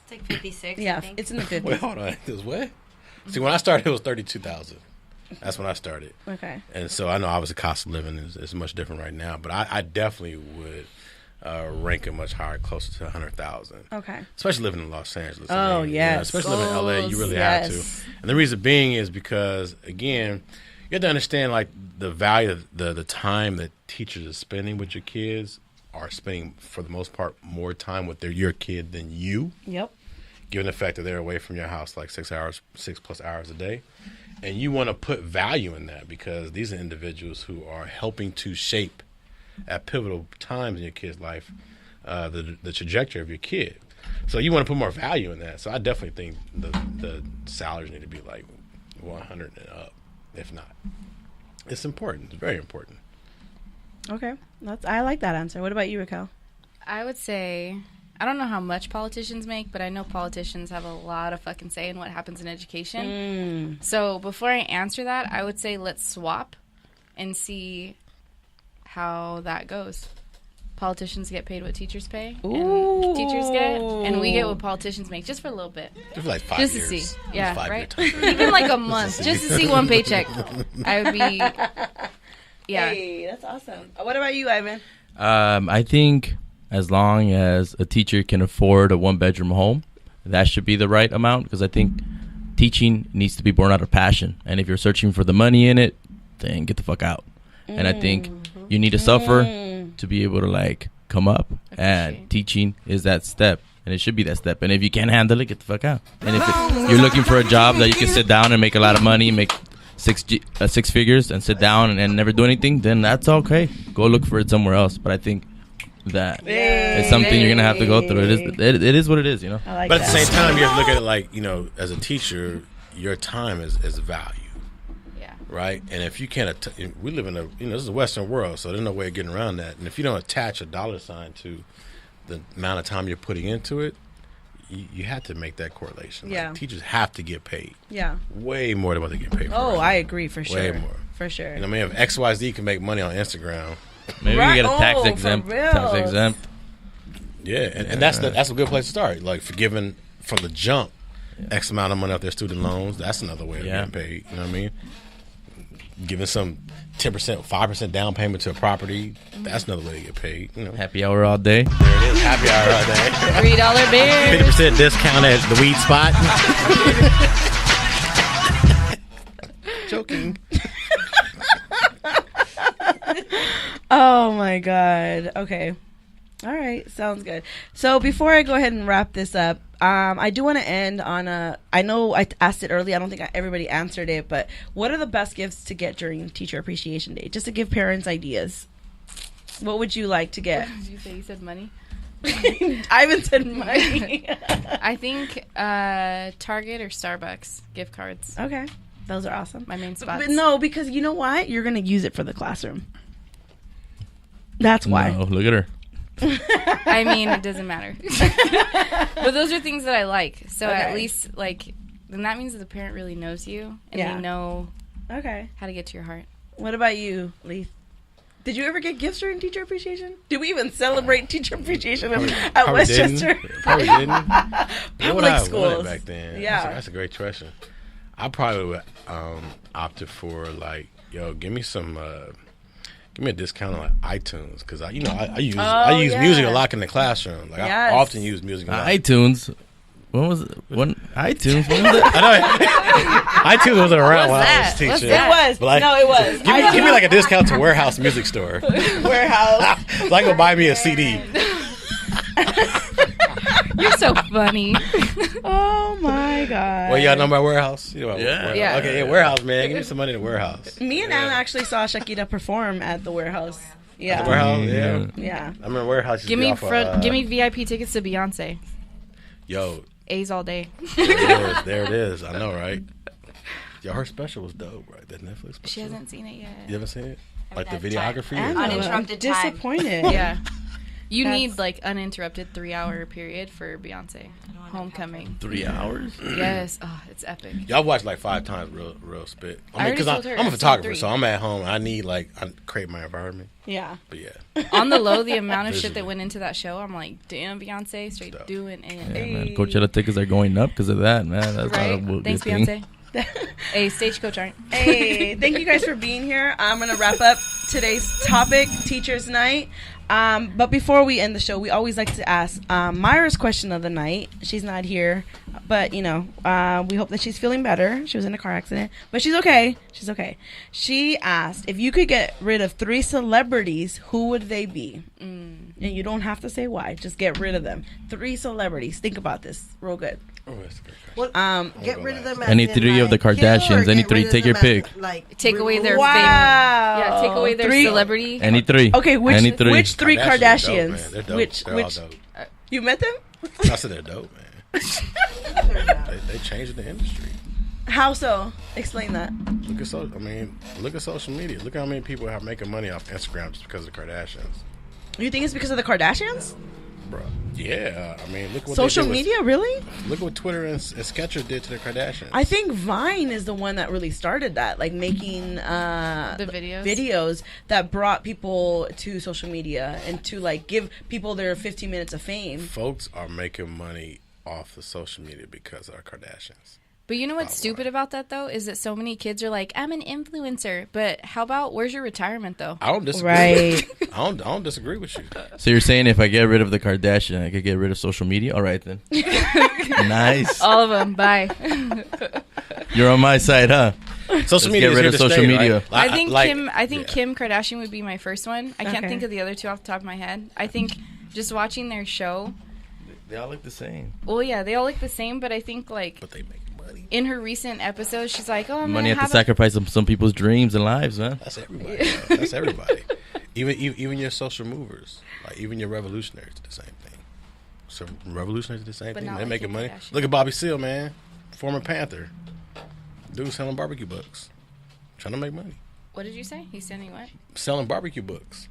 Speaker 7: It's like 56.
Speaker 1: yeah,
Speaker 7: I think.
Speaker 1: it's in the 50s.
Speaker 5: Wait, hold on. It was what? See, when I started, it was 32,000. That's when I started.
Speaker 1: Okay.
Speaker 5: And so I know obviously cost of living is much different right now, but I definitely would rank it much higher, closer to 100,000.
Speaker 1: Okay.
Speaker 5: Especially living in Los Angeles.
Speaker 1: Oh,
Speaker 5: I mean,
Speaker 1: yes.
Speaker 5: especially living in LA, you really have to.
Speaker 1: Yes.
Speaker 5: And the reason being is because, again, you have to understand like the value of the time that teachers are spending with your kids are spending, for the most part, more time with your kid than you.
Speaker 1: Yep.
Speaker 5: Given the fact that they're away from your house like 6 plus hours a day. And you want to put value in that because these are individuals who are helping to shape at pivotal times in your kid's life the trajectory of your kid. So you want to put more value in that. So I definitely think the salaries need to be like 100 and up, if not. It's important. It's very important.
Speaker 1: Okay. I like that answer. What about you, Raquel?
Speaker 4: I would say, I don't know how much politicians make, but I know politicians have a lot of fucking say in what happens in education. So before I answer that, I would say let's swap and see how that goes. Politicians get paid what teachers pay, and teachers get, and we get what politicians make just for a little bit.
Speaker 5: Just for like 5
Speaker 4: Just
Speaker 5: years.
Speaker 4: to see. Yeah,
Speaker 5: Just 5
Speaker 4: right?
Speaker 5: years.
Speaker 4: Even like a month, just to see one paycheck. I would be, yeah.
Speaker 1: Hey, that's awesome. What about you, Ivan?
Speaker 3: I think as long as a teacher can afford a 1-bedroom home, that should be the right amount, because I think teaching needs to be born out of passion. And if you're searching for the money in it, then get the fuck out. And I think you need to suffer to be able to like come up. And teaching is that step, and it should be that step. And if you can't handle it, get the fuck out. And if you're looking for a job that you can sit down and make a lot of money, make six figures, and sit down and never do anything, then that's okay. Go look for it somewhere else. But I think that it's something you're gonna have to go through. It is what it is, you know.
Speaker 1: I like
Speaker 5: But at the
Speaker 1: that.
Speaker 5: same time, you have to look at it like, you know, as a teacher, your time is value.
Speaker 4: Yeah.
Speaker 5: Right? And if you can't, we live in this is a Western world, so there's no way of getting around that. And if you don't attach a dollar sign to the amount of time you're putting into it, you have to make that correlation.
Speaker 1: Yeah.
Speaker 5: Like, teachers have to get paid
Speaker 1: Yeah.
Speaker 5: way more than what they get paid for.
Speaker 1: Oh,
Speaker 5: right
Speaker 1: I
Speaker 5: now.
Speaker 1: agree for sure.
Speaker 5: Way more.
Speaker 1: For sure.
Speaker 5: You know what I mean? If XYZ can make money on Instagram,
Speaker 3: Maybe
Speaker 1: Right.
Speaker 3: we get a tax
Speaker 1: Oh, for
Speaker 3: exempt.
Speaker 1: real.
Speaker 3: Tax exempt.
Speaker 5: yeah, and that's a good place to start. Like forgiving from the jump X amount of money off their student loans. That's another way of
Speaker 3: Yeah.
Speaker 5: getting paid. You know what I mean? Giving some 10%, 5% down payment to a property. That's another way to get paid. You know,
Speaker 3: Happy hour all day.
Speaker 5: there it is. Happy hour right there.
Speaker 4: $3 beer.
Speaker 5: 50% discount at the weed spot. Joking.
Speaker 1: Oh my god. Okay. All right. Sounds good. So before I go ahead and wrap this up, I do want to end on a. I know I asked it early. I don't think everybody answered it, but what are the best gifts to get during Teacher Appreciation Day? Just to give parents ideas. What would you like to get?
Speaker 4: What did you say? You said money?
Speaker 1: Ivan said money.
Speaker 4: I think Target or Starbucks gift cards.
Speaker 1: Okay. Those are awesome.
Speaker 4: My main spots.
Speaker 1: But no, because you know why? You're going to use it for the classroom. That's why.
Speaker 3: No, look at her.
Speaker 4: I mean, it doesn't matter. But those are things that I like. So
Speaker 1: Okay.
Speaker 4: at least, like, then that means that the parent really knows you and
Speaker 1: Yeah.
Speaker 4: they know
Speaker 1: Okay.
Speaker 4: how to get to your heart.
Speaker 1: What about you, Leith? Did you ever get gifts during Teacher Appreciation? Did we even celebrate Teacher Appreciation at
Speaker 5: Probably
Speaker 1: Westchester?
Speaker 5: didn't. Probably didn't. What
Speaker 1: Public
Speaker 5: would I have
Speaker 1: schools.
Speaker 5: wanted back then?
Speaker 1: Yeah.
Speaker 5: That's a great question. I probably would opted for like, yo, give me a discount on like iTunes, because I use
Speaker 1: yeah.
Speaker 5: music a lot in the classroom. Like
Speaker 1: Yes.
Speaker 5: I often use music a lot.
Speaker 3: iTunes. When was it? iTunes? When was it?
Speaker 5: I know iTunes wasn't around when I was
Speaker 4: that? What's
Speaker 5: teaching.
Speaker 4: that?
Speaker 1: It was.
Speaker 5: But like,
Speaker 1: No, it was.
Speaker 5: Give me like a discount to Warehouse Music Store.
Speaker 1: Warehouse.
Speaker 5: So I can go buy me a CD.
Speaker 4: You're so funny.
Speaker 1: Oh my god.
Speaker 5: Well, y'all know about Warehouse? You know about
Speaker 3: Yeah.
Speaker 5: Warehouse.
Speaker 4: Yeah.
Speaker 5: Okay, yeah, Warehouse, man. Give me some money to Warehouse.
Speaker 1: Me and Anna actually saw Shakira perform at the Warehouse. Yeah.
Speaker 5: The Warehouse, yeah.
Speaker 1: Yeah.
Speaker 5: I remember Warehouse. used to
Speaker 4: give
Speaker 5: be
Speaker 4: me
Speaker 5: off of,
Speaker 4: give me VIP tickets to Beyonce.
Speaker 5: Yo,
Speaker 4: A's all day.
Speaker 5: there it is. There it is. I know, right? Yo, her special was dope, right? That Netflix special.
Speaker 4: She hasn't seen it yet.
Speaker 5: You haven't seen it? Like the
Speaker 7: that time.
Speaker 5: videography?
Speaker 1: Anna, I'm
Speaker 7: Uninterrupted time.
Speaker 1: disappointed.
Speaker 4: Yeah. You
Speaker 1: That's-
Speaker 4: need like uninterrupted 3-hour period for Beyonce. Homecoming.
Speaker 3: 3 hours?
Speaker 4: Yes. Oh, it's epic.
Speaker 5: Y'all watched like 5 times real spit.
Speaker 4: I already
Speaker 5: because
Speaker 4: told her.
Speaker 5: I'm a
Speaker 4: I've seen
Speaker 5: photographer,
Speaker 4: 3.
Speaker 5: so I'm at home. I need I create my environment.
Speaker 1: Yeah.
Speaker 5: But yeah,
Speaker 4: On the low, the amount of shit
Speaker 5: Visually.
Speaker 4: that went into that show, I'm like, damn, Beyonce, straight
Speaker 5: Stuff.
Speaker 4: doing it.
Speaker 3: Yeah, man. Coachella tickets are going up because of that, man. That's
Speaker 4: Right?
Speaker 3: not a good
Speaker 4: Thanks,
Speaker 3: thing.
Speaker 4: Beyonce. Hey, Stagecoach aren't.
Speaker 1: Hey, thank you guys for being here. I'm going to wrap up today's topic, Teacher's Night. But before we end the show, we always like to ask Myra's question of the night. She's not here, but, we hope that she's feeling better. She was in a car accident, but she's okay. She's okay. She asked, if you could get rid of 3 celebrities, who would they be? And you don't have to say why. Just get rid of them. 3 celebrities. Think about this real good.
Speaker 5: oh, that's a good question.
Speaker 6: What, get rid of them. as
Speaker 3: Any
Speaker 6: in,
Speaker 3: 3 of the
Speaker 6: like, kill, or
Speaker 3: Kardashians, any
Speaker 6: get
Speaker 3: 3,
Speaker 6: rid of
Speaker 3: take your
Speaker 6: them as in,
Speaker 3: pick.
Speaker 6: Like
Speaker 4: Take away their
Speaker 1: Wow.
Speaker 4: fame. Yeah, take away their
Speaker 1: 3
Speaker 4: celebrity.
Speaker 3: Any 3.
Speaker 1: Okay, which
Speaker 3: Any 3.
Speaker 1: which 3
Speaker 5: Kardashians are dope,
Speaker 1: Kardashians?
Speaker 5: man. They're dope.
Speaker 1: Which
Speaker 5: They're all dope.
Speaker 1: you met them?
Speaker 5: I said they're dope, man. They changed the industry.
Speaker 1: How so? Explain that.
Speaker 5: Look at social media. Look how many people are making money off Instagram just because of the Kardashians,
Speaker 1: You think it's because of the Kardashians?
Speaker 5: bro. Yeah, I mean, look what
Speaker 1: Social
Speaker 5: they did
Speaker 1: media, really?
Speaker 5: Look what Twitter and Skechers did to the Kardashians.
Speaker 1: I think Vine is the one that really started that, like making
Speaker 4: The
Speaker 1: videos that brought people to social media and to like give people their 15 minutes of fame.
Speaker 5: Folks are making money off of social media because of our Kardashians.
Speaker 4: But you know what's stupid about that though is that so many kids are like, I'm an influencer, but how about where's your retirement though?
Speaker 5: I don't disagree.
Speaker 1: Right.
Speaker 5: I don't disagree with you.
Speaker 3: So you're saying if I get rid of the Kardashian, I could get rid of social media? All right then. Nice.
Speaker 4: All of them. Bye.
Speaker 3: You're on my side, huh?
Speaker 5: Social
Speaker 3: Let's
Speaker 5: media
Speaker 3: get
Speaker 5: is
Speaker 3: rid
Speaker 5: here
Speaker 3: of
Speaker 5: to
Speaker 3: social
Speaker 5: stay,
Speaker 3: media.
Speaker 5: right?
Speaker 4: I think
Speaker 5: yeah.
Speaker 4: Kim Kardashian would be my first one. I can't
Speaker 1: Okay.
Speaker 4: think of the other two off the top of my head. I think just watching their show.
Speaker 3: They all look the same.
Speaker 4: Well, yeah, they all look the same, but I think like
Speaker 5: But they make money.
Speaker 4: in her recent episodes, she's like, "Oh, I'm
Speaker 3: Money
Speaker 4: gonna
Speaker 3: at the
Speaker 4: have
Speaker 3: sacrifice of some people's dreams and lives, man.
Speaker 5: That's everybody. Bro. That's everybody. Even your social movers, like even your revolutionaries, do the same thing. So revolutionaries do the same
Speaker 4: But
Speaker 5: thing.
Speaker 4: not
Speaker 5: They're
Speaker 4: like
Speaker 5: making
Speaker 4: Kim
Speaker 5: money.
Speaker 4: Kardashian.
Speaker 5: Look at Bobby Seale, man, former Panther. Dude selling barbecue books, trying to make money.
Speaker 4: What did you say? He's sending what?
Speaker 5: Selling barbecue books.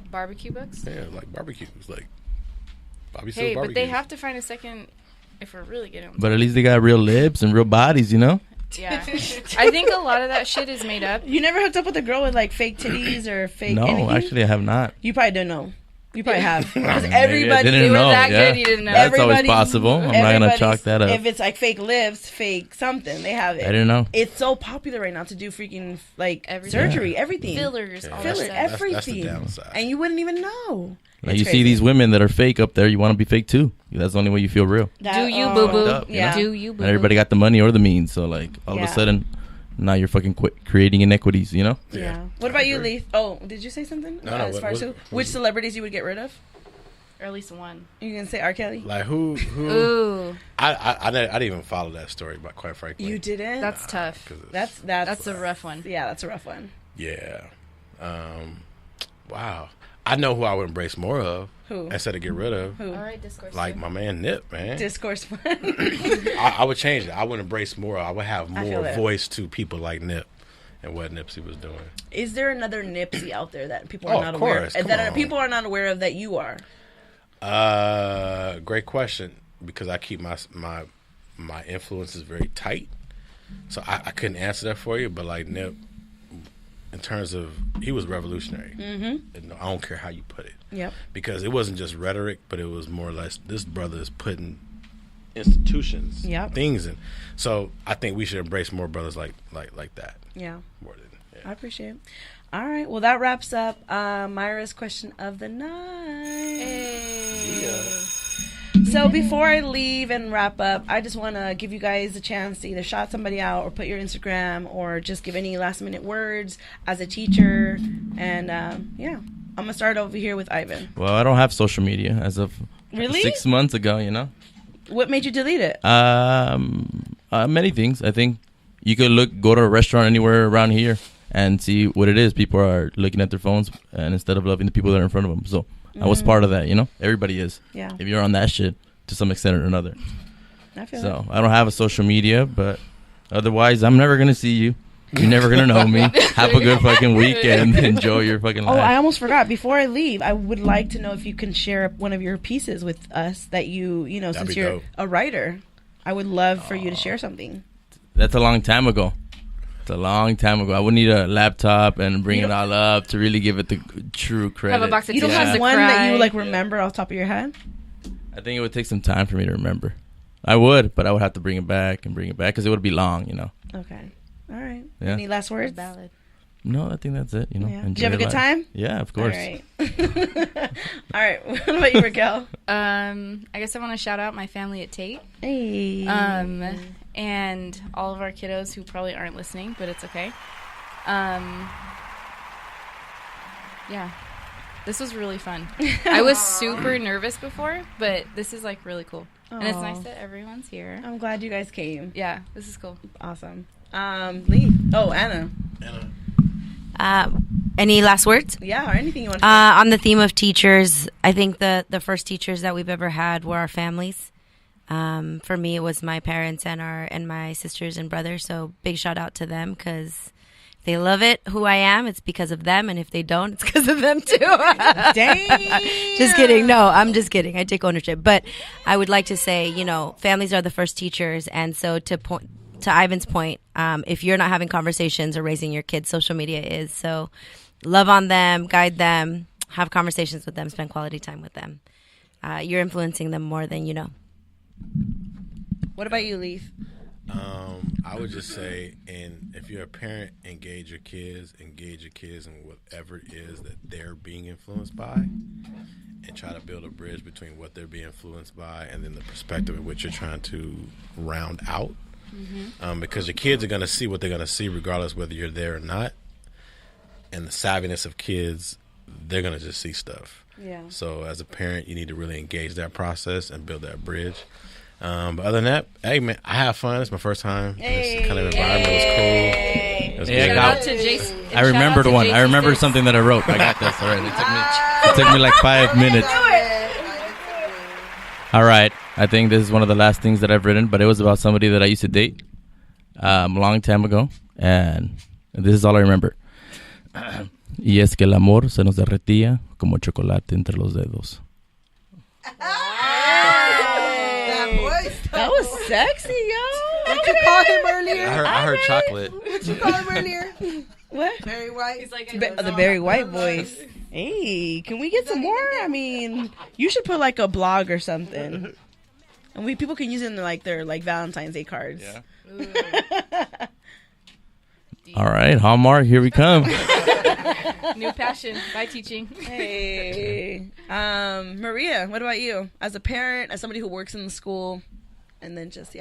Speaker 4: Barbecue books?
Speaker 5: Yeah, like barbecues, like Bobby Seale
Speaker 4: Hey,
Speaker 5: barbecues.
Speaker 4: but they have to find a second if we're really getting.
Speaker 3: But at least they got real lips and real bodies, you know?
Speaker 4: Yeah, I think a lot of that shit is made up.
Speaker 1: You never hooked up with a girl with like fake titties or fake
Speaker 3: No,
Speaker 1: anything?
Speaker 3: actually, I have not.
Speaker 1: You probably don't know. You probably have. Because
Speaker 3: Maybe I
Speaker 1: everybody,
Speaker 3: didn't
Speaker 4: They were
Speaker 3: know.
Speaker 4: that
Speaker 3: Yeah.
Speaker 4: good, you didn't know.
Speaker 3: That's always
Speaker 1: Everybody-
Speaker 3: possible. I'm not gonna
Speaker 1: everybody's-
Speaker 3: chalk that up.
Speaker 1: If it's like fake lips, fake something, they have it.
Speaker 3: I didn't know.
Speaker 1: It's so popular right now to do freaking like
Speaker 4: Everything.
Speaker 1: surgery, everything.
Speaker 4: Fillers, all that
Speaker 1: Filler,
Speaker 4: stuff.
Speaker 1: everything.
Speaker 5: That's the downside.
Speaker 1: And you wouldn't even know.
Speaker 3: Like
Speaker 1: It's
Speaker 3: you see
Speaker 1: crazy.
Speaker 3: these women that are fake up there, you want to be fake too. That's the only way you feel real.
Speaker 4: Do you, boo boo?
Speaker 3: Fucked up, you
Speaker 1: Yeah.
Speaker 4: Do you, boo
Speaker 3: Not everybody got the money or the means, so like all of
Speaker 1: Yeah.
Speaker 3: a sudden, now you're fucking creating inequities, you know?
Speaker 1: Yeah. What about you,
Speaker 5: agree.
Speaker 1: Leith? Oh, did you say something?
Speaker 5: No,
Speaker 1: As
Speaker 5: what-
Speaker 1: far as
Speaker 5: what-
Speaker 1: which celebrities you would get rid of?
Speaker 4: Or at least one.
Speaker 1: You can say R. Kelly.
Speaker 5: Like who?
Speaker 4: Ooh,
Speaker 5: I didn't even follow that story, but quite frankly,
Speaker 1: You didn't.
Speaker 4: that's tough.
Speaker 5: 'cause it's-
Speaker 1: That's
Speaker 4: That's a rough one.
Speaker 1: Yeah, that's a rough one.
Speaker 5: yeah. Wow. I know who I would embrace more of
Speaker 1: Who?
Speaker 5: instead of get rid of.
Speaker 1: Who?
Speaker 4: All right, discourse.
Speaker 5: Like my man Nip, man.
Speaker 1: Discourse one.
Speaker 5: I would change it. I would embrace more. I would have
Speaker 1: I feel
Speaker 5: more
Speaker 1: that.
Speaker 5: voice to people like Nip and what Nipsey was doing.
Speaker 1: Is there another Nipsey out there that people
Speaker 5: Oh,
Speaker 1: are not
Speaker 5: of
Speaker 1: aware
Speaker 5: course.
Speaker 1: of?
Speaker 5: Come
Speaker 1: That
Speaker 5: on.
Speaker 1: people are not aware of that you are?
Speaker 5: Great question, because I keep my influences very tight, so I couldn't answer that for you. But like Nip, in terms of he was revolutionary. Mm-hmm. I don't care how you put it,
Speaker 1: Yep.
Speaker 5: because it wasn't just rhetoric, but it was more or less this brother is putting institutions,
Speaker 1: Yep.
Speaker 5: things in. So I think we should embrace more brothers like that.
Speaker 1: Yeah.
Speaker 5: More than
Speaker 1: I appreciate it. All right. Well, that wraps up Myra's question of the night. So before I leave and wrap up, I just want to give you guys a chance to either shout somebody out or put your Instagram or just give any last minute words as a teacher. And yeah, I'm going to start over here with Ivan.
Speaker 3: Well, I don't have social media as of
Speaker 1: Really?
Speaker 3: 6 months ago, you know?
Speaker 1: What made you delete it?
Speaker 3: Many things. I think you could go to a restaurant anywhere around here and see what it is. People are looking at their phones, and instead of loving the people that are in front of them. So I was part of that, you know? Everybody is.
Speaker 1: Yeah.
Speaker 3: If you're on that shit to some extent or another.
Speaker 1: I feel
Speaker 3: So I don't have a social media, but otherwise, I'm never going to see you. You're never going to know me. Have a good fucking weekend. Enjoy your fucking
Speaker 1: Oh,
Speaker 3: life.
Speaker 1: I almost forgot. Before I leave, I would like to know if you can share one of your pieces with us that you know,
Speaker 5: That'd
Speaker 1: since
Speaker 5: be
Speaker 1: you're
Speaker 5: dope.
Speaker 1: a writer. I would love for you to share something.
Speaker 3: That's a long time ago. It's a long time ago. I would need a laptop and bring
Speaker 1: You
Speaker 3: it all up to really give it the true credit.
Speaker 4: Have a box of
Speaker 1: You don't
Speaker 4: tissues
Speaker 1: have
Speaker 4: to
Speaker 1: one that
Speaker 4: cry.
Speaker 1: you like remember off the top of your head?
Speaker 3: I think it would take some time for me to remember. I would, but I would have to bring it back because it would be long, you know.
Speaker 1: Okay. All right.
Speaker 3: Yeah.
Speaker 1: Any last words?
Speaker 4: Ballad.
Speaker 3: No, I think that's it, you know.
Speaker 1: Yeah.
Speaker 3: Enjoy
Speaker 1: Did you have a
Speaker 3: your
Speaker 1: good
Speaker 3: life.
Speaker 1: time?
Speaker 3: Yeah, of
Speaker 1: All
Speaker 3: course.
Speaker 1: right. All right. What about you, Raquel?
Speaker 4: I guess I want to shout out my family at Tate.
Speaker 1: Hey.
Speaker 4: And all of our kiddos who probably aren't listening, but it's okay. Yeah. This was really fun. I was super nervous before, but this is like really cool. And it's nice
Speaker 1: Aw.
Speaker 4: that everyone's here.
Speaker 1: I'm glad you guys came.
Speaker 4: Yeah, this is cool.
Speaker 1: Awesome. Lee. Oh, Anna.
Speaker 7: Any last words?
Speaker 1: Yeah, or anything you want to say.
Speaker 7: On the theme of teachers, I think the first teachers that we've ever had were our families. For me, it was my parents and my sisters and brothers. So big shout out to them, because they love it, who I am, it's because of them. And if they don't, it's because of them too.
Speaker 1: Dang.
Speaker 7: Just kidding. No, I'm just kidding. I take ownership. But I would like to say, you know, families are the first teachers. And so to Ivan's point, if you're not having conversations or raising your kids, social media is. So love on them, guide them, have conversations with them, spend quality time with them. You're influencing them more than you know.
Speaker 1: What about you, Leaf?
Speaker 5: I would just say, if you're a parent, engage your kids in whatever it is that they're being influenced by, and try to build a bridge between what they're being influenced by and then the perspective in which you're trying to round out. Because your kids are going to see what they're going to see regardless whether you're there or not. And the savviness of kids, they're going to just see stuff.
Speaker 1: Yeah.
Speaker 5: So as a parent, you need to really engage that process and build that bridge. But other than that, hey man, I have fun. It's my first time. This kind of environment was cool. It was
Speaker 3: Hey,
Speaker 5: good.
Speaker 3: I got-
Speaker 4: Shout out to Jason.
Speaker 3: I remembered one. I remembered something that I wrote. I got this. All right. It took me like 5 minutes. All right. I think this is one of the last things that I've written, but it was about somebody that I used to date a long time ago. And this is all I remember. Y es que el amor se nos derretía como chocolate entre los dedos.
Speaker 6: That voice.
Speaker 1: That was sexy, yo.
Speaker 6: What you call him earlier?
Speaker 3: I heard chocolate.
Speaker 6: What you call him earlier?
Speaker 1: What?
Speaker 6: Barry White.
Speaker 4: He's like,
Speaker 1: The Barry White voice. Hey, can we get some more? I mean, you should put like a blog or something, and people can use it in their Valentine's Day cards.
Speaker 3: Yeah. All right, Hallmark, here we come.
Speaker 4: new passion by teaching.
Speaker 1: Hey, Maria, what about you? As a parent, as somebody who works in the school, and then just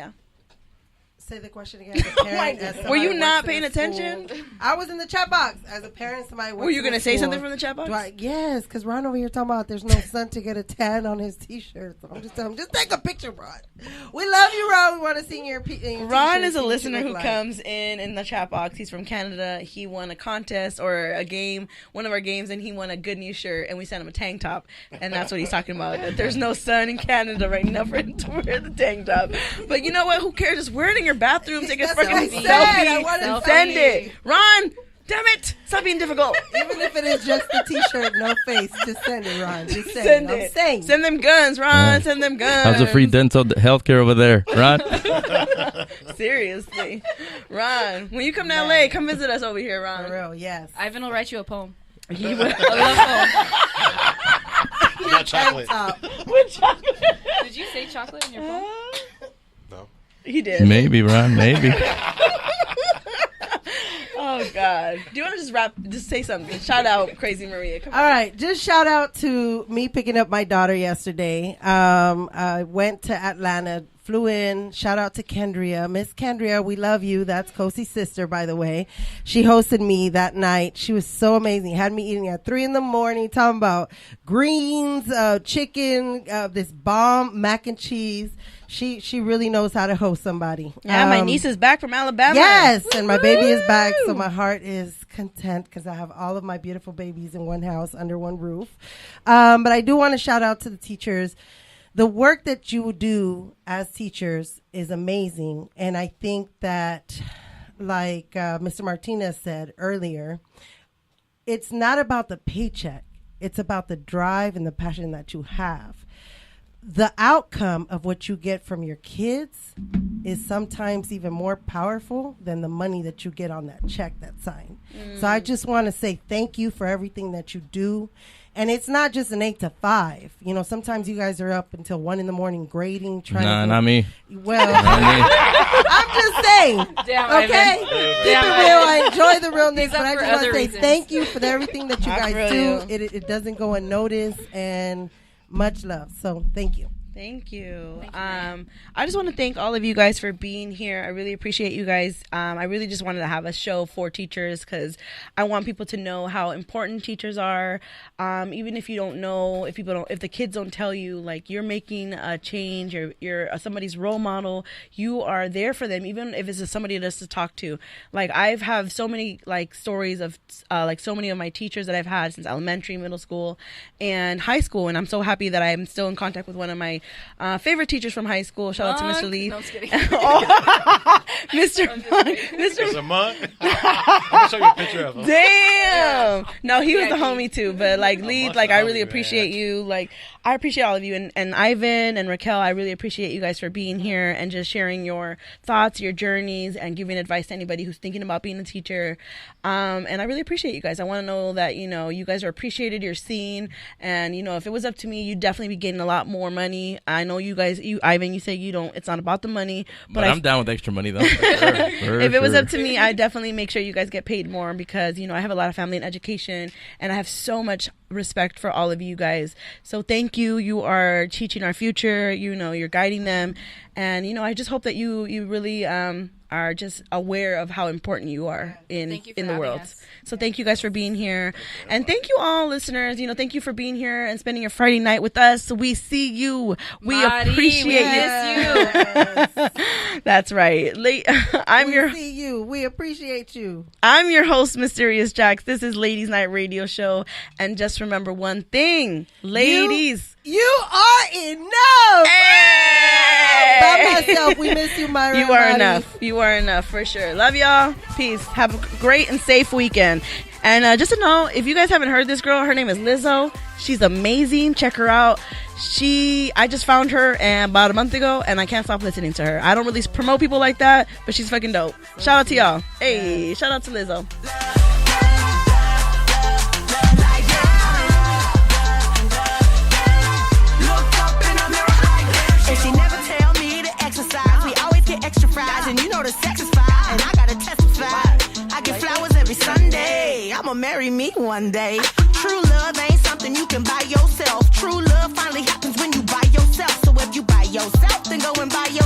Speaker 6: Say the question again. As a parent, as
Speaker 1: Were
Speaker 6: somebody
Speaker 1: you
Speaker 6: who
Speaker 1: not
Speaker 6: works in
Speaker 1: paying
Speaker 6: the
Speaker 1: attention?
Speaker 6: school. I was in the chat box. As a parent, somebody works
Speaker 1: Were you
Speaker 6: in the
Speaker 1: gonna say
Speaker 6: school.
Speaker 1: something from the chat box?
Speaker 6: Yes, because Ron over here talking about there's no sun to get a tan on his t-shirt. So I'm just telling him, just take a picture, Ron. We love you, Ron. We want to see your
Speaker 1: Ron is
Speaker 6: t-shirt,
Speaker 1: a listener
Speaker 6: see what you
Speaker 1: who
Speaker 6: look
Speaker 1: comes in the chat box. He's from Canada. He won a contest or a game, one of our games, and he won a Good News shirt, and we sent him a tank top, and that's what he's talking about. That there's no sun in Canada right now for him to wear the tank top. But you know what? Who cares? Just wear it in your bathroom. Take a
Speaker 6: That's what I
Speaker 1: fucking
Speaker 6: said. I
Speaker 1: selfie.
Speaker 6: wanted
Speaker 1: And
Speaker 6: selfie.
Speaker 1: send it. Ron, damn it. Stop being difficult.
Speaker 6: Even if it is just the t-shirt, no face, just send it, Ron. Just
Speaker 1: Send
Speaker 6: it. I'm
Speaker 1: it.
Speaker 6: saying.
Speaker 1: Send them guns, Ron.
Speaker 3: Yeah.
Speaker 1: Send them guns.
Speaker 3: How's the free dental health care over there, Ron?
Speaker 1: Seriously. Ron, when you come to LA, come visit us over here, Ron.
Speaker 6: For real, yes.
Speaker 4: Ivan will write you a poem.
Speaker 1: He will.
Speaker 4: A love poem.
Speaker 5: Not chocolate.
Speaker 1: With chocolate.
Speaker 4: Did you say chocolate in your poem?
Speaker 5: No.
Speaker 1: He did.
Speaker 3: Maybe, Ron, maybe.
Speaker 1: Oh God! Do you want to just say something? Shout out, Crazy Maria. Come on.
Speaker 6: All right, just shout out to me picking up my daughter yesterday. I went to Atlanta, flew in. Shout out to Kendria. Miss Kendria, we love you. That's Kosi's sister, by the way. She hosted me that night. She was so amazing. Had me eating at 3 a.m, talking about greens, chicken, this bomb mac and cheese. She really knows how to host somebody.
Speaker 1: Yeah, my niece is back from Alabama.
Speaker 6: Yes, and my baby is back, so my heart is content because I have all of my beautiful babies in one house under one roof. But I do want to shout out to the teachers. The work that you do as teachers is amazing, and I think that, like Mr. Martinez said earlier, it's not about the paycheck. It's about the drive and the passion that you have. The outcome of what you get from your kids is sometimes even more powerful than the money that you get on that check that's signed. So I just want to say thank you for everything that you do. And it's not just an 8 to 5. You know, sometimes you guys are up until 1 a.m. grading, trying
Speaker 3: Nah,
Speaker 6: to.
Speaker 3: not me.
Speaker 6: Well,
Speaker 3: Not me.
Speaker 6: I'm just saying.
Speaker 4: Damn,
Speaker 6: Okay?
Speaker 4: Ivan.
Speaker 6: Keep
Speaker 4: Damn,
Speaker 6: it real. I
Speaker 4: Ivan.
Speaker 6: enjoy the realness,
Speaker 4: He's
Speaker 6: but
Speaker 4: up
Speaker 6: I
Speaker 4: for
Speaker 6: just want
Speaker 4: other
Speaker 6: to say
Speaker 4: reasons.
Speaker 6: thank you for everything that you
Speaker 1: I
Speaker 6: guys
Speaker 1: feel
Speaker 6: do.
Speaker 1: you.
Speaker 6: It doesn't go unnoticed, and much love. So thank you.
Speaker 1: Thank you. I just want to thank all of you guys for being here. I really appreciate you guys. I really just wanted to have a show for teachers because I want people to know how important teachers are. Even if you don't know, if the kids don't tell you, like, you're making a change, you're somebody's role model. You are there for them, even if it's just somebody just to talk to. Like, I've have so many like stories of like so many of my teachers that I've had since elementary, middle school, and high school, and I'm so happy that I'm still in contact with one of my favorite teachers from high school. Shout out to Mr. Lee.
Speaker 4: No, I'm just kidding.
Speaker 1: Mr. Monk.
Speaker 5: There's a monk. I'm gonna show you a picture of him.
Speaker 1: Damn. No, he was the
Speaker 4: VIP.
Speaker 1: homie too. But like Lee,
Speaker 5: Monk's
Speaker 1: like
Speaker 5: the
Speaker 1: I really
Speaker 5: homie,
Speaker 1: appreciate
Speaker 5: man.
Speaker 1: you. Like I appreciate all of you, and Ivan and Raquel. I really appreciate you guys for being here and just sharing your thoughts, your journeys, and giving advice to anybody who's thinking about being a teacher. And I really appreciate you guys. I want to know that you guys are appreciated. You're seen, and if it was up to me, you'd definitely be getting a lot more money. I know you guys. Ivan, you say you don't. It's not about the money,
Speaker 3: But I'm down with extra money though.
Speaker 1: If it was up to me, I'd definitely make sure you guys get paid more because, I have a lot of family in education and I have so much respect for all of you guys. So thank you. You are teaching our future. You're guiding them. And, I just hope that you really are just aware of how important you are
Speaker 4: Thank you for
Speaker 1: in the
Speaker 4: having
Speaker 1: world.
Speaker 4: us.
Speaker 1: So thank you guys for being here. And thank you all listeners. Thank you for being here and spending your Friday night with us. We see you. We
Speaker 4: Mari,
Speaker 1: appreciate
Speaker 4: we
Speaker 1: you.
Speaker 4: miss
Speaker 1: That's right. I'm your
Speaker 6: See you. We appreciate you.
Speaker 1: I'm your host, Mysterious Jax. This is Ladies Night Radio Show. And just remember one thing, ladies.
Speaker 6: You are enough.
Speaker 1: Hey!
Speaker 6: By myself, we miss you, Myra.
Speaker 1: You are enough. You are enough for sure. Love y'all. Peace. Have a great and safe weekend. And just to know, if you guys haven't heard this girl, her name is Lizzo. She's amazing. Check her out. I just found her about a month ago, and I can't stop listening to her. I don't really promote people like that, but she's fucking dope. Shout out to y'all. Hey, shout out to Lizzo.
Speaker 8: And she never tell me to exercise. We always get extra fries, and the sex is fine. And I gotta testify. I get flowers every Sunday. I'ma marry me one day. True love ain't something you can buy yourself. True love finally happens when you buy yourself. So if you buy yourself, then go and buy yourself.